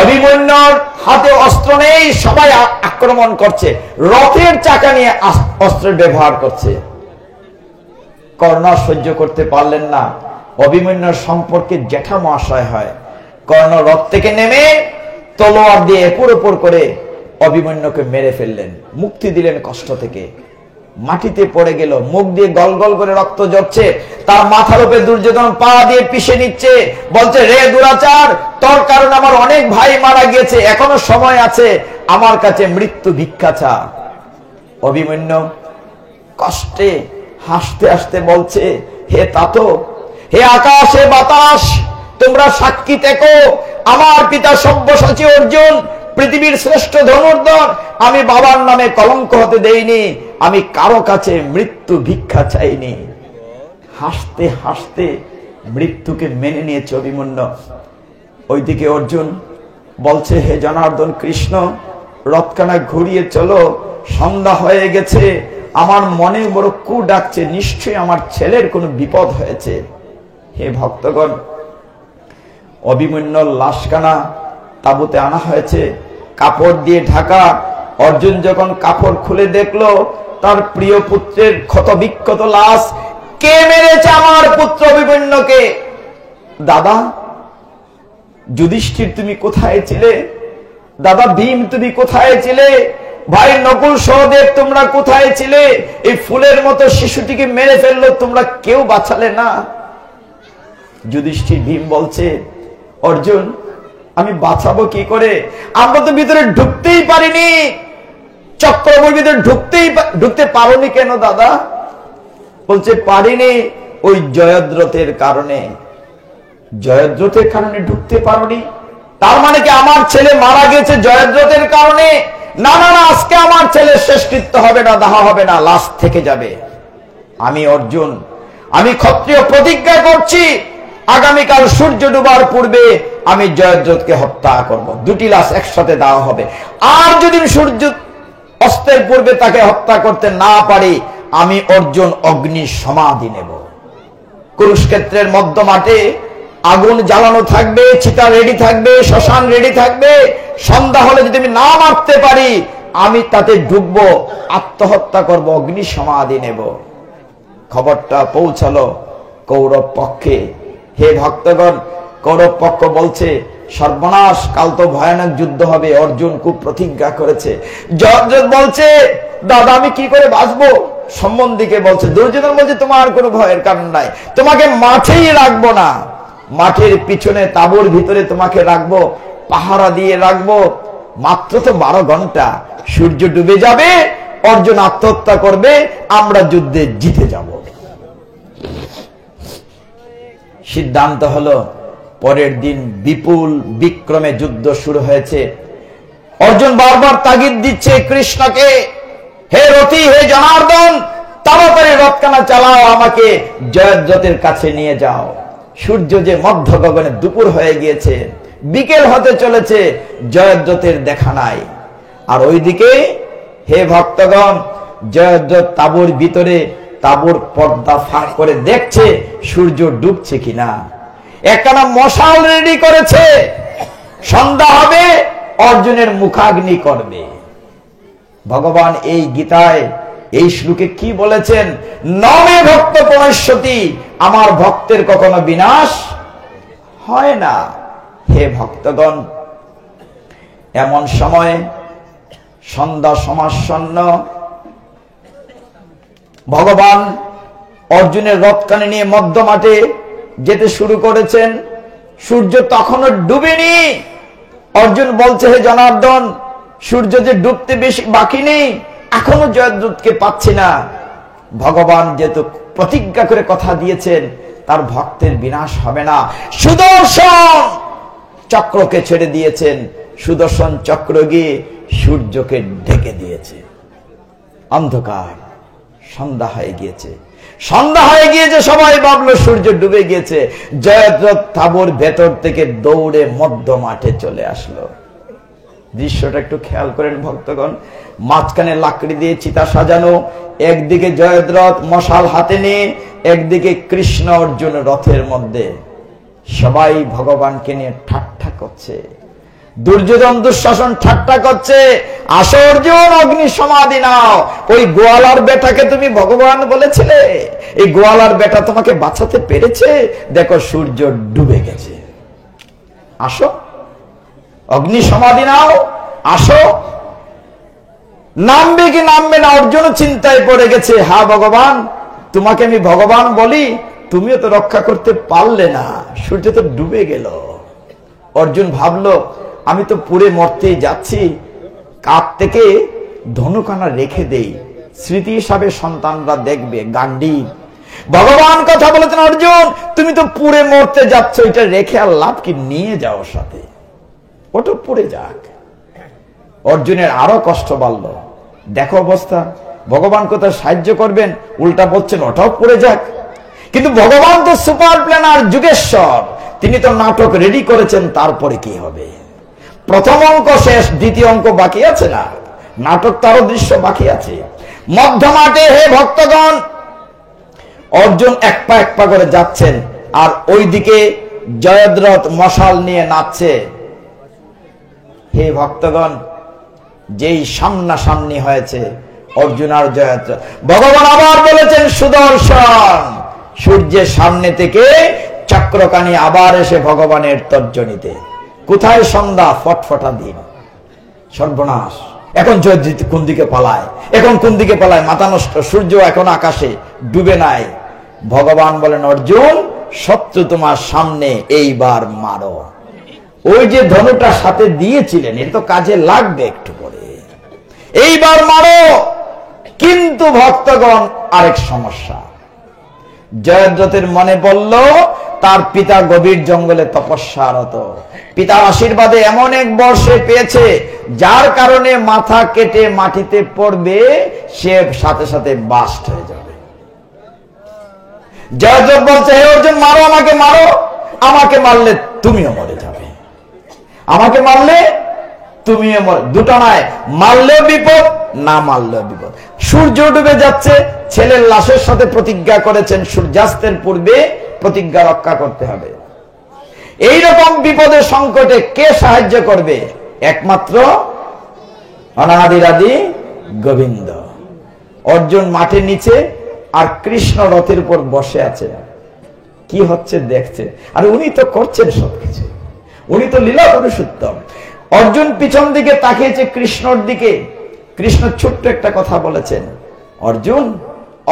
অভিমন্যুর হাতে অস্ত্র নেই, সবাই আক্রমণ করছে, রথের চাকা নিয়ে অস্ত্রের ব্যবহার করছে। কর্ণ সহ্য করতে পারলেন না, অভিমন্যুর সম্পর্কে জ্যাঠা মহাশয় হয়। কর্ণ রথ থেকে নেমে তলোয়ার দিয়ে এপুর করে অভিমন্যুকে মেরে ফেললেন, মুক্তি দিলেন কষ্ট থেকে। মাটিতে পড়ে গেল, মুখ দিয়ে গল গল করে রক্ত ঝরছে, তার মাথার উপরে দুর্যোধন পা দিয়ে পিষে নিচ্ছে, বলছে, রে দুরাচার, তোর কারণে আমার অনেক ভাই মারা গিয়েছে, এখনো সময় আছে, আমার কাছে মৃত্যু ভিক্ষা চা। অভিমন্যু কষ্টে হাসতে হাসতে বলছে, হে তাতো, হে আকাশ, হে বাতাস, তোমরা সাক্ষী থেকো, আমার পিতা সব্যসাচী অর্জুন পৃথিবীর শ্রেষ্ঠ ধনুর্ধর, আমি বাবার নামে কলঙ্ক হতে দেইনি, আমি কারো কাছে মৃত্যু ভিক্ষা চাইনি। হাসতে হাসতে মৃত্যুকে মেনে নিয়েছে অভিমন্যু। ওইদিকে অর্জুন বলছে, হে জনার্দন কৃষ্ণ, রথখানা ঘুরিয়ে চলো, সন্ধ্যা হয়ে গেছে, আমার মনে বড় কু ডাকছে, নিশ্চয়ই আমার ছেলের কোনো বিপদ হয়েছে। হে ভক্তগণ, অভিমন্যুর লাশখানা তাঁবুতে আনা হয়েছে, কাপড় দিয়ে ঢাকা। অর্জুন যখন কাপড় খুলে দেখলো তার প্রিয় পুত্রের ক্ষত বিক্ষত লাশ। কে মেরেছে আমার পুত্র অভিমন্যুকে? দাদা যুধিষ্ঠির, তুমি কোথায় ছিলে? দাদা ভীম, তুমি কোথায় ছিলে? ভাই নকুল সহদেব, তোমরা কোথায় ছিলে? এই ফুলের মতো শিশুটিকে মেরে ফেললো, তোমরা কেউ বাঁচালে না। যুধিষ্ঠির ভীম বলছে, অর্জুন, আমি বাঁচাবো কি করে? আমরা তো ভিতরে ঢুকতেই পারিনি, চক্রবর্তীর ভিতরে ঢুকতে পারোনি কেন দাদা? বলছে, পারিনি ওই জয়দ্রথের কারণে। জয়দ্রথের কারণে ঢুকতে পারোনি? তার মানে কি আমার ছেলে মারা গেছে জয়দ্রথের কারণে? না না না, আজকে আমার ছেলের শেষকৃত্য হবে না, দাহ হবে না, লাশ থেকে যাবে। আমি অর্জুন, আমি ক্ষত্রিয় প্রতিজ্ঞা করছি, আগামীকাল সূর্য ডুবার পূর্বে আমি জয়দ্রথকে হত্যা করব। দুটি লাশ একসাথে দেওয়া হবে। আর যদি সূর্য অস্তের পূর্বে তাকে হত্যা করতে না পারি, আমি অর্জুন অগ্নি সমাধি নেব। কুরুক্ষেত্রের মধ্য মাঠে আগুন জ্বালানো থাকবে, চিতা রেডি থাকবে, শ্মশান রেডি থাকবে। সন্ধ্যা হলে যদি আমি না মারতে পারি, আমি তাতে ঢুকবো, আত্মহত্যা করব, অগ্নি সমাধি নেব। খবরটা পৌঁছালো কৌরব পক্ষে। হে ভক্তগণ, কৌরব পক্ষ বলছে, সর্বনাশ, কাল তো ভয়ানক যুদ্ধ হবে, অর্জুন খুব প্রতিজ্ঞা করেছে। জয়দ্রথ বলছে, দাদা আমি কি করে বাঁচবো? সম্বন্ধীকে বলছে, দুর্যোধন বলছে, তোমার কোনো ভয়ের কারণ নাই, তোমাকে মাঠেই রাখবো না, মাঠের পিছনে তাঁবুর ভিতরে তোমাকে রাখবো, পাহারা দিয়ে রাখবো। মাত্র তো 12 ঘন্টা, সূর্য ডুবে যাবে, অর্জুন আত্মহত্যা করবে, আমরা যুদ্ধে জিতে যাব। সিদ্ধান্ত হলো, পরের দিন বিপুল বিক্রমে যুদ্ধ শুরু হয়েছে। অর্জুন বারবার তাগিদ দিচ্ছে কৃষ্ণকে, হে রথি, হে জনার্দন, তাড়াতাড়ি রথখানা চালাও, আমাকে জয়দ্রথের কাছে নিয়ে যাও। সূর্য যে মধ্য গগনে দুপুর হয়ে গিয়েছে, বিকেল হতে চলেছে, জয়দ্রথের দেখা নাই। আর ওইদিকে হে ভক্তগণ, জয়দ্রথ তাঁবুর ভিতরে তাঁবুর পর্দা ফাঁক করে দেখছে সূর্য ডুবছে কিনা। একখানা মশাল রেডি করেছে, সন্ধ্যা হবে অর্জুনের মুখাগ্নি করবে। ভগবান এই গীতায় এই শ্লোকে কি বলেছেন? নমে ভক্ত প্রণশ্যতি, আমার ভক্তের কখনো বিনাশ হয় না। হে ভক্তগণ, এমন সময় সন্ধ্যা সমাসন্ন, ভগবান অর্জুনের রথখানি নিয়ে মধ্য মাঠে যেতে শুরু করেছেন। সূর্য তখনও ডুবেনি। অর্জুন বলছে, হে জনার্দন, সূর্য যে ডুবতে বেশি বাকি নেই, এখনো জয়দ্রথকে পাচ্ছি না। ভগবান যেহেতু প্রতিজ্ঞা করে কথা দিয়েছেন তার ভক্তের বিনাশ হবে না, সুদর্শন চক্রকে ছেড়ে দিয়েছেন। সুদর্শন চক্র গিয়ে সূর্যকে ঢেকে দিয়েছে। অন্ধকার, সন্ধ্যা হয়ে গিয়েছে। সন্ধ্যা হয়ে গিয়েছে, সবাই ভাবলো সূর্য ডুবে গিয়েছে। জয়দ্রথ তাঁবুর ভেতর থেকে দৌড়ে মধ্য মাঠে চলে আসলো। দৃশ্যটা একটু খেয়াল করেন ভক্তগণ, মাঝখানে লাকড়ি দিয়ে চিতা সাজানো, একদিকে জয়দ্রথ মশাল হাতে নিয়ে, একদিকে কৃষ্ণ অর্জুন রথের মধ্যে। সবাই ভগবানকে নিয়ে ঠাট্টা করছে। দুর্যোধন দুঃশাসন ঠাট্টা করছে, আসো অর্জুন, অগ্নি সমাধি নাও। ওই গোয়ালার বেটাকে তুমি ভগবান বলেছিলে, এই গোয়ালার বেটা তোমাকে বাঁচাতে পেরেছে, দেখো সূর্য ডুবে গেছে, আসো অগ্নি সমাধি নাও, আসো। নামবে কি নামবে না, অর্জুন চিন্তায় পড়ে গেছে। হ্যাঁ ভগবান, তোমাকে আমি ভগবান বলি, তুমিও তো রক্ষা করতে পারলে না, সূর্য তো ডুবে গেল। অর্জুন ভাবলো, আমি তো পুড়ে মরতেই যাচ্ছি, কাপ থেকে ধনুকানা রেখে দেই, স্মৃতি হিসাবে সন্তানরা দেখবে। গান্ডি ভগবান কথা বলেছেন, অর্জুন তুমি তো পুড়ে মরতে যাচ্ছ, এটা রেখে আর লাভ কি, নিয়ে যাও সাথে, ওটা পুড়ে যাক। অর্জুনের আরো কষ্ট বাড়ল, দেখো অবস্থা, ভগবান কোথায় সাহায্য করবেন, উল্টা বলছেন ওটাও পুড়ে যাক। কিন্তু ভগবান তো সুপার প্ল্যানার, যুগেশ্বর, তিনি তো নাটক রেডি করেছেন, তারপরে কি হবে? প্রথম অঙ্ক শেষ, দ্বিতীয় অঙ্ক বাকি আছে না, নাটক তারও দৃশ্য বাকি আছে। মধ্য মাঠে হে ভক্তগণ, অর্জুন এক পা করে যাচ্ছেন, আর ওইদিকে জয়দ্রথ মশাল নিয়ে নাচছে। হে ভক্তগণ, যেই সামনাসামনি হয়েছে অর্জুন আর জয়দ্রথ, ভগবান আবার বলেছেন সুদর্শন, সূর্যের সামনে থেকে চক্রকানি আবার এসে ভগবানের তর্জনীতে। কোথায় সন্ধ্যা, ফটফটা দিন, সর্বনাশ। এখন জয়দ্রথ কোন দিকে পালায়, এখন কোন দিকে পালায়, মাথা নষ্ট। সূর্য এখন আকাশে ডুবে নাই। ভগবান বলেন, অর্জুন শত্রু তোমার সামনে, এইবার মারো। ওই যে ধনুটা সাথে দিয়েছিলেন, এটা তো কাজে লাগবে একটু পরে, এইবার মারো। কিন্তু ভক্তগণ, আরেক সমস্যা। জয়দ্রথের মনে পড়ল তার পিতা গভীর জঙ্গলে তপস্যারত, পিতার আশীর্বাদে এমন এক বর্ষে পেয়েছে যার কারণে মাথা কেটে মাটিতে পড়বে, সে সাথে সাথে বাস্ট হয়ে যাবে। জয়দ্রথ বলছে, হে অর্জুন মারো, আমাকে মারো, আমাকে মারলে তুমিও মরে যাবে, আমাকে মারলে তুমিও মরে, দুটো নয়, মারলেও বিপদ, না মারলেও বিপদ। সূর্য ডুবে যাচ্ছে, ছেলের লাশের সাথে প্রতিজ্ঞা করেছেন সূর্যাস্তের পূর্বে প্রতিজ্ঞা রক্ষা করতে হবে। এইরকম বিপদের সংকটে কে সাহায্য করবে? একমাত্র অনাদিরাদি গোবিন্দ। অর্জুন মাঠের নিচে, আর কৃষ্ণ রথের উপর বসে আছে, কি হচ্ছে দেখছে, আর উনি তো করছেন সবকিছু, উনি তো লীলা পুরুষোত্তম। অর্জুন পিছন দিকে তাকিয়েছে কৃষ্ণর দিকে। কৃষ্ণ ছোট্ট একটা কথা বলেছেন, অর্জুন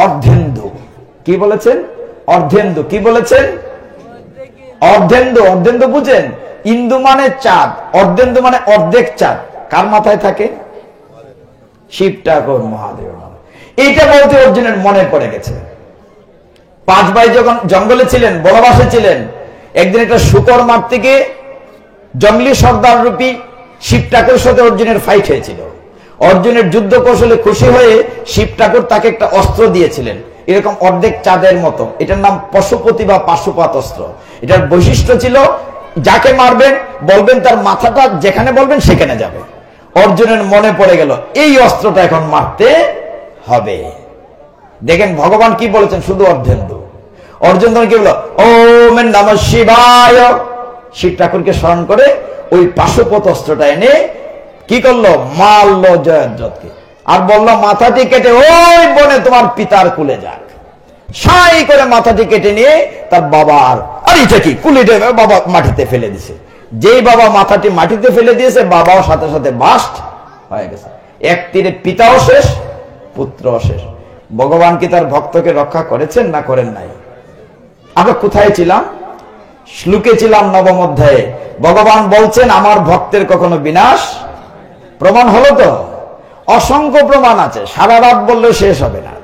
অর্ধেন্দু। কি বলেছেন? অর্ধেন্দু। কি বলেছেন? অর্ধেন্দু। অর্ধেন্দু বুঝেন? ইন্দু মানে চাঁদ, অর্ধেন্দু মানে অর্ধেক চাঁদ। কার মাথায় থাকে? শিব ঠাকুর মহাদেব। এইটা বলতে অর্জুনের মনে পড়ে গেছে। 5 ভাই যখন জঙ্গলে ছিলেন, বনবাসে ছিলেন, একদিন একটা শুকর মারতে গিয়ে জঙ্গলি সর্দার রূপী শিব ঠাকুরের সাথে অর্জুনের ফাইট হয়েছিল। অর্জুনের যুদ্ধ কৌশলে খুশি হয়ে শিব ঠাকুর তাকে একটা অস্ত্র দিয়েছিলেন। এরকম অর্ধেক চাঁদের মতো। এটার নাম পশুপতি বা পাশুপাত অস্ত্র। এটার বৈশিষ্ট্য ছিল যাকে মারবেন বলবেন তার মাথাটা যেখানে বলবেন সেখানে যাবে। অর্জুনের মনে পড়ে গেল এই অস্ত্রটা এখন মারতে হবে। দেখেন ভগবান কি বলেছেন, শুধু অর্ধেন্দু। অর্জুন তখন কি বলল, ওম নমঃ শিবায়। শিব ঠাকুরকে স্মরণ করে ওই পাশুপত অস্ত্রটা এনে কি করলো, মারল জয়দ্রথকে। আর বললো মাথাটি কেটে ওই বনে তোমার পিতার কুলে যাক। সাই করে মাথাটি কেটে নিয়ে তার বাবার, আর এটা কি কুলিতে বাবা মাটিতে ফেলে দিছে। যেই বাবা মাথাটি মাটিতে ফেলে দিয়েছে, বাবাও সাথে সাথে বাস্ট হয়ে গেছে। এক তীরে পিতাও শেষ, পুত্রও শেষ। ভগবান কি তার ভক্তকে রক্ষা করেছেন না করেন নাই? আমরা কোথায় ছিলাম? শ্লোকে ছিলাম, নবম অধ্যায়ে। ভগবান বলছেন আমার ভক্তের কখনো বিনাশ। প্রমাণ হলো তো? অসংখ্য প্রমাণ আছে, সারা রাত বললেও শেষ হবে না।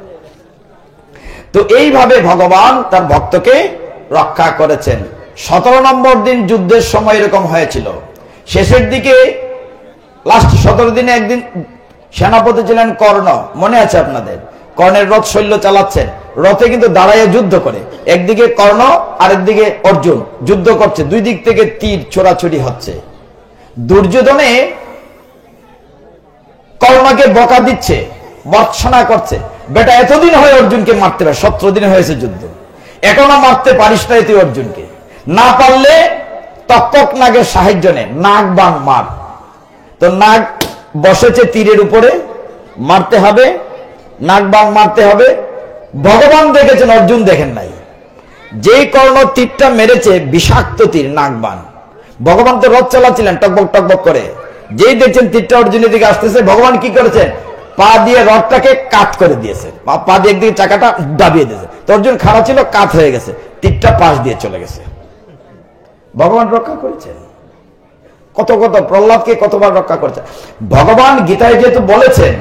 তো এইভাবে ভগবান তার ভক্তকে রক্ষা করেছেন। 17 নম্বর দিন যুদ্ধের সময় এরকম হয়েছিল। শেষের দিকে লাস্ট 17 দিনে একদিন সেনাপতি ছিলেন কর্ণ, মনে আছে আপনাদের? কর্ণের রথ শৈল্য চালাচ্ছেন, রথে কিন্তু দাঁড়াইয়া যুদ্ধ করে। একদিকে কর্ণ আরেকদিকে অর্জুন যুদ্ধ করছে, দুই দিক থেকে তীর ছোড়াছুড়ি হচ্ছে। দুর্যোধনে কর্ণকে বকা দিচ্ছে, ভর্ৎসনা করছে, বেটা এতদিন হয়ে অর্জুনকে মারতে পারে, 17 দিন হয়েছে যুদ্ধ, এখনো মারতে পারিস না তুই অর্জুনকে, না পারলে তক্ষক নাগের সাহায্য নে, নাগ বাং মার। তো নাগ বসেছে তীরের উপরে, মারতে হবে, নাগ বাং মারতে হবে। ভগবান দেখেছেন, অর্জুন দেখেন নাই। যেই কর্ণ তীরটা মেরেছে, বিষাক্ত তীর, নাগ বাং। ভগবান তো রথ চালাচ্ছিলেন টকবক টকবক করে, যেই দেখছেন তীরটা অর্জুনের দিকে আসতেছে, ভগবান কি করেছেন, পা দিয়ে রথটাকে কাত করে দিয়েছে, পা দিয়ে একদিকে চাকাটা দাবিয়ে দিয়েছে। তো অর্জুন খাড়া ছিল, কাত হয়ে গেছে, তীরটা পাশ দিয়ে চলে গেছে। ভগবান রক্ষা করেছেন। কত কত প্রহ্লাদকে কতবার রক্ষা করেছে ভগবান। গীতায় যেহেতু বলেছেন,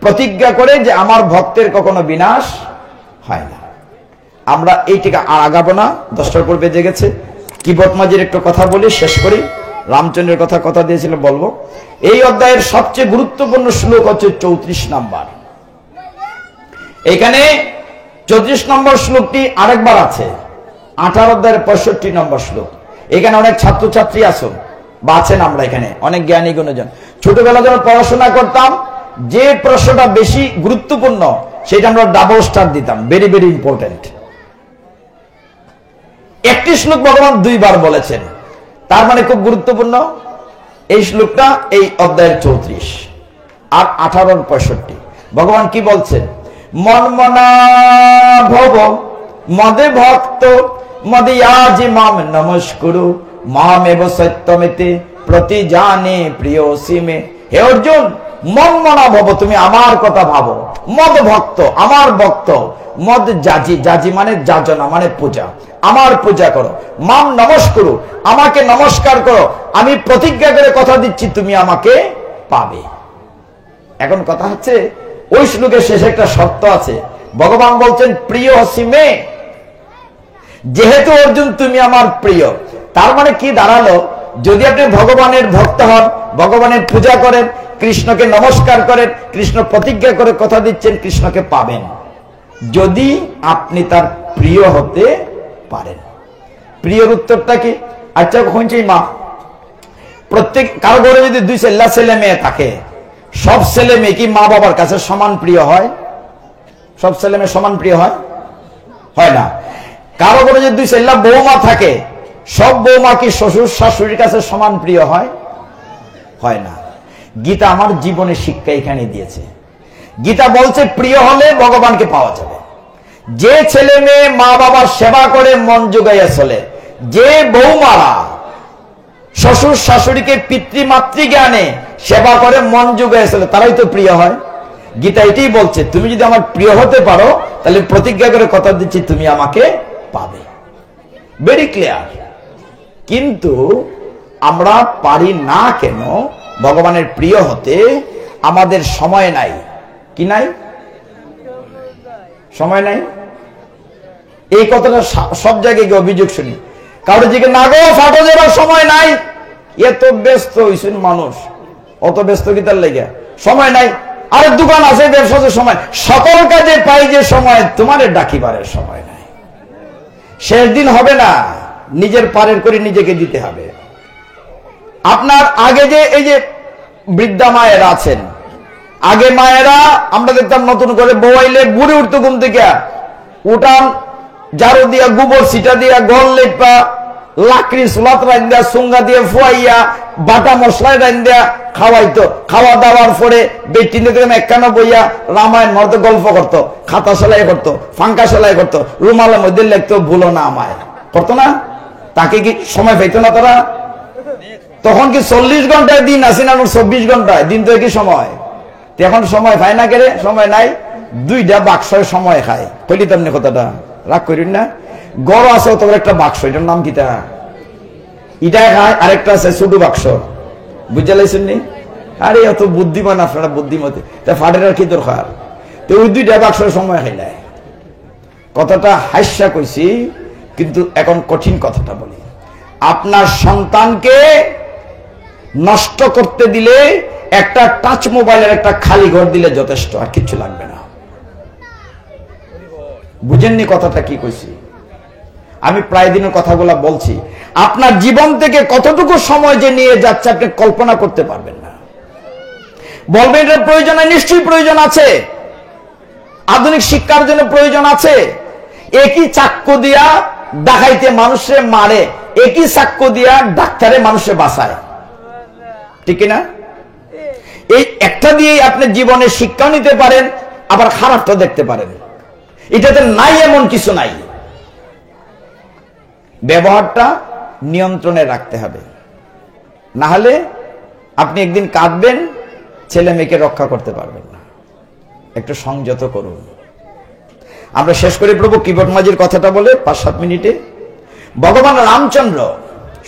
প্রতিজ্ঞা করে যে আমার ভক্তের কখনো বিনাশ হয় না। আমরা এইটিকে আর আগাবো না, 10টার পর বেজে গেছে। কিবত মাঝির একটু কথা বলি, শেষ করি। রামচন্দ্রের কথা দিয়েছিল বলবো। এই অধ্যায়ের সবচেয়ে গুরুত্বপূর্ণ শ্লোক হচ্ছে 34 নম্বর। এখানে 34 নম্বর শ্লোকটি আরেকবার আছে 18 অধ্যায়ের 65 নম্বর শ্লোক। এখানে অনেক ছাত্রছাত্রী আছো বা আছেন, আমরা এখানে অনেক জ্ঞানী গুণজন। ছোটবেলা যখন পড়াশোনা করতাম, যে প্রশ্নটা বেশি গুরুত্বপূর্ণ সেটা আমরা ডাবল স্টার দিতাম, ভেরি ভেরি ইম্পর্টেন্ট। একটি শ্লোক ভগবান 2 বার বলেছেন, তার মানে খুব গুরুত্বপূর্ণ। এই শ্লোকটা এই অধ্যায়ের 34 আর 18 আর 65। ভগবান কি বলছেন, মনমনা ভব মদে ভক্ত মদিয়াজি মাম নমস্কুরু মামেব সত্যমেতে প্রতি জানে প্রিয় সিমে। হে অর্জুন, মনমনা ভব, তুমি আমার কথা ভাবো। মদ ভক্ত, আমার ভক্ত। মদ জাজি, জাজি মানে যাজনা মানে পূজা, আমার পূজা করো। মাম নমস্কুরু, আমাকে নমস্কার করো। আমি প্রতিজ্ঞা করে কথা দিচ্ছি তুমি আমাকে পাবে। এখন কথা হচ্ছে, ওই শ্লোকের শেষে একটা শর্ত আছে। ভগবান বলছেন প্রিয় সিমে, যেহেতু অর্জুন তুমি আমার প্রিয়, তার মানে কি দাঁড়ালো, যদি আপনি ভগবানের ভক্ত হন, ভগবানের পূজা করেন, কৃষ্ণকে নমস্কার করেন, কৃষ্ণ প্রতিজ্ঞা করে কথা দিচ্ছেন কৃষ্ণকে পাবেন, যদি আপনি তার প্রিয় হতে পারেন। প্রিয়র উত্তরটা কি? আচ্ছা হচ্ছে মা, প্রত্যেক কারো ঘরে যদি 2 ছেলে মেয়ে থাকে, সব ছেলে মেয়ে কি মা বাবার কাছে সমান প্রিয় হয়? সব ছেলে মেয়ে সমান প্রিয় হয়? হয় না। কারো ঘরে যদি 2 বৌমা থাকে, সব বৌমা কি শ্বশুর শাশুড়ির কাছে সমান প্রিয় হয়? হয় না। গীতা আমার জীবনের শিক্ষা এখানে দিয়েছে। গীতা বলছে প্রিয় হলে ভগবানকে পাওয়া যাবে। যে ছেলে মেয়ে মা বাবার সেবা করে মন জোগাইয়া চলে, যে বৌমারা শ্বশুর শাশুড়িকে পিতৃমাতৃ জ্ঞানে সেবা করে মন জোগাইয়া চলে, তারাই তো প্রিয় হয়। গীতা এটাই বলছে, তুমি যদি আমার প্রিয় হতে পারো, তাহলে প্রতিজ্ঞা করে কথা দিচ্ছি তুমি আমাকে পাবে। Very clear. কিন্তু আমরা পারি না কেন ভগবানের প্রিয় হতে? আমাদের সময় নাই। কি নাই? সময় নাই। এই কথাটা সব জায়গায় গিয়ে অভিযোগ শুনি। কারো দিকে না গো ফাটো যাবার সময় নাই, এত ব্যস্ত হইছেন মানুষ, অত ব্যস্ত কি তার লেগে? সময় নাই। আর দোকান আছে, ব্যবসার সময়, সকল কাজে পাই যে সময়, তোমারে ডাকিবারের সময় নাই। শেষ দিন হবে না, নিজের পারের করে নিজেকে দিতে হবে। আপনার আগে যে এই যে বৃদ্ধা মায়েরা আছেন, আগে মায়েরা আমরা দেখতাম নতুন করে বউয়াইলে বুড়ি উঠতো ঘুম থেকে, উঠান ঝাড়ু দিয়া, গোবর ছিটা দিয়া, গল লেপা, লাকড়ি সুলাত রান দেয়া, সুঙ্গা দিয়ে ফুয়াইয়া, বাটা মশলায় রান দেয়া খাওয়াইতো। খাওয়া দাওয়ার পরে বেটিন একখানা বইয়া রামায়ণ মতো গল্প করতো, খাতা সেলাই করতো, ফাঙ্কা সেলাই করতো, রুমালের মধ্যে লিখতো ভুলো না আমায়, করতো না? তাকে কি সময় পাইতো না তারা? তখন কি 40 ঘন্টায় দিন আসি না 24 ঘন্টায় দিন? তো একই সময়। এখন সময় পায় না, কেড়ে সময় নাই, 2টা বাক্সের সময় খায়। কইলি তেমনি কথাটা, রাগ করিন না। গড় আছে তোমার একটা বাক্স, এটার নাম কিটা? ইটা খায়, আরেকটা আছে ছোট বাক্স, বুঝতে লাইছেন নি? আরে এত বুদ্ধিমান আপনারা, বুদ্ধিমতী, তা ফাটের আর কি দরকার? তো ওই 2টা বাক্সের সময় খাই নাই। কথাটা হাস্যা কইছি, কিন্তু এখন কঠিন কথাটা বলি। আপনার সন্তানকে নষ্ট করতে দিলে একটা টাচ মোবাইলের একটা খালি ঘর দিলে যথেষ্ট, আর কিচ্ছু লাগবে না। বুঝেননি কথাটা কি কইছি? আমি প্রায় দিনের কথাগুলো বলছি। আপনার জীবন থেকে কতটুকু সময় যে নিয়ে যাচ্ছে আপনি কল্পনা করতে পারবেন না। বলবেন এটার প্রয়োজন, নিশ্চয়ই প্রয়োজন আছে, আধুনিক শিক্ষার জন্য প্রয়োজন আছে। একই চাক্কু দিয়া ডাকাইতে মানুষে মারে, একই চাক্কু দিয়া ডাক্তারে মানুষে বাঁচায়, ঠিক না? এই একটা দিয়েই আপনি জীবনে শিক্ষা নিতে পারেন, আবার খারাপটা দেখতে পারেন। এটাতে নাই এমন কিছু নাই। ব্যবহারটা নিয়ন্ত্রণে রাখতে হবে, না হলে আপনি একদিন কাঁদবেন, ছেলে মেয়েকে রক্ষা করতে পারবেন না। একটু সংযত করুন। আমরা শেষ করি প্রভু কিবট মাঝির কথাটা বলে 5-7 মিনিটে। ভগবান রামচন্দ্র,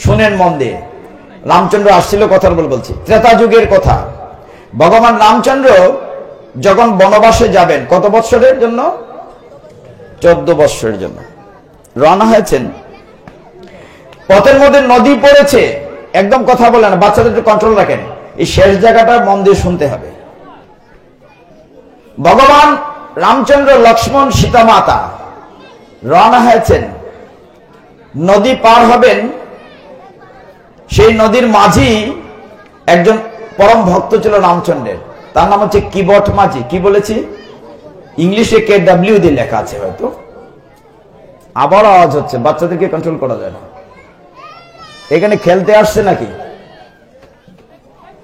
শুনেন মন দিয়ে, রামচন্দ্র আসছিল কথার বলছি, ত্রেতা যুগের কথা। ভগবান রামচন্দ্র যখন বনবাসে যাবেন, কত বৎসরের জন্য? 14 বৎসরের জন্য রওনা হয়েছেন। পথের মধ্যে নদী পড়েছে, একদম কথা বলেন, বাচ্চাদের একটু কন্ট্রোল রাখেন, এই শেষ জায়গাটা মন দিয়ে শুনতে হবে। ভগবান রামচন্দ্র, লক্ষ্মণ, সীতা মাতা রওনা হয়েছেন, নদী পার হবেন। সেই নদীর মাঝি একজন পরম ভক্ত ছিল রামচন্দ্রের, তার নাম হচ্ছে কিবট মাঝি। কি বলেছি? ইংলিশে KW দিয়ে লেখা আছে, হয়তো আবার আওয়াজ হচ্ছে, বাচ্চাদেরকে কন্ট্রোল করা যায় না। এখানে খেলতে আসছে নাকি?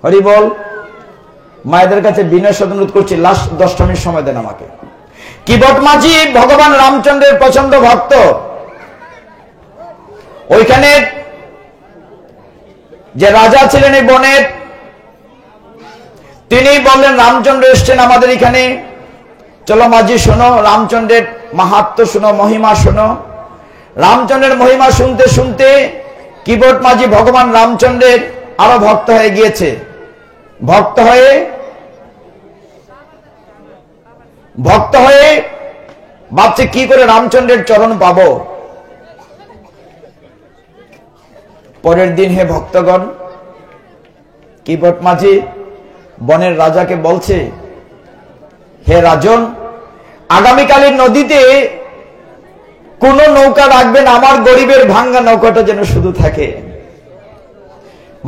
হরি বল। মায়েদের কাছে বিনয় সাধন অনুরোধ করছি, লাস্ট 10টা মিনিট সময় দেন আমাকে। কিবট মাঝি ভগবান রামচন্দ্রের পছন্দ ভক্ত। ওইখানে যে রাজা ছিলেন এই বনের, তিনি বললেন রামচন্দ্র এসছেন আমাদের এখানে, চলো মাঝি শোনো, রামচন্দ্রের মাহাত্ম্য শোনো, মহিমা শোনো। রামচন্দ্রের মহিমা শুনতে শুনতে কিবট মাঝি ভগবান রামচন্দ্রের আরো ভক্ত হয়ে গিয়েছে। ভক্ত হয়ে ভাবছে কি করে রামচন্দ্রের চরণ পাবো। পরের দিন, হে ভক্তগণ, কিবট মাঝি বনের রাজাকে বলছে, হে রাজন, আগামীকালের নদীতে কোন নৌকা রাখবেন, আমার গরিবের ভাঙ্গা নৌকাটা যেন শুধু থাকে।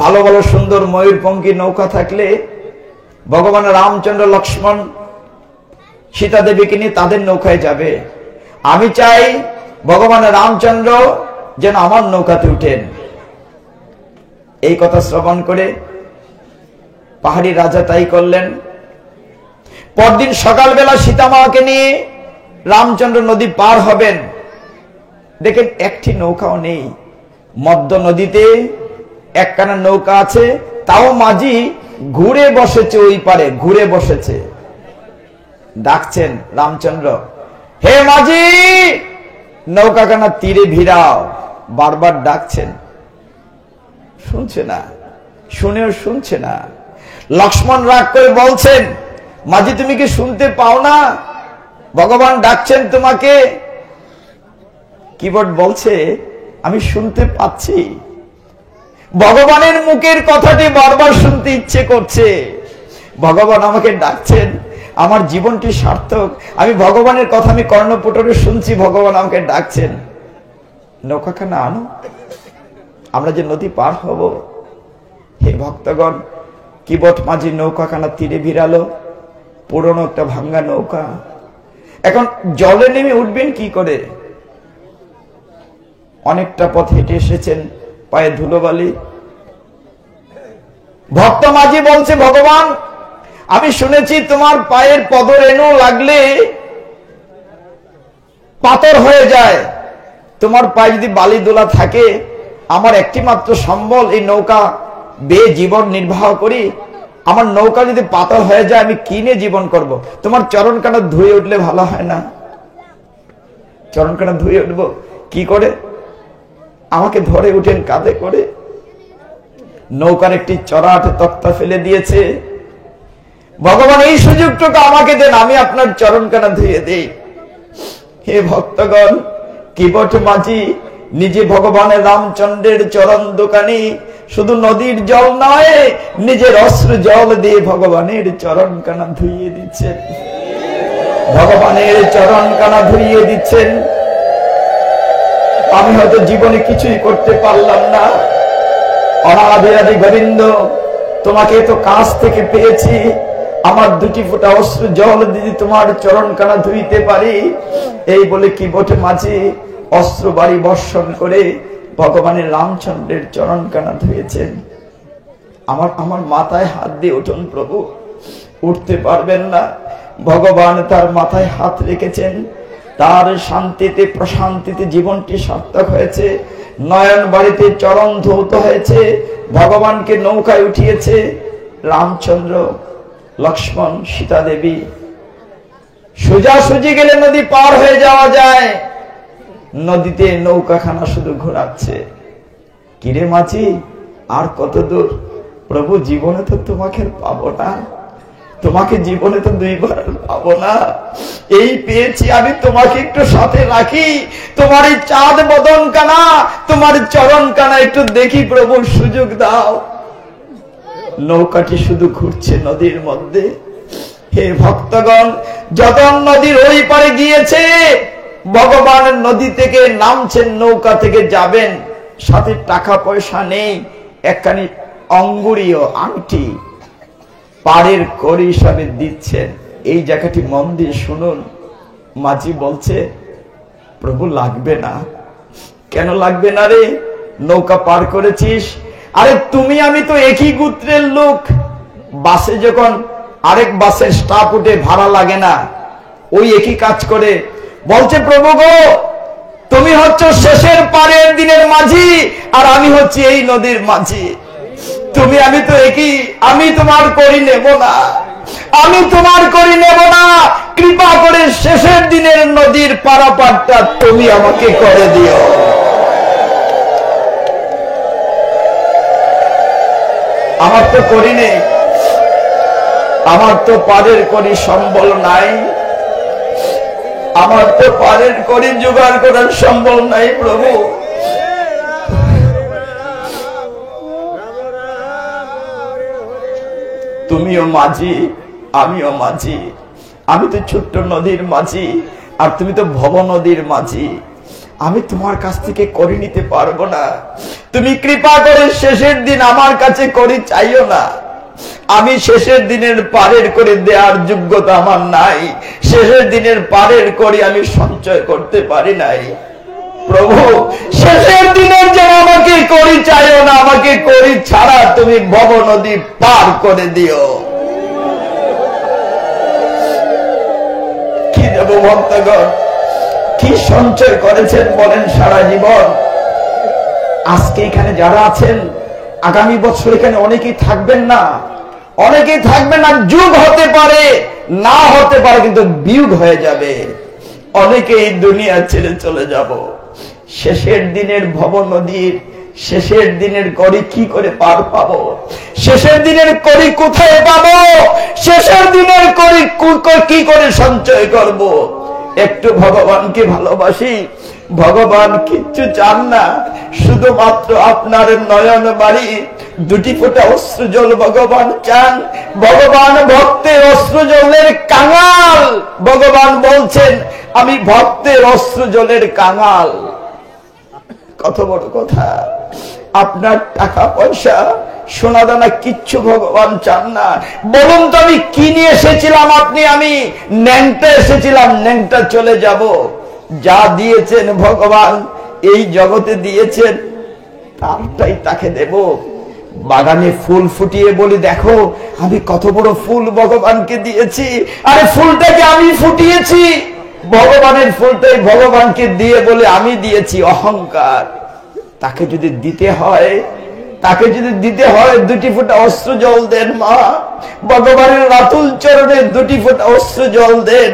ভালো ভালো সুন্দর ময়ূরপঙ্খী নৌকা থাকলে ভগবান রামচন্দ্র, লক্ষ্মণ, সীতা দেবীকে নিয়ে তাদের নৌকায় যাবে। আমি চাই ভগবান রামচন্দ্র যেন আমার নৌকাতে উঠেন। এই কথা শ্রবণ করে পাহাড়ি রাজা তাই করলেন। পরদিন সকালবেলা সীতা মাকে নিয়ে রামচন্দ্র নদী পার হবেন। দেখেন একটি নৌকাও নেই, মধ্য নদীতে একখানা নৌকা আছে, তাও মাঝি ঘুরে বসেছে, ওই পারে ঘুরে বসেছে। ডাকছেন রামচন্দ্র, হে মাঝি, নৌকাখানা তীরে ভিড়াও। বারবার ডাকছেন, শুনছে না, শুনেও শুনছে না। লক্ষ্মণ রাগ করে বলছেন, মাঝি তুমি কি শুনতে পাও না? ভগবান ডাকছেন তোমাকে। কিবট বলছে, আমি শুনতে পাচ্ছি, ভগবানের মুখের কথাটি বারবার শুনতে ইচ্ছে করছে। ভগবান আমাকে ডাকছেন, আমার জীবনটি সার্থক, আমি ভগবানের কথা আমি কর্ণপুটরে শুনছি, ভগবান আমাকে ডাকছেন, নৌকাখানা আনো, আমরা যে নদী পার হব। হে ভক্তগণ, কিবট মাঝি নৌকাখানা তীরে ভিড়ালো, পুরনো একটা ভাঙ্গা নৌকা। এখন জলে নেমে উঠবেন কি করে? অনেকটা পথ হেঁটে এসেছেন, পায়ে ধুলোবালি। ভক্ত মাঝি বলছে, ভগবান আমি শুনেছি তোমার পায়ের পদরেণু লাগলে পাথর হয়ে যায়, তোমার পায়ে যদি বালি দোলা থাকে, আমার একটি মাত্র সম্বল এই নৌকা বেয়ে জীবন নির্বাহ করি, আমার নৌকা যদি পাথর হয়ে যায় আমি কি নিয়ে জীবন করব? তোমার চরণ কাটা ধুয়ে উঠলে ভালো হয় না? চরণ কাটা ধুয়ে উঠবো কি করে? আমাকে ধরে উঠেন কাঁধে করে। নৌকার একটি চড়াট তক্তা ফেলে দিয়েছে, ভগবান এই সুযোগটুকু আমাকে দেন, আমি আপনার চরণ কাটা ধুয়ে দেই। হে ভক্তগণ, কিবট মাঝি নিজে ভগবানের রামচন্দ্রের চরণ দোকানি, শুধু নদীর জল নয়, নিজের অশ্রু জল দিয়ে ভগবানের চরণ কানা ধুইয়ে দিচ্ছেন, ভগবানের চরণ কানা ধুইয়ে দিচ্ছেন। আমি হয়তো জীবনে কিছুই করতে পারলাম না, অনাদি গোবিন্দ তোমাকে তো কাছ থেকে পেয়েছি, আমার দুটি ফোঁটা অশ্রু জল দিয়ে তোমার চরণ কানা ধুইতে পারি, এই বলে কিবট মাঝি অস্ত্র বাড়ি বর্ষণ করে ভগবানের রামচন্দ্রের চরণ কানা ধুয়েছেন। আমার মাথায় হাত দিয়ে উঠুন প্রভু, উঠতে পারবেন না। ভগবান তার মাথায় হাত রেখেছেন, তার শান্তিতে প্রশান্তিতে জীবনটি সার্থক হয়েছে, নয়ন বাড়িতে চরণ ধৌত হয়েছে, ভগবানকে নৌকায় উঠিয়েছে রামচন্দ্র, লক্ষ্মণ, সীতা দেবী। সোজাসুজি গেলে নদী পার হয়ে যাওয়া যায়, নদীতে নৌকাখানা শুধু ঘোরাচ্ছে। কিরে মাঝি আর কত দূর? প্রভু জীবনে তো তোমাকে পাবো না, তোমাকে জীবনে তো দুইবার পাবো না, এই পেয়েছি, আমি তোমাকে একটু সাথে রাখি, তোমার এই চাঁদ বদন কানা, তোমার চরণ কানা একটু দেখি প্রভু, সুযোগ দাও। নৌকাটি শুধু ঘুরছে নদীর মধ্যে। হে ভক্তগণ, যখন নদীর ওই পারে গিয়েছে, ভগবান নদী থেকে নামছেন, নৌকা থেকে যাবেন, সাথে টাকা পয়সা নেই, একখানি অঙ্গুরীয় আংটি পাড়ের করি হিসাবে দিচ্ছেন। এই জায়গাটি মন দিয়ে শুনুন। মাঝি বলছে, প্রভু লাগবে না। কেন লাগবে না রে? নৌকা পার করেছিস, আরে তুমি আমি তো একই গোত্রের লোক। বাসে যখন আরেক বাসের স্টাফ উঠে ভাড়া লাগে না, ওই একই কাজ করে। বলছে, প্রভু গো, তুমি হচ্ছে শেষের পারের দিনের মাঝি, আর আমি হচ্ছি এই নদীর মাঝি। তুমি আমি তো একই, আমি তোমার করি নেব না, আমি তোমার করি নেব না। কৃপা করে শেষের দিনের নদীর পারাপারটা তুমি আমাকে করে দিও। আমার তো করি নেই, আমার তো পারের করি সম্বল নাই, আমার তো পারের করি জোগাড় করার সম্বল নাই প্রভু। তুমিও মাঝি, আমিও মাঝি, আমি তো ছোট্ট নদীর মাঝি, আর তুমি তো ভব নদীর মাঝি। আমি তোমার কাছ থেকে করে নিতে পারবো না, তুমি কৃপা করে শেষের দিন আমার কাছে করি চাইও না। আমি শেষের দিনের পারের করে দেওয়ার যোগ্যতা আমার নাই, শেষের দিনের পারের করে আমি সঞ্চয় করতে পারি নাই। প্রভু, শেষের দিনের যেন আমাকে করি চাইও না, আমাকে করি ছাড়া তুমি ভব নদী পার করে দিও। কি দেব ভক্তগণ? কি সঞ্চয় করেছেন বলেন সারা জীবন? আজকে এখানে যারা আছেন, আগামী বছর এখানে অনেকেই থাকবেন না, অনেকেই থাকবেন না। যুগ হতে পারে, না হতে পারে, কিন্তু বিয়োগ হয়ে যাবে। অনেকেই দুনিয়া ছেড়ে চলে যাব। শেষের দিনের ভব নদীর শেষের দিনের করি কি করে পার পাবো? শেষের দিনের করি কোথায় পাবো? শেষের দিনের করি কি করে সঞ্চয় করব? একটু ভগবানকে ভালোবাসি, ভগবান কিচ্ছু চান না, শুধুমাত্র আপনার নয়ন বাড়ি, দুটি ফোঁটা অশ্রু জল ভগবান চান। ভগবান ভক্তের অশ্রু জলের কাঙাল। ভগবান বলছেন আমি ভক্তের অশ্রু জলের কাঙাল। কত বড় কথা। আপনার টাকা পয়সা সোনা দানা কিচ্ছু ভগবান চান না। বলুন তো আমি কি নিয়ে এসেছিলাম? আমি ন্যাংটা এসেছিলাম, ন্যাংটা চলে যাব। যা দিয়েছেন ভগবান এই জগতে দিয়েছেন, তারটাই তাকে দেব। বাগানে ফুল ফুটিয়ে বলি দেখো আমি কত বড় ফুল ভগবানকে দিয়েছি। আরে ফুলটাকে আমি ফুটিয়েছি, ভগবানের ফুলটাই ভগবানকে দিয়ে বলে আমি দিয়েছি। অহংকার। তাকে যদি দিতে হয় দুটি ফোঁটা অশ্রু জল দেন মা। ভগবানের রাতুল চরণে দুটি ফোঁটা অশ্রু জল দেন।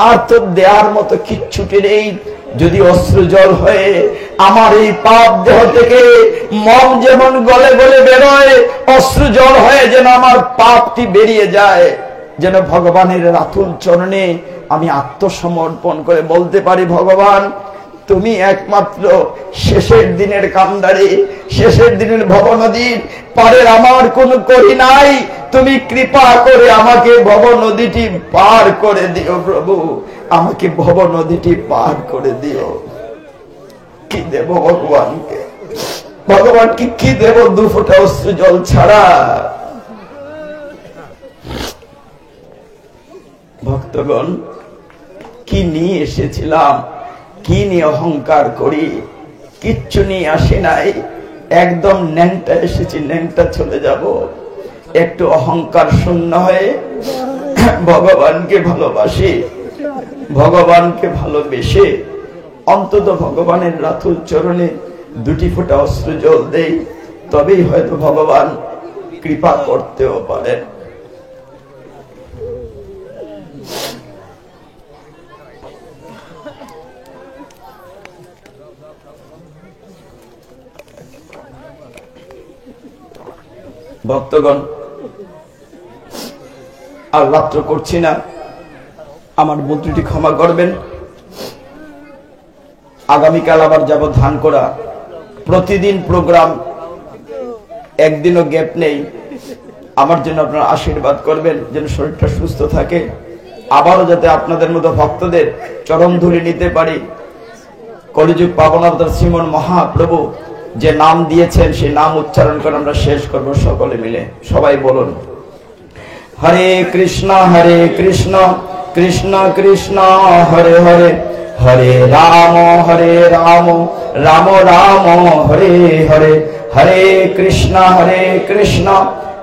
আর তো দেওয়ার মতো কিচ্ছুটি নেই। যদি অশ্রু জল হয়ে আমার এই পাপ দেহ থেকে মম যেমন গলে গলে বেরোয়, অশ্রু জল হয়ে যেন আমার পাপটি বেরিয়ে যায়, যেন ভগবানের রাতুল চরণে আমি আত্মসমর্পণ করে বলতে পারি ভগবান তুমি একমাত্র শেষের দিনের কান্ডারি, শেষের দিনের ভবনদীর পারের আমার কোন করি নাই। তুমি কৃপা করে আমাকে ভবনদীটি পার করে দিও প্রভু, আমাকে ভবনদীটি পার করে দিও। কি দেব ভগবানকে? ভগবানকে কি দেব দু ফোঁটা অশ্রু জল ছাড়া? ভক্তগণ, কি নিয়ে এসেছিলাম, কি নিয়ে অহংকার করি? কিচ্ছু নিয়ে আসি নাই। একদম ন্যাংটা এসেছি, ন্যাংটা চলে যাব। একটু অহংকার শূন্য হয়ে ভগবানকে ভালোবাসি, ভগবানকে ভালোবেসে অন্তত ভগবানের রাতুল চরণে দুটি ফোঁটা অশ্রু জল দেই, তবেই হয়তো ভগবান কৃপা করতেও পারেন। ভক্তগণ, আর রাত্র করছি না, আমার মন্ত্রীটি ক্ষমা করবেন। আগামীকাল আবার যাব ধান করা। প্রতিদিন প্রোগ্রাম, একদিনও গ্যাপ নেই। আমার জন্য আপনারা আশীর্বাদ করবেন যেন শরীরটা সুস্থ থাকে, আবারও যাতে আপনাদের মতো ভক্তদের চরণ ধরে নিতে পারি। কলিযুগ পাবন অবতার শ্রীমন মহাপ্রভু যে নাম দিয়েছেন সেই নাম উচ্চারণ করে আমরা শেষ করব সকলে মিলে। সবাই বলুন হরে কৃষ্ণ কৃষ্ণ কৃষ্ণ হরে হরে, হরে রাম রাম রাম হরে হরে, হরে কৃষ্ণ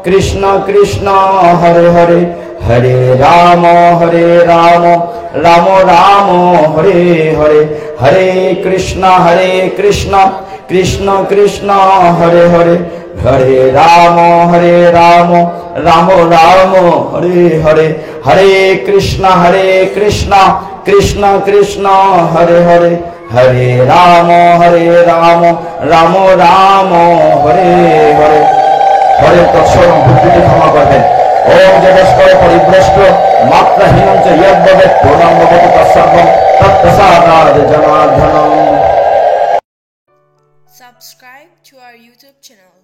কৃষ্ণ কৃষ্ণ হরে হরে, হরে রাম রাম রাম হরে হরে, হরে কৃষ্ণ কৃষ্ণ কৃষ্ণ হরে হরে, হরে রাম রাম রাম হরে হরে, হরে কৃষ্ণ কৃষ্ণ কৃষ্ণ হরে হরে, হরে রাম রাম রাম হরে হরে। হরে তৎসৎ। ভুলটি ক্ষমা করবেন। ওম জগৎ পরিভ্রষ্ট মাত্রাহীন চ ইয়দ্ভবেৎ পূর্ণং ভবতু তৎসর্বং তৎপ্রসাদাৎ জনার্দনম। Subscribe to our YouTube channel.